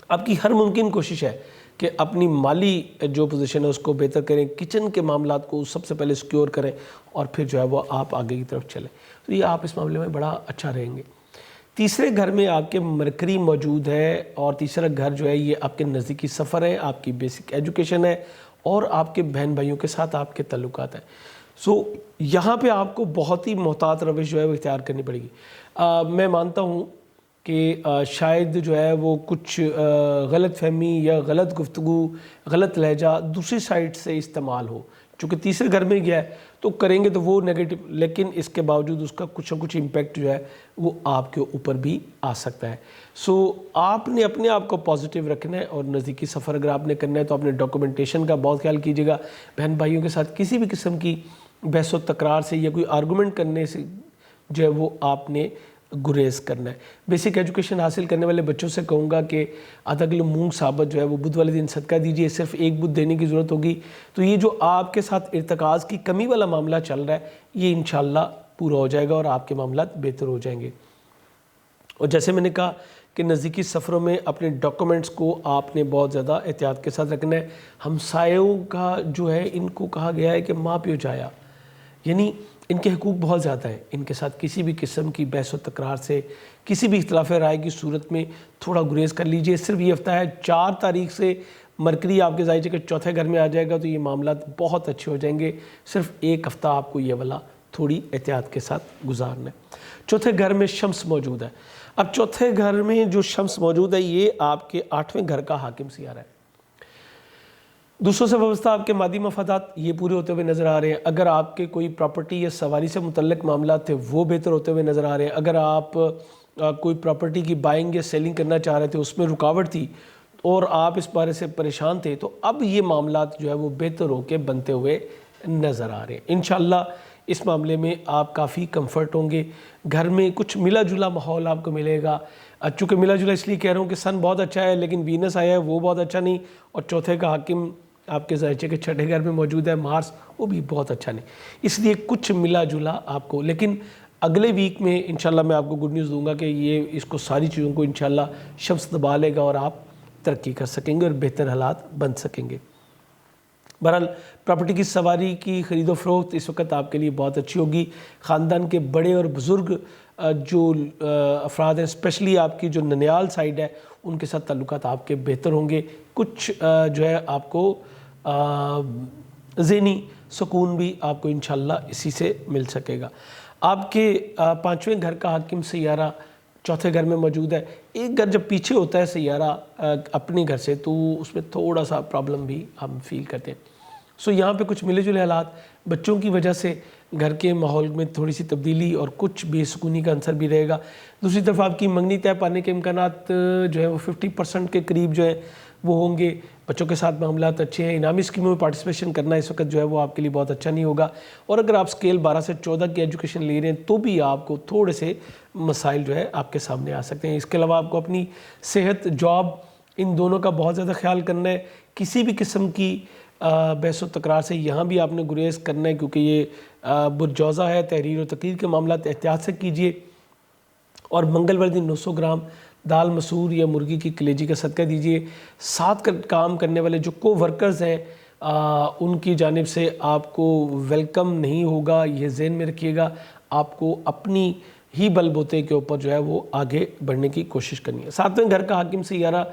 آپ کی ہر ممکن کوشش ہے کہ اپنی مالی جو پوزیشن ہے اس کو بہتر کریں، کچن کے معاملات کو سب سے پہلے سیکیور کریں، اور پھر جو ہے وہ آپ آگے کی طرف چلیں، تو یہ آپ اس معاملے میں بڑا اچھا رہیں گے۔ تیسرے گھر میں آپ کے مرکری موجود ہے، اور تیسرا گھر جو ہے یہ آپ کے نزدیکی سفر ہے، آپ کی بیسک ایجوکیشن ہے، اور آپ کے بہن بھائیوں کے ساتھ آپ کے تعلقات ہیں۔ سو یہاں پہ آپ کو بہت ہی محتاط روش جو ہے وہ اختیار کرنی پڑے گی۔ میں مانتا ہوں کہ شاید جو ہے وہ کچھ غلط فہمی یا غلط گفتگو، غلط لہجہ دوسری سائڈ سے استعمال ہو، چونکہ تیسرے گھر میں گیا ہے تو کریں گے تو وہ نیگیٹو، لیکن اس کے باوجود اس کا کچھ نہ کچھ امپیکٹ جو ہے وہ آپ کے اوپر بھی آ سکتا ہے۔ سو آپ نے اپنے آپ کو پازیٹیو رکھنا ہے، اور نزدیکی سفر اگر آپ نے کرنا ہے تو اپنے ڈاکومنٹیشن کا بہت خیال کیجیے گا۔ بہن بھائیوں کے ساتھ کسی بھی قسم کی بحث و تکرار سے یا کوئی آرگومنٹ کرنے سے جو ہے وہ آپ نے گریز کرنا ہے۔ بیسک ایجوکیشن حاصل کرنے والے بچوں سے کہوں گا کہ آدھا کلو مونگ ثابت جو ہے وہ بدھ والے دن صدقہ دیجیے، صرف 1 بدھ دینے کی ضرورت ہوگی، تو یہ جو آپ کے ساتھ ارتکاز کی کمی والا معاملہ چل رہا ہے یہ انشاءاللہ پورا ہو جائے گا، اور آپ کے معاملات بہتر ہو جائیں گے۔ اور جیسے میں نے کہا کہ نزدیکی سفروں میں اپنے ڈاکومنٹس کو آپ نے بہت زیادہ احتیاط کے ساتھ رکھنا ہے۔ ہمسایوں کا جو ہے ان کو کہا گیا ہے کہ ماں پیو جایا، یعنی ان کے حقوق بہت زیادہ ہیں، ان کے ساتھ کسی بھی قسم کی بحث و تکرار سے، کسی بھی اختلاف رائے کی صورت میں تھوڑا گریز کر لیجئے۔ صرف یہ ہفتہ ہے 4 تاریخ سے مرکری آپ کے ظاہر کے 4تھے گھر میں آ جائے گا تو یہ معاملات بہت اچھے ہو جائیں گے۔ صرف 1 ہفتہ آپ کو یہ والا تھوڑی احتیاط کے ساتھ گزارنا ہے۔ 4تھے گھر میں شمس موجود ہے۔ اب 4تھے گھر میں جو شمس موجود ہے یہ آپ کے 8ویں گھر کا حاکم سیارہ ہے۔ دوسروں سے وابستہ آپ کے مادی مفادات یہ پورے ہوتے ہوئے نظر آ رہے ہیں۔ اگر آپ کے کوئی پراپرٹی یا سواری سے متعلق معاملات تھے وہ بہتر ہوتے ہوئے نظر آ رہے ہیں۔ اگر آپ کوئی پراپرٹی کی بائنگ یا سیلنگ کرنا چاہ رہے تھے، اس میں رکاوٹ تھی اور آپ اس بارے سے پریشان تھے، تو اب یہ معاملات جو ہے وہ بہتر ہو کے بنتے ہوئے نظر آ رہے ہیں۔ انشاءاللہ اس معاملے میں آپ کافی کمفرٹ ہوں گے۔ گھر میں کچھ ملا جلا ماحول آپ کو ملے گا۔ چونکہ ملا جلا اس لیے کہہ رہا ہوں کہ سن بہت اچھا ہے، لیکن وینس آیا ہے وہ بہت اچھا نہیں، اور 4تھے کا حاکم آپ کے ظاہر کے 6ٹھے گھر میں موجود ہے مارس، وہ بھی بہت اچھا نہیں، اس لیے کچھ ملا جلا آپ کو۔ لیکن اگلے ویک میں انشاءاللہ میں آپ کو گڈ نیوز دوں گا کہ یہ اس کو ساری چیزوں کو انشاءاللہ شمس دبا لے گا، اور آپ ترقی کر سکیں گے اور بہتر حالات بن سکیں گے۔ بہرحال پراپرٹی کی سواری کی خرید و فروخت اس وقت آپ کے لیے بہت اچھی ہوگی. خاندان کے بڑے اور بزرگ جو افراد ہیں، اسپیشلی آپ کی جو ننیال سائڈ ہے، ان کے ساتھ تعلقات آپ کے بہتر ہوں گے. کچھ جو ہے آپ کو ذہنی سکون بھی آپ کو انشاءاللہ اسی سے مل سکے گا. آپ کے 5ویں گھر کا حاکم سیارہ 4تھے گھر میں موجود ہے. ایک گھر جب پیچھے ہوتا ہے سیارہ اپنے گھر سے تو اس میں تھوڑا سا پرابلم بھی ہم فیل کرتے ہیں. سو یہاں پہ کچھ ملے جلے حالات، بچوں کی وجہ سے گھر کے ماحول میں تھوڑی سی تبدیلی اور کچھ بے سکونی کا عنصر بھی رہے گا. دوسری طرف آپ کی منگنی طے پانے کے امکانات جو ہے وہ 50% کے قریب جو ہے وہ ہوں گے. بچوں کے ساتھ معاملات اچھے ہیں. انعامی اسکیموں میں پارٹیسپیشن کرنا اس وقت جو ہے وہ آپ کے لیے بہت اچھا نہیں ہوگا. اور اگر آپ اسکیل 12 سے 14 کی ایجوکیشن لے رہے ہیں تو بھی آپ کو تھوڑے سے مسائل جو ہے آپ کے سامنے آ سکتے ہیں. اس کے علاوہ آپ کو اپنی صحت، جاب، ان دونوں کا بہت زیادہ خیال کرنا ہے. کسی بھی قسم کی بحث و تکرار سے یہاں بھی آپ نے گریز کرنا ہے، کیونکہ یہ برجوزہ ہے. تحریر و تقریر کے معاملات احتیاط سے کیجیے. اور منگل والے دن 900 گرام دال مسور یا مرغی کی کلیجی کا صدقہ دیجیے. ساتھ کام کرنے والے جو کو ورکرز ہیں ان کی جانب سے آپ کو ویلکم نہیں ہوگا، یہ ذہن میں رکھیے گا. آپ کو اپنی ہی بل بوتے کے اوپر جو ہے وہ آگے بڑھنے کی کوشش کرنی ہے. 7ویں گھر کا حاکم سیارہ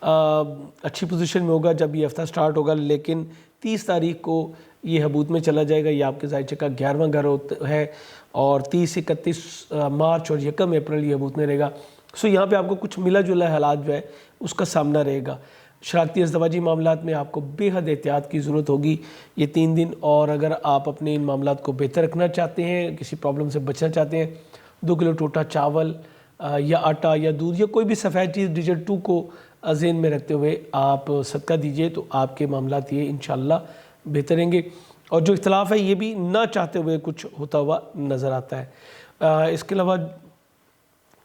اچھی پوزیشن میں ہوگا جب یہ ہفتہ سٹارٹ ہوگا، لیکن 30 تاریخ کو یہ حبوط میں چلا جائے گا. یہ آپ کے ذائچے کا 11واں گھر ہے اور 30 31 مارچ اور 1 اپریل یہ حبوط میں رہے گا. سو یہاں پہ آپ کو کچھ ملا جلا حالات جو ہے اس کا سامنا رہے گا. شراکتی ازدواجی معاملات میں آپ کو بے حد احتیاط کی ضرورت ہوگی یہ 3 دن. اور اگر آپ اپنے ان معاملات کو بہتر رکھنا چاہتے ہیں، کسی پرابلم سے بچنا چاہتے ہیں، 2 کلو ٹوٹا چاول یا آٹا یا دودھ یا کوئی بھی سفید چیز ڈیجٹ 2 کو ذہن میں رکھتے ہوئے آپ صدقہ دیجئے تو آپ کے معاملات یہ انشاءاللہ بہتر رہیں گے. اور جو اختلاف ہے یہ بھی نہ چاہتے ہوئے کچھ ہوتا ہوا نظر آتا ہے. اس کے علاوہ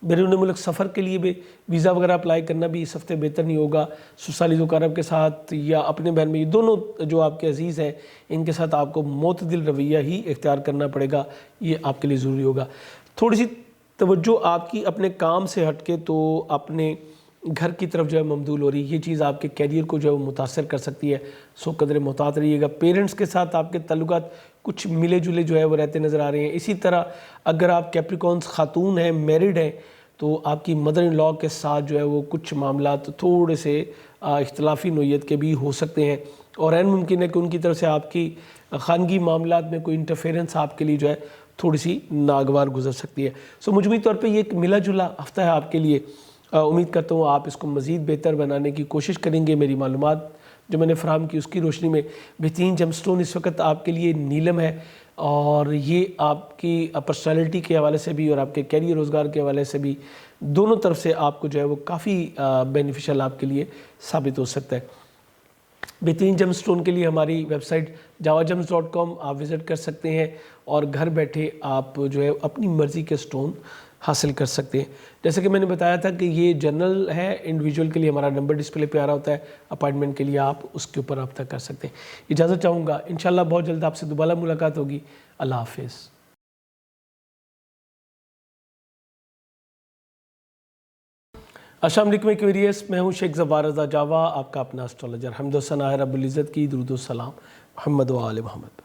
بیرون ملک سفر کے لیے بھی ویزا وغیرہ اپلائی کرنا بھی اس ہفتے بہتر نہیں ہوگا. سسالی ذوالقرب کے ساتھ یا اپنے بہن میں، یہ دونوں جو آپ کے عزیز ہیں ان کے ساتھ آپ کو معتدل رویہ ہی اختیار کرنا پڑے گا. یہ آپ کے لیے ضروری ہوگا. تھوڑی سی توجہ آپ کی اپنے کام سے ہٹ کے تو اپنے گھر کی طرف جو ہے مبذول ہو رہی ہے. یہ چیز آپ کے کیریئر کو جو ہے وہ متاثر کر سکتی ہے. سو قدر محتاط رہیے گا. پیرنٹس کے ساتھ آپ کے تعلقات کچھ ملے جلے جو ہے وہ رہتے نظر آ رہے ہیں. اسی طرح اگر آپ کیپریکونس خاتون ہیں، میرڈ ہیں، تو آپ کی مدر ان لاء کے ساتھ جو ہے وہ کچھ معاملات تھوڑے سے اختلافی نوعیت کے بھی ہو سکتے ہیں. اور عین ممکن ہے کہ ان کی طرف سے آپ کی خانگی معاملات میں کوئی انٹرفیرنس آپ کے لیے جو ہے تھوڑی سی ناگوار گزر سکتی ہے. سو مجموعی طور پہ یہ ایک ملا جلا ہفتہ ہے آپ کے لیے. امید کرتا ہوں آپ اس کو مزید بہتر بنانے کی کوشش کریں گے. میری معلومات جو میں نے فراہم کی اس کی روشنی میں بہترین جم سٹون اس وقت آپ کے لیے نیلم ہے، اور یہ آپ کی پرسنالٹی کے حوالے سے بھی اور آپ کے کیریئر روزگار کے حوالے سے بھی دونوں طرف سے آپ کو جو ہے وہ کافی بینیفیشل آپ کے لیے ثابت ہو سکتا ہے. بہترین جم سٹون کے لیے ہماری ویب سائٹ javagems.com آپ وزٹ کر سکتے ہیں اور گھر بیٹھے آپ جو ہے اپنی مرضی کے سٹون حاصل کر سکتے ہیں. جیسے کہ میں نے بتایا تھا کہ یہ جنرل ہے، انڈیویجول کے لیے ہمارا نمبر ڈسپلے پہ آ رہا ہوتا ہے. اپائنٹمنٹ کے لیے آپ اس کے اوپر رابطہ کر سکتے ہیں. اجازت چاہوں گا، انشاءاللہ بہت جلد آپ سے دوبارہ ملاقات ہوگی. اللہ حافظ. السلام علیکم ایکویریس، میں ہوں شیخ زبار رضا جاوا، آپ کا اپنا اسٹرالوجر. حمد و ثنا ہے رب العزت کی، درود و سلام محمد و آل محمد.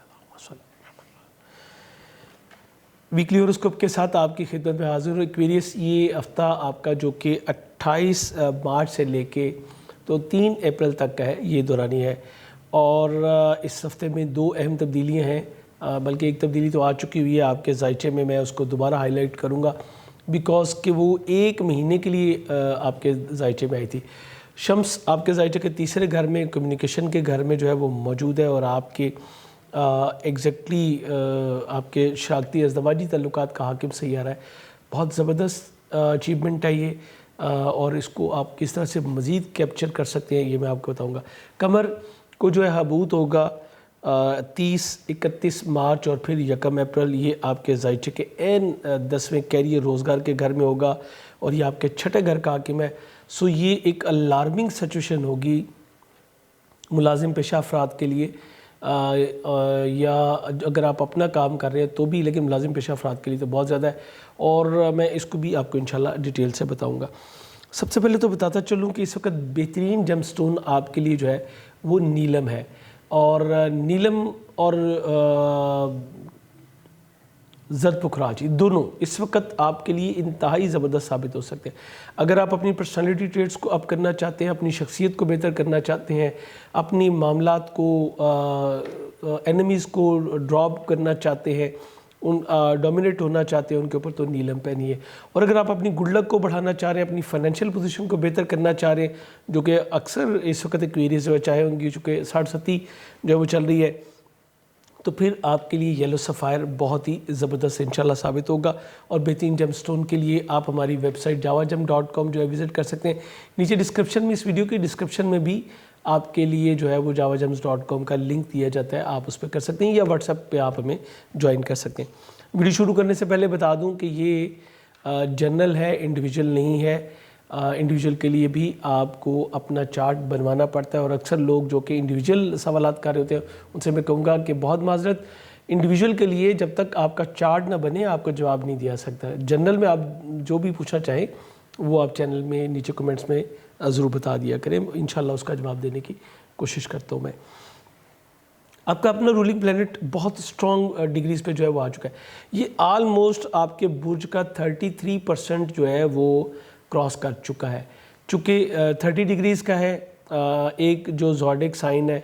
ویکلی ہوراسکوپ کے ساتھ آپ کی خدمت میں حاضر ہوں. ایکویریس، یہ ہفتہ آپ کا جو کہ 28 مارچ سے لے کے تو 3 اپریل تک کا ہے، یہ دورانی ہے. اور اس ہفتے میں 2 اہم تبدیلیاں ہیں، بلکہ ایک تبدیلی تو آ چکی ہوئی ہے آپ کے ذائچے میں. میں اس کو دوبارہ ہائی لائٹ کروں گا بیکاز کہ وہ 1 مہینے کے لیے آپ کے ذائچے میں آئی تھی. شمس آپ کے ذائچے کے تیسرے گھر میں، کمیونیکیشن کے گھر میں جو ہے وہ موجود ہے، اور آپ کے ایگزیکٹلی آپ کے شراکتی ازدواجی تعلقات کا حاکم سیارہ ہے. بہت زبردست اچیومنٹ ہے یہ، اور اس کو آپ کس طرح سے مزید کیپچر کر سکتے ہیں یہ میں آپ کو بتاؤں گا. قمر کو جو ہے حبوط ہوگا 30 31 مارچ اور پھر 1 اپریل. یہ آپ کے ذائچے کے عین 10ویں کیریئر روزگار کے گھر میں ہوگا، اور یہ آپ کے 6ٹھے گھر کا حاکم ہے. سو یہ ایک الارمنگ سچویشن ہوگی ملازم پیشہ افراد کے لیے، یا اگر آپ اپنا کام کر رہے ہیں تو بھی، لیکن ملازم پیشہ افراد کے لیے تو بہت زیادہ ہے. اور میں اس کو بھی آپ کو انشاءاللہ ڈیٹیل سے بتاؤں گا. سب سے پہلے تو بتاتا چلوں کہ اس وقت بہترین جم سٹون آپ کے لیے جو ہے وہ نیلم ہے. اور نیلم اور زرد پکھراج، دونوں اس وقت آپ کے لیے انتہائی زبردست ثابت ہو سکتے ہیں۔ اگر آپ اپنی پرسنالٹی ٹریٹس کو اپ کرنا چاہتے ہیں، اپنی شخصیت کو بہتر کرنا چاہتے ہیں، اپنی معاملات کو اینمیز کو ڈراپ کرنا چاہتے ہیں، ڈومینیٹ ہونا چاہتے ہیں ان کے اوپر، تو نیلم پہنیے۔ اور اگر آپ اپنی گڈ لک کو بڑھانا چاہ رہے ہیں، اپنی فائنینشیل پوزیشن کو بہتر کرنا چاہ رہے ہیں، جو کہ اکثر اس وقت ایکویریز جو ہے چاہے ان کی چونکہ 60-70 جو ہے وہ چل رہی ہے، تو پھر آپ کے لیے یلو سفائر بہت ہی زبردست انشاءاللہ ثابت ہوگا۔ اور بہترین جیم سٹون کے لیے آپ ہماری ویب سائٹ javagem.com جو ہے وزٹ کر سکتے ہیں۔ نیچے ڈسکرپشن میں، اس ویڈیو کی ڈسکرپشن میں بھی آپ کے لیے جو ہے وہ javagems.com کا لنک دیا جاتا ہے، آپ اس پہ کر سکتے ہیں، یا واٹس ایپ پہ آپ ہمیں جوائن کر سکتے ہیں۔ ویڈیو شروع کرنے سے پہلے بتا دوں کہ یہ جنرل ہے، انڈیویجول نہیں ہے۔ انڈیویجول کے لیے بھی آپ کو اپنا چارٹ بنوانا پڑتا ہے، اور اکثر لوگ جو کہ انڈیویجول سوالات کر رہے ہوتے ہیں ان سے میں کہوں گا کہ بہت معذرت، انڈیویجول کے لیے جب تک آپ کا چارٹ نہ بنے آپ کو جواب نہیں دیا سکتا۔ جنرل میں آپ جو بھی پوچھنا چاہیں وہ آپ چینل میں نیچے کمنٹس میں ضرور بتا دیا کریں، انشاءاللہ اس کا جواب دینے کی کوشش کرتا ہوں میں۔ آپ کا اپنا رولنگ پلینٹ بہت اسٹرانگ ڈگریز پہ جو ہے وہ آ چکا ہے۔ یہ آلموسٹ آپ کے برج کا 33% جو ہے وہ کراس کر چکا ہے، چونکہ 30 ڈگریز کا ہے ایک جو زوڈک سائن ہے،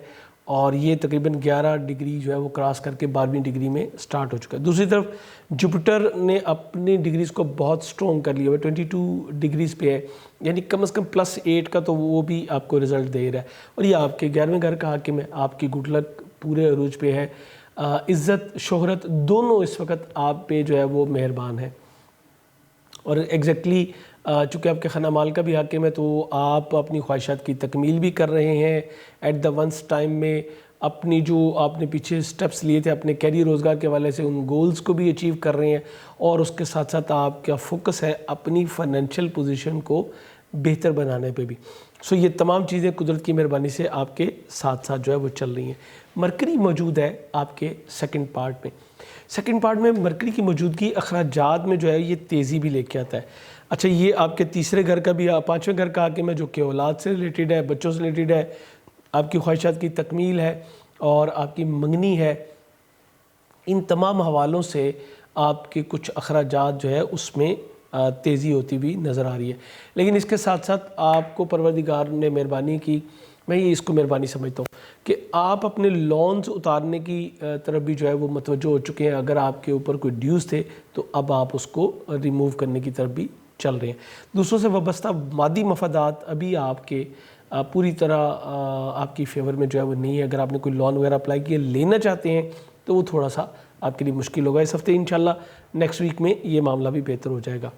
اور یہ تقریباً 11 ڈگری جو ہے وہ کراس کر کے 12ویں ڈگری میں سٹارٹ ہو چکا ہے۔ دوسری طرف جوپیٹر نے اپنی ڈگریز کو بہت سٹرونگ کر لیا ہے، 22 ڈگریز پہ ہے، یعنی کم از کم +8 کا تو وہ بھی آپ کو رزلٹ دے رہا ہے۔ اور یہ آپ کے 11ویں گھر کا حاکم ہے، آپ کی گڈ لک پورے عروج پہ ہے، عزت شہرت دونوں اس وقت آپ پہ جو ہے وہ مہربان ہے۔ اور ایگزیکٹلی چونکہ آپ کے خانہ مال کا بھی حاکم ہے، تو آپ اپنی خواہشات کی تکمیل بھی کر رہے ہیں ایٹ دا ونس ٹائم میں، اپنی جو آپ نے پیچھے سٹیپس لیے تھے اپنے کیریئر روزگار کے حوالے سے ان گولز کو بھی اچیو کر رہے ہیں، اور اس کے ساتھ ساتھ آپ کا فوکس ہے اپنی فائنینشیل پوزیشن کو بہتر بنانے پہ بھی۔ سو یہ تمام چیزیں قدرت کی مہربانی سے آپ کے ساتھ ساتھ جو ہے وہ چل رہی ہیں۔ مرکری موجود ہے آپ کے سیکنڈ پارٹ میں۔ سیکنڈ پارٹ میں مرکری کی موجودگی اخراجات میں جو ہے یہ تیزی بھی لے کے آتا ہے۔ اچھا، یہ آپ کے تیسرے گھر کا بھی، 5ویں گھر کا حاکم ہے، جو کہ اولاد سے ریلیٹڈ ہے، بچوں سے ریلیٹڈ ہے، آپ کی خواہشات کی تکمیل ہے اور آپ کی منگنی ہے۔ ان تمام حوالوں سے آپ کے کچھ اخراجات جو ہے اس میں تیزی ہوتی ہوئی نظر آ رہی ہے۔ لیکن اس کے ساتھ ساتھ آپ کو پروردگار نے مہربانی کی، میں یہ اس کو مہربانی سمجھتا ہوں کہ آپ اپنے لونز اتارنے کی طرف بھی جو ہے وہ متوجہ ہو چکے ہیں۔ اگر آپ کے اوپر کوئی ڈیوز تھے تو اب آپ اس کو ریموو کرنے کی طرف بھی چل رہے ہیں۔ دوسروں سے وابستہ مادی مفادات ابھی آپ کے پوری طرح آپ کی فیور میں جو ہے وہ نہیں ہے۔ اگر آپ نے کوئی لون وغیرہ اپلائی کیا لینا چاہتے ہیں تو وہ تھوڑا سا آپ کے لیے مشکل ہوگا۔ اس ہفتے انشاءاللہ نیکسٹ ویک میں یہ معاملہ بھی بہتر ہو جائے گا۔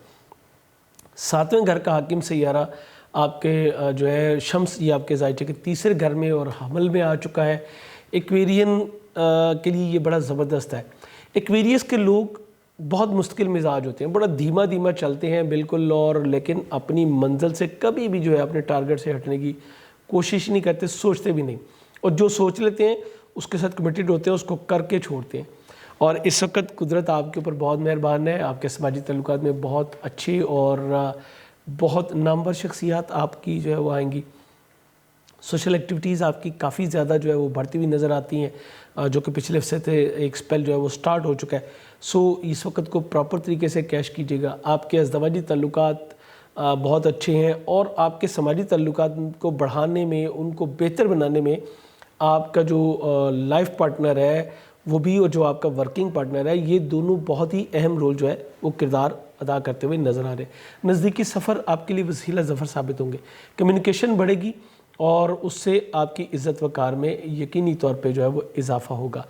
7ویں گھر کا حاکم سیارہ آپ کے جو ہے شمس، یہ آپ کے ذائچے کے تیسرے گھر میں اور حمل میں آ چکا ہے۔ ایکویرین کے لیے یہ بڑا زبردست ہے۔ ایکویریس کے لوگ بہت مستقل مزاج ہوتے ہیں، بڑا دھیما دھیما چلتے ہیں بالکل، اور لیکن اپنی منزل سے کبھی بھی جو ہے اپنے ٹارگٹ سے ہٹنے کی کوشش نہیں کرتے، سوچتے بھی نہیں، اور جو سوچ لیتے ہیں اس کے ساتھ کمیٹڈ ہوتے ہیں، اس کو کر کے چھوڑتے ہیں۔ اور اس وقت قدرت آپ کے اوپر بہت مہربان ہے، آپ کے سماجی تعلقات میں بہت اچھی اور بہت نامور شخصیات آپ کی جو ہے وہ آئیں گی۔ سوشل ایکٹیویٹیز آپ کی کافی زیادہ جو ہے وہ بڑھتی ہوئی نظر آتی ہیں، جو کہ پچھلے ہفتے سے ایک سپیل جو ہے وہ سٹارٹ ہو چکا ہے۔ سو اس وقت کو پراپر طریقے سے کیش کیجیے گا۔ آپ کے ازدواجی تعلقات بہت اچھے ہیں، اور آپ کے سماجی تعلقات کو بڑھانے میں، ان کو بہتر بنانے میں آپ کا جو لائف پارٹنر ہے وہ بھی، اور جو آپ کا ورکنگ پارٹنر ہے، یہ دونوں بہت ہی اہم رول جو ہے وہ کردار ادا کرتے ہوئے نظر آ رہے ہیں۔ نزدیکی سفر آپ کے لیے وسیلہ ظفر ثابت ہوں گے، کمیونیکیشن بڑھے گی، اور اس سے آپ کی عزت وقار میں یقینی طور پہ جو ہے وہ اضافہ ہوگا۔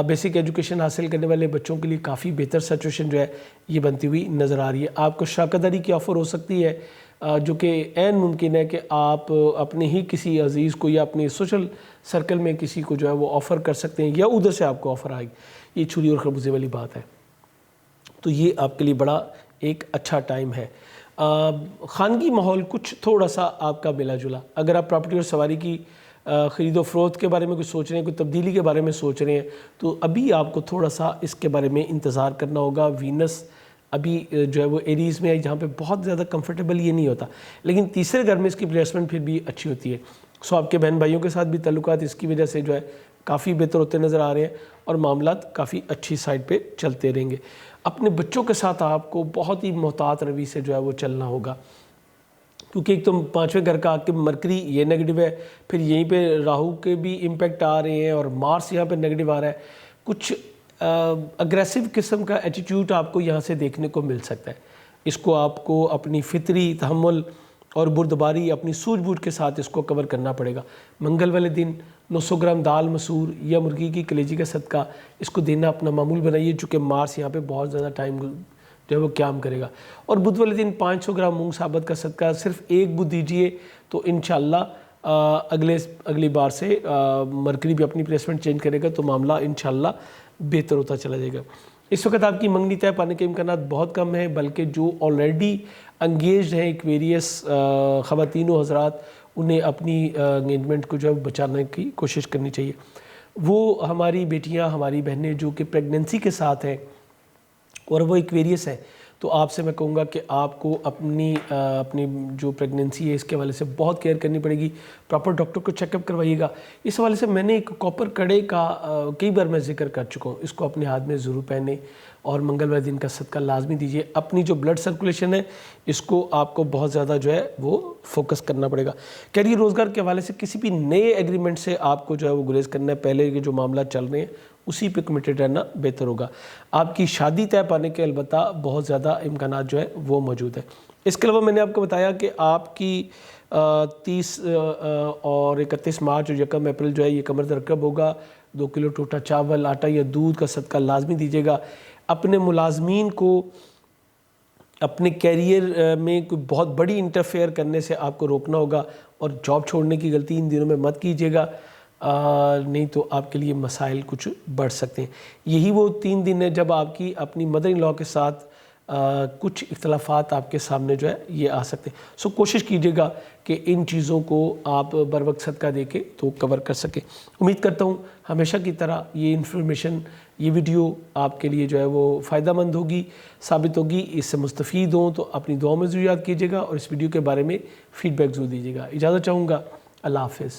بیسک ایجوکیشن حاصل کرنے والے بچوں کے لیے کافی بہتر سچویشن جو ہے یہ بنتی ہوئی نظر آ رہی ہے۔ آپ کو شراکت داری کی آفر ہو سکتی ہے، جو کہ عین ممکن ہے کہ آپ اپنے ہی کسی عزیز کو یا اپنے سوشل سرکل میں کسی کو جو ہے وہ آفر کر سکتے ہیں، یا ادھر سے آپ کو آفر آئے گی۔ یہ چھری اور خربوزے والی بات ہے، تو یہ آپ کے لیے بڑا ایک اچھا ٹائم ہے۔ خانگی ماحول کچھ تھوڑا سا آپ کا ملا جلا، اگر آپ پراپرٹی اور سواری کی خرید و فروخت کے بارے میں کچھ سوچ رہے ہیں، کوئی تبدیلی کے بارے میں سوچ رہے ہیں، تو ابھی آپ کو تھوڑا سا اس کے بارے میں انتظار کرنا ہوگا۔ وینس ابھی جو ہے وہ ایریز میں ہے، جہاں پہ بہت زیادہ کمفرٹیبل یہ نہیں ہوتا، لیکن تیسرے گھر میں اس کی پلیسمنٹ پھر بھی اچھی ہوتی ہے۔ سو آپ کے بہن بھائیوں کے ساتھ بھی تعلقات اس کی وجہ سے جو ہے کافی بہتر ہوتے نظر آ رہے ہیں اور معاملات کافی اچھی سائڈ پہ چلتے رہیں گے. اپنے بچوں کے ساتھ آپ کو بہت ہی محتاط روی سے جو ہے وہ چلنا ہوگا, کیونکہ ایک تو 5ویں گھر کا کہ مرکری یہ نیگیٹو ہے, پھر یہیں پہ راہو کے بھی امپیکٹ آ رہے ہیں اور مارس یہاں پہ نیگیٹو آ رہا ہے. کچھ اگریسو قسم کا ایٹیٹیوڈ آپ کو یہاں سے دیکھنے کو مل سکتا ہے. اس کو آپ کو اپنی فطری تحمل اور بردباری اپنی سوجھ بوجھ کے ساتھ اس کو کور کرنا پڑے گا. منگل والے دن 900 گرام دال مسور یا مرغی کی کلیجی کا صدقہ اس کو دینا اپنا معمول بنائیے, چونکہ مارس یہاں پہ بہت زیادہ ٹائم جو ہے وہ قیام کرے گا. اور بدھ والے دن 500 گرام مونگ ثابت کا صدقہ صرف ایک بدھ دیجئے تو انشاءاللہ اگلی بار سے مرکری بھی اپنی پلیسمنٹ چینج کرے گا تو معاملہ انشاءاللہ بہتر ہوتا چلا جائے گا. اس وقت آپ کی منگنی طے پانے کے امکانات بہت کم ہیں, بلکہ جو آلریڈی انگیجڈ ہیں ایکویریس خواتین و حضرات انہیں اپنی انگیجمنٹ کو جو ہے بچانے کی کوشش کرنی چاہیے. وہ ہماری بیٹیاں ہماری بہنیں جو کہ پریگننسی کے ساتھ ہیں اور وہ ایکویریس ہے, تو آپ سے میں کہوں گا کہ آپ کو اپنی جو پریگننسی ہے اس کے حوالے سے بہت کیئر کرنی پڑے گی. پراپر ڈاکٹر کو چیک اپ کروائیے گا. اس حوالے سے میں نے ایک کاپر کڑے کا کئی بار میں ذکر کر چکا ہوں, اس کو اپنے ہاتھ میں ضرور پہنیں اور منگل والے دن کا صدقہ لازمی دیجیے. اپنی جو بلڈ سرکولیشن ہے اس کو آپ کو بہت زیادہ جو ہے وہ فوکس کرنا پڑے گا. کیریئر روزگار کے حوالے سے کسی بھی نئے ایگریمنٹ سے آپ کو جو ہے وہ گریز کرنا ہے, پہلے کے جو معاملات چل رہے ہیں اسی پہ کمیٹڈ رہنا بہتر ہوگا. آپ کی شادی طے پانے کے البتہ بہت زیادہ امکانات جو ہے وہ موجود ہیں. اس کے علاوہ میں نے آپ کو بتایا کہ آپ کی 30 اور 31 مارچ اور 1 اپریل جو ہے یہ قمر رکب ہوگا. 2 کلو ٹوٹا چاول, آٹا یا دودھ کا صدقہ لازمی دیجیے گا. اپنے ملازمین کو اپنے کیریئر میں کوئی بہت بڑی انٹرفیئر کرنے سے آپ کو روکنا ہوگا, اور جاب چھوڑنے کی غلطی ان دنوں میں مت کیجیے گا, نہیں تو آپ کے لیے مسائل کچھ بڑھ سکتے ہیں. یہی وہ 3 دن ہے جب آپ کی اپنی مدر ان لاء کے ساتھ کچھ اختلافات آپ کے سامنے جو ہے یہ آ سکتے ہیں. سو کوشش کیجیے گا کہ ان چیزوں کو آپ بر وقت صدقہ دے کے تو کور کر سکیں. امید کرتا ہوں ہمیشہ کی طرح یہ انفارمیشن, یہ ویڈیو آپ کے لیے جو ہے وہ فائدہ مند ہوگی, ثابت ہوگی. اس سے مستفید ہوں تو اپنی دعاؤں میں ضرور یاد کیجیے گا اور اس ویڈیو کے بارے میں فیڈ بیک ضرور دیجیے گا. اجازت چاہوں گا. اللہ حافظ.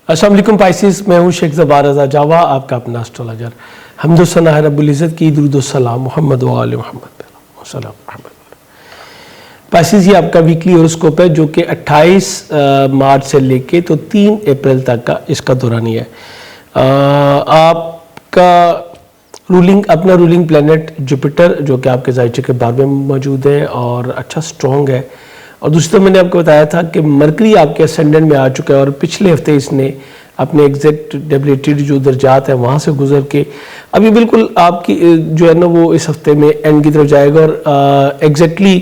السلام علیکم پائسیز, میں ہوں شیخ زبار رضا جاوا, آپ کا اپنا اسٹرالوجر. حمد و ثنا ہے رب العزت کی, درود و سلام محمد و آل محمد. پائسیز یہ آپ کا ویکلی ہوراسکوپ ہے جو کہ 28 مارچ سے لے کے تو 3 اپریل تک کا اس کا دورانیہ ہے. آپ کا اپنا رولنگ پلینٹ جوپیٹر جو کہ آپ کے زائچے کے 12ویں میں موجود ہے اور اچھا سٹرونگ ہے. اور دوسری طرف میں نے آپ کو بتایا تھا کہ مرکری آپ کے اسینڈنٹ میں آ چکا ہے اور پچھلے ہفتے اس نے اپنے ایگزیکٹ ڈیبلیٹڈ جو درجات ہیں وہاں سے گزر کے ابھی بالکل آپ کی جو ہے نا وہ اس ہفتے میں اینڈ کی طرف جائے گا, اور ایگزیکٹلی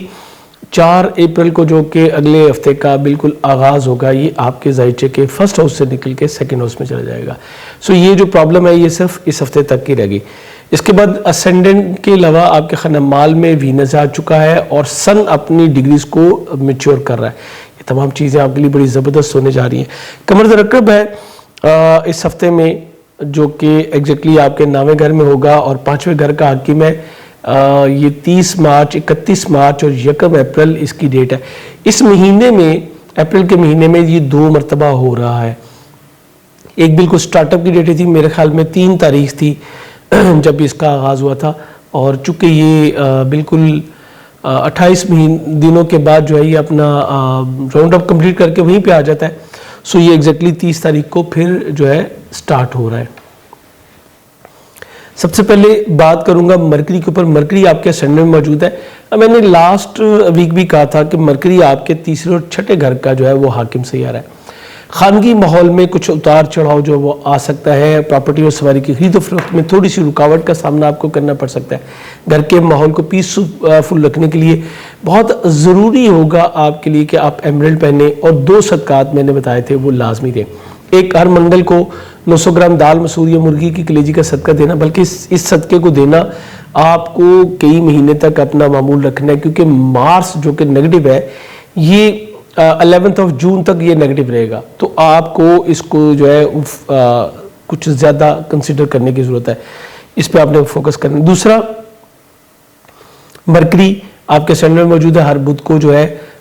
4 اپریل کو جو کہ اگلے ہفتے کا بالکل آغاز ہوگا یہ آپ کے زائچے کے فرسٹ ہاؤس سے نکل کے سیکنڈ ہاؤس میں چلا جائے گا. سو یہ جو پرابلم ہے یہ صرف اس ہفتے تک کی رہ گئی. اس کے بعد اسینڈنٹ کے علاوہ آپ کے خانہ مال میں وینس آ چکا ہے اور سن اپنی ڈگریز کو میچور کر رہا ہے. یہ تمام چیزیں آپ کے لیے بڑی زبردست ہونے جا رہی ہیں. قمر رکب ہے اس ہفتے میں جو کہ ایگزیکٹلی آپ کے 9ویں گھر میں ہوگا اور 5ویں گھر کا حاکم ہے. یہ 30 مارچ 31 مارچ اور 1 اپریل اس کی ڈیٹ ہے. اس مہینے میں اپریل کے مہینے میں یہ 2 مرتبہ ہو رہا ہے. ایک بالکل سٹارٹ اپ کی ڈیٹ تھی, میرے خیال میں 3 تاریخ تھی جب اس کا آغاز ہوا تھا, اور چونکہ یہ بالکل 28 دنوں کے بعد جو ہے یہ اپنا راؤنڈ اپ کمپلیٹ کر کے وہیں پہ آ جاتا ہے. سو یہ ایگزیکٹلی 30 تاریخ کو پھر جو ہے سٹارٹ ہو رہا ہے. سب سے پہلے بات کروں گا مرکری کے اوپر. مرکری آپ کے اسینڈنٹ میں موجود ہے. میں نے لاسٹ ویک بھی کہا تھا کہ مرکری آپ کے 3 اور 6 گھر کا جو ہے وہ حاکم سیارہ ہے. خانگی ماحول میں کچھ اتار چڑھاؤ جو وہ آ سکتا ہے. پراپرٹی اور سواری کی خرید و فروخت میں تھوڑی سی رکاوٹ کا سامنا آپ کو کرنا پڑ سکتا ہے. گھر کے ماحول کو پیسفل رکھنے کے لیے بہت ضروری ہوگا آپ کے لیے کہ آپ ایمرلڈ پہنیں, اور 2 صدقات میں نے بتائے تھے وہ لازمی دیں. ایک ہر منگل کو 900 گرام دال مسور یا مرغی کی کلیجی کا صدقہ دینا, بلکہ اس صدقے کو دینا آپ کو کئی مہینے تک اپنا معمول رکھنا ہے, کیونکہ مارس جو کہ نیگیٹو ہے یہ 11 جون تک یہ نیگیٹو رہے گا. تو آپ کو اس کو جو ہے کچھ زیادہ کنسیڈر کرنے کی ضرورت ہے, اس پہ آپ نے فوکس کرنا. دوسرا, مرکری آپ کے سینڈر میں موجود ہے. ہر بدھ کو جو ہے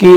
کہ